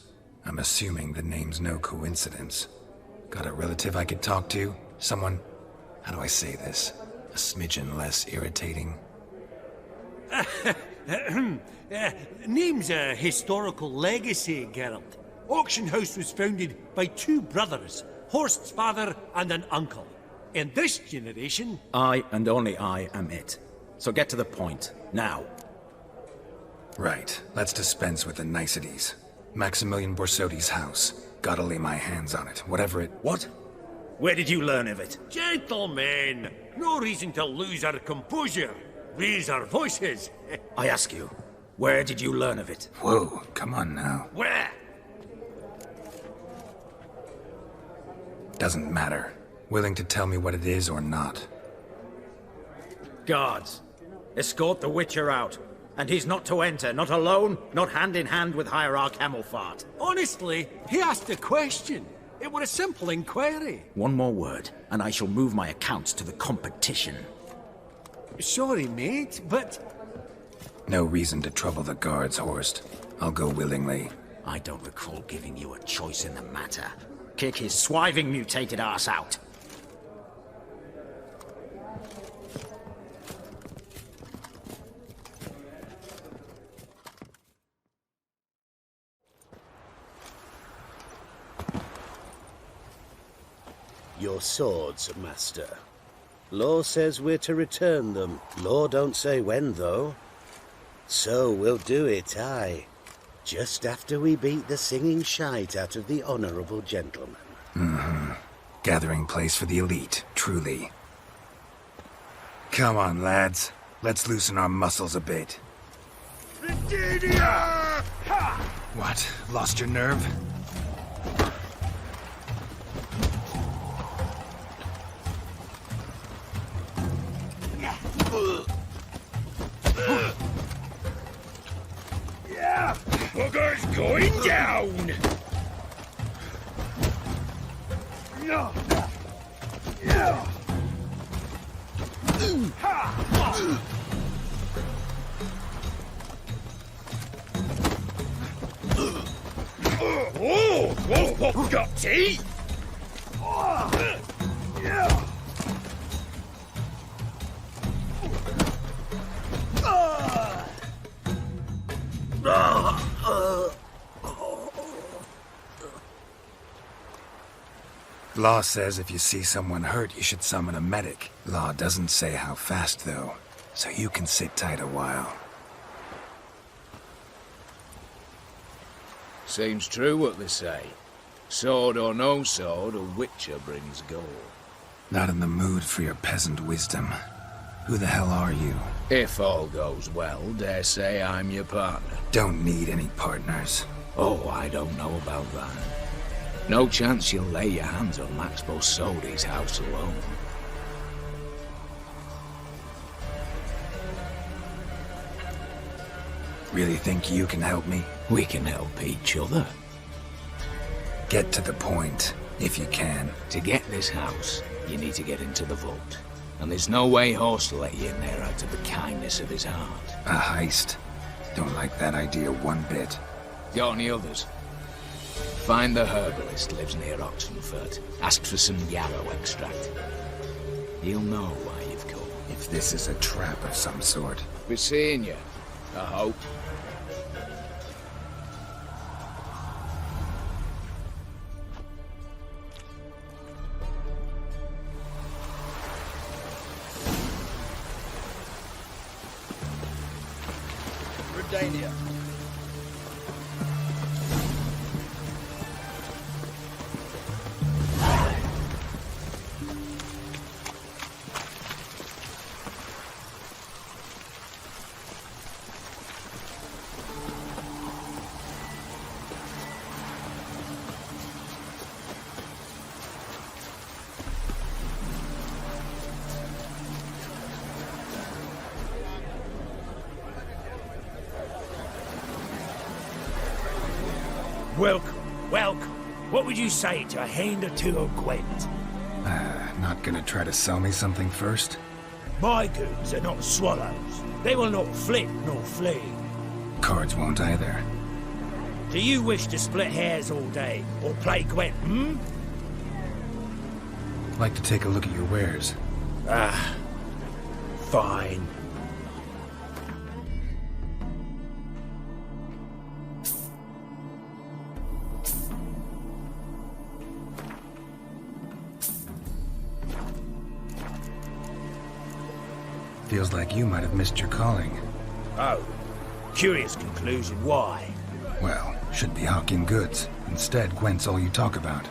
I'm assuming the name's no coincidence. Got a relative I could talk to? Someone... How do I say this? A smidgen less irritating. Name's a historical legacy, Geralt. Auction house was founded by two brothers, Horst's father and an uncle. In this generation... I and only I am it. So get to the point, now. Right, let's dispense with the niceties. Maximilian Borsodi's house. Gotta lay my hands on it, whatever it... What? Where did you learn of it? Gentlemen, no reason to lose our composure. Raise our voices. I ask you, where did you learn of it? Whoa, come on now. Where? Doesn't matter. Willing to tell me what it is or not. Guards, escort the Witcher out. And he's not to enter, not alone, not hand in hand with Hierarch Hamelfart. Honestly, he asked a question. It were a simple inquiry. One more word, and I shall move my accounts to the competition. Sorry, mate, but... No reason to trouble the guards, Horst. I'll go willingly. I don't recall giving you a choice in the matter. Kick his swiving mutated ass out. Your swords, master. Law says we're to return them. Law don't say when, though. So we'll do it, aye. Just after we beat the singing shite out of the honourable gentleman. Gathering place for the elite, truly. Come on, lads. Let's loosen our muscles a bit. What? Lost your nerve? Yeah, bugger's going down. No. Yeah. Oh, whoa, got teeth. Yeah. Law says if you see someone hurt, you should summon a medic. Law doesn't say how fast, though, so you can sit tight a while. Seems true what they say. Sword or no sword, a Witcher brings gold. Not in the mood for your peasant wisdom. Who the hell are you? If all goes well, dare say I'm your partner. Don't need any partners. Oh, I don't know about that. No chance you'll lay your hands on Max Borsodi's house alone. Really think you can help me? We can help each other. Get to the point, if you can. To get this house, you need to get into the vault. And there's no way Horst will let you in there out of the kindness of his heart. A heist? Don't like that idea one bit. Got any others? Find the herbalist lives near Oxenfurt. Ask for some yarrow extract. He'll know why you've come. If this is a trap of some sort. Be seeing you, I hope. Redania. Welcome, welcome. What would you say to a hand or two of Gwent? Not gonna try to sell me something first? My goods are not swallows. They will not flit nor flee. Cards won't either. Do you wish to split hairs all day, or play Gwent, Like to take a look at your wares. Fine. Feels like you might have missed your calling. Oh, curious conclusion. Why? Well, should be hawking goods. Instead, Gwent's all you talk about.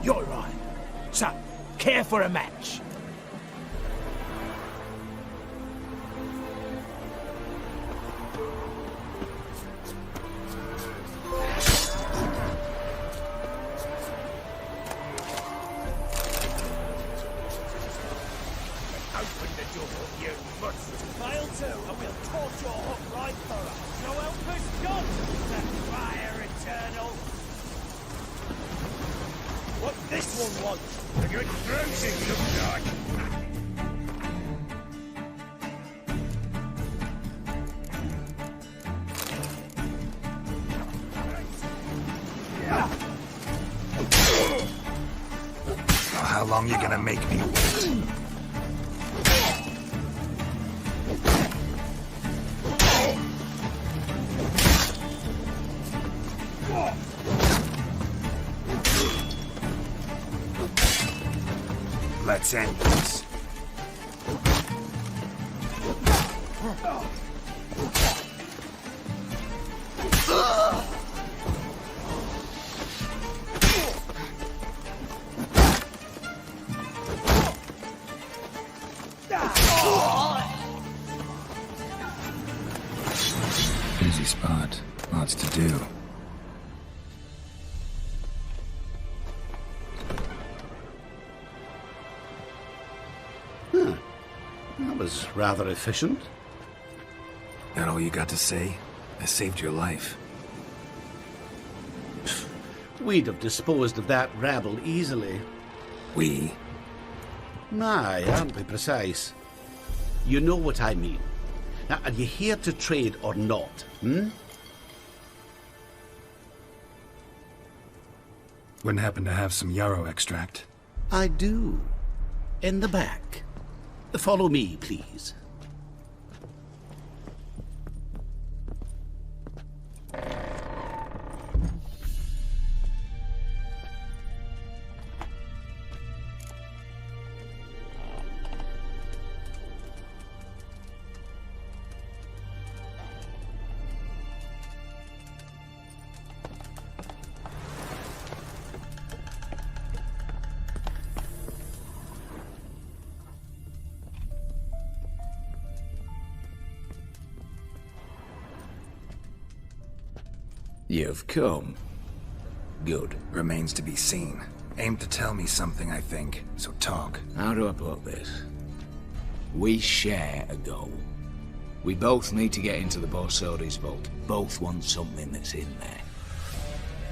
You're right. So, care for a match? Open the door, you must. Fail to, and we'll torch your hook right thorough. So help us God! The fire eternal! What this one wants? A good bruising, looks like. How long you gonna make me wait? Let's end this. Busy spot. Lots to do. That was rather efficient. That all you got to say? I saved your life. We'd have disposed of that rabble easily. We? Aye, aren't we precise? You know what I mean. Now, are you here to trade or not, Wouldn't happen to have some yarrow extract. I do. In the back. Follow me, please. You've come. Good. Remains to be seen. Aim to tell me something, I think. So talk. How do I put this? We share a goal. We both need to get into the Borsodi's vault. Both want something that's in there.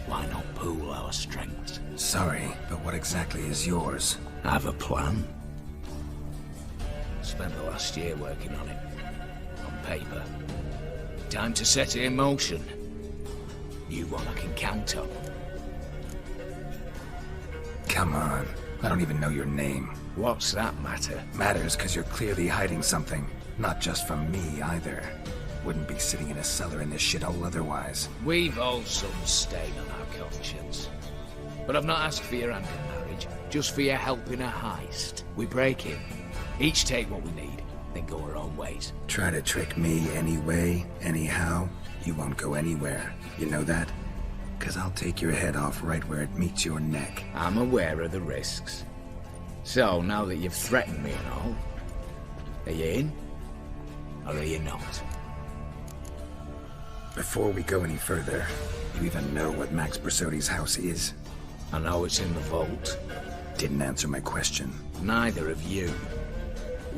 Why not pool our strengths? Sorry, but what exactly is yours? I have a plan. Spent the last year working on it. On paper. Time to set it in motion. You one I can count on. Come on. I don't even know your name. What's that matter? Matters because you're clearly hiding something. Not just from me, either. Wouldn't be sitting in a cellar in this shithole otherwise. We've all some stain on our conscience. But I've not asked for your hand in marriage, just for your help in a heist. We break in, each take what we need, then go our own ways. Try to trick me anyway, anyhow, you won't go anywhere. You know that? Because I'll take your head off right where it meets your neck. I'm aware of the risks. So, now that you've threatened me and all, are you in? Or are you not? Before we go any further, you even know what Max Borsodi's house is? I know it's in the vault. Didn't answer my question. Neither of you.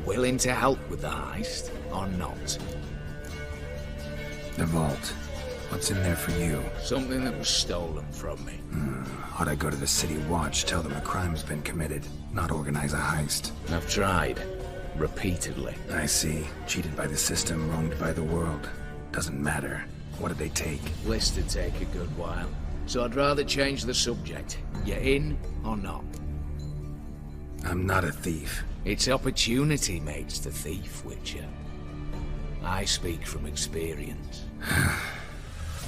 Willing to help with the heist, or not? The vault. What's in there for you? Something that was stolen from me. Ought I go to the City Watch, tell them a crime's been committed, not organize a heist? I've tried. Repeatedly. I see. Cheated by the system, wronged by the world. Doesn't matter. What did they take? List'd take a good while. So I'd rather change the subject. You in or not? I'm not a thief. It's opportunity makes the thief, Witcher. I speak from experience.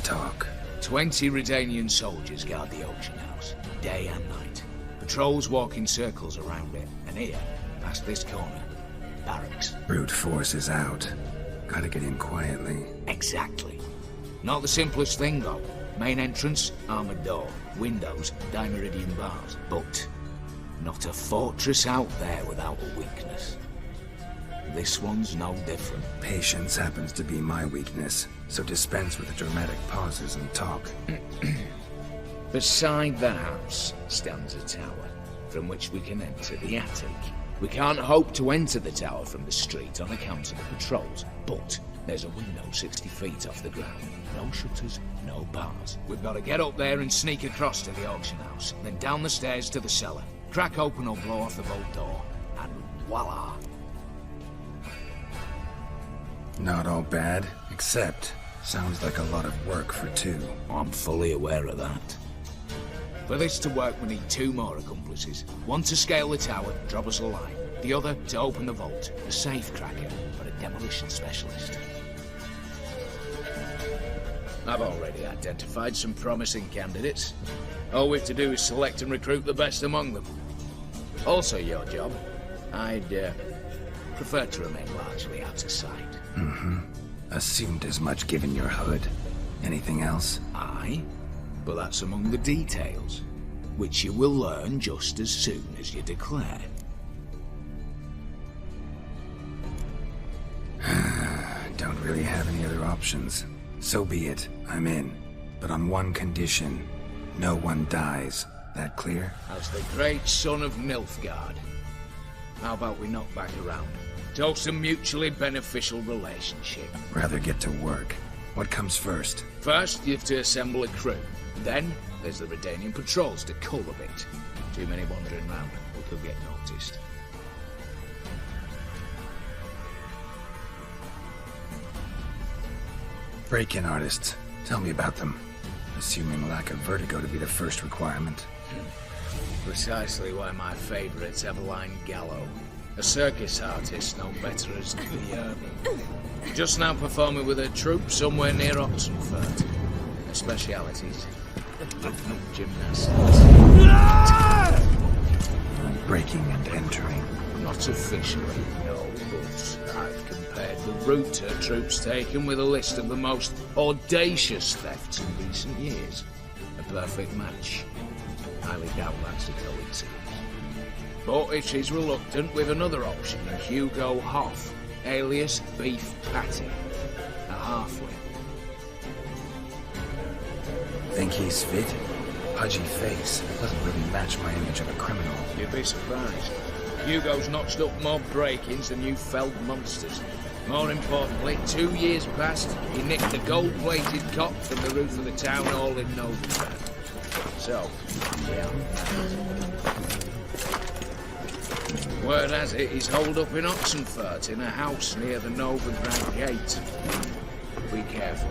Talk. 20 Redanian soldiers guard the auction house, day and night. Patrols walk in circles around it, and here, past this corner, barracks. Brute force is out. Gotta get in quietly. Exactly. Not the simplest thing, though. Main entrance, armored door. Windows, dimeridian bars. But not a fortress out there without a weakness. This one's no different. Patience happens to be my weakness, so dispense with the dramatic pauses and talk. Beside the house stands a tower, from which we can enter the attic. We can't hope to enter the tower from the street on account of the patrols, but there's a window 60 feet off the ground. No shutters, no bars. We've got to get up there and sneak across to the auction house, then down the stairs to the cellar. Crack open or blow off the vault door, and voila! Not all bad, except sounds like a lot of work for two. I'm fully aware of that. For this to work, we need 2 more accomplices. One to scale the tower, drop us a line. The other to open the vault, a safe cracker, but a demolition specialist. I've already identified some promising candidates. All we have to do is select and recruit the best among them. Also your job. I'd prefer to remain largely out of sight. Assumed as much given your hood. Anything else? Aye, but that's among the details, which you will learn just as soon as you declare. Don't really have any other options. So be it, I'm in. But on one condition. No one dies. That clear? As the great son of Nilfgaard. How about we knock back around? Toast a mutually beneficial relationship. Rather get to work. What comes first? First, you have to assemble a crew. Then, there's the Redanian patrols to cull a bit. Too many wandering round, we could get noticed. Break-in artists. Tell me about them. Assuming lack of vertigo to be the first requirement. Precisely why my favourite's Eveline Gallo. A circus artist known better as the just now performing with her troupe somewhere near Oxenfurt. Her specialities: gymnastics. Breaking and entering. Not officially, no, but I've compared the route her troope's taken with a list of the most audacious thefts in recent years. A perfect match. Highly doubt that's a coincidence. But if she's reluctant, we've another option in Hugo Hoff, alias Beef Patty, a halfling. Think he's fit? Pudgy face. Doesn't really match my image of a criminal. You'd be surprised. Hugo's notched up more break-ins than you felled monsters. More importantly, 2 years past, he nicked a gold-plated cop from the roof of the town hall in Novigrad. So, yeah. Word has it, he's holed up in Oxenfurt in a house near the Novigrad gate. Be careful.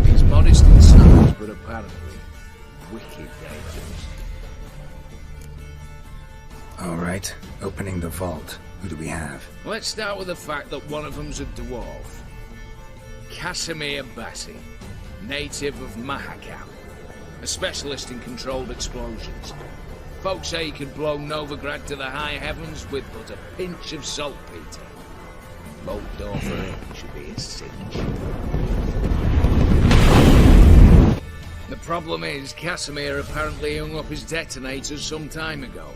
He's modest in size, but apparently wicked dangerous. All right, opening the vault. Who do we have? Let's start with the fact that one of them's a dwarf. Casimir Bassi, native of Mahakam, a specialist in controlled explosions. Folks say he could blow Novigrad to the high heavens with but a pinch of saltpeter. Bolt door for him should be a cinch. The problem is, Casimir apparently hung up his detonators some time ago.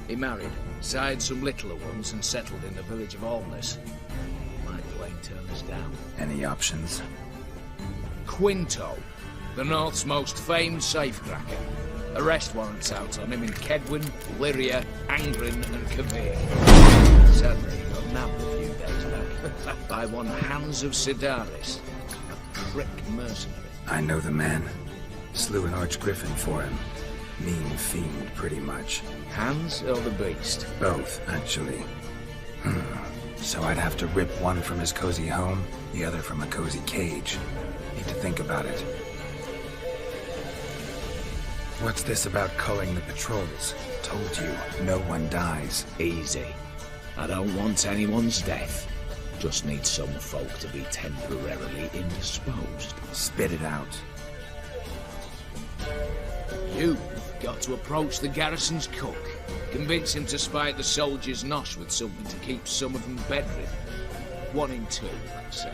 He married, sired some littler ones, and settled in the village of Alness. Might plain turn us down. Any options? Quinto, the North's most famed safecracker. Arrest warrants out on him in Kedwin, Lyria, Angren, and Kavir. Sadly, he got nabbed a few days back by one Hans of Sidaris, a prick mercenary. I know the man. Slew an archgriffin for him. Mean fiend, pretty much. Hans or the beast? Both, actually. So I'd have to rip one from his cozy home, the other from a cozy cage. Need to think about it. What's this about culling the patrols? Told you, no one dies. Easy. I don't want anyone's death. Just need some folk to be temporarily indisposed. Spit it out. You've got to approach the garrison's cook. Convince him to spike the soldiers' nosh with something to keep some of them bedridden. 1 in 2, say.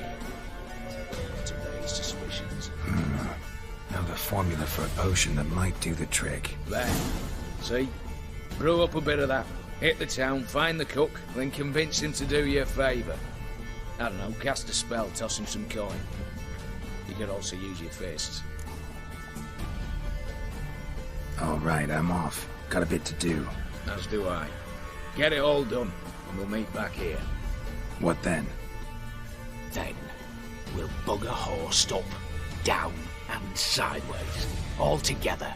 To raise suspicions. Now the formula for a potion that might do the trick. There. See? Brew up a bit of that. Hit the town, find the cook, then convince him to do you a favour. I don't know, cast a spell, toss him some coin. You could also use your fists. All right, I'm off. Got a bit to do. As do I. Get it all done, and we'll meet back here. What then? Then, we'll bugger horsed up, down, and sideways. All together.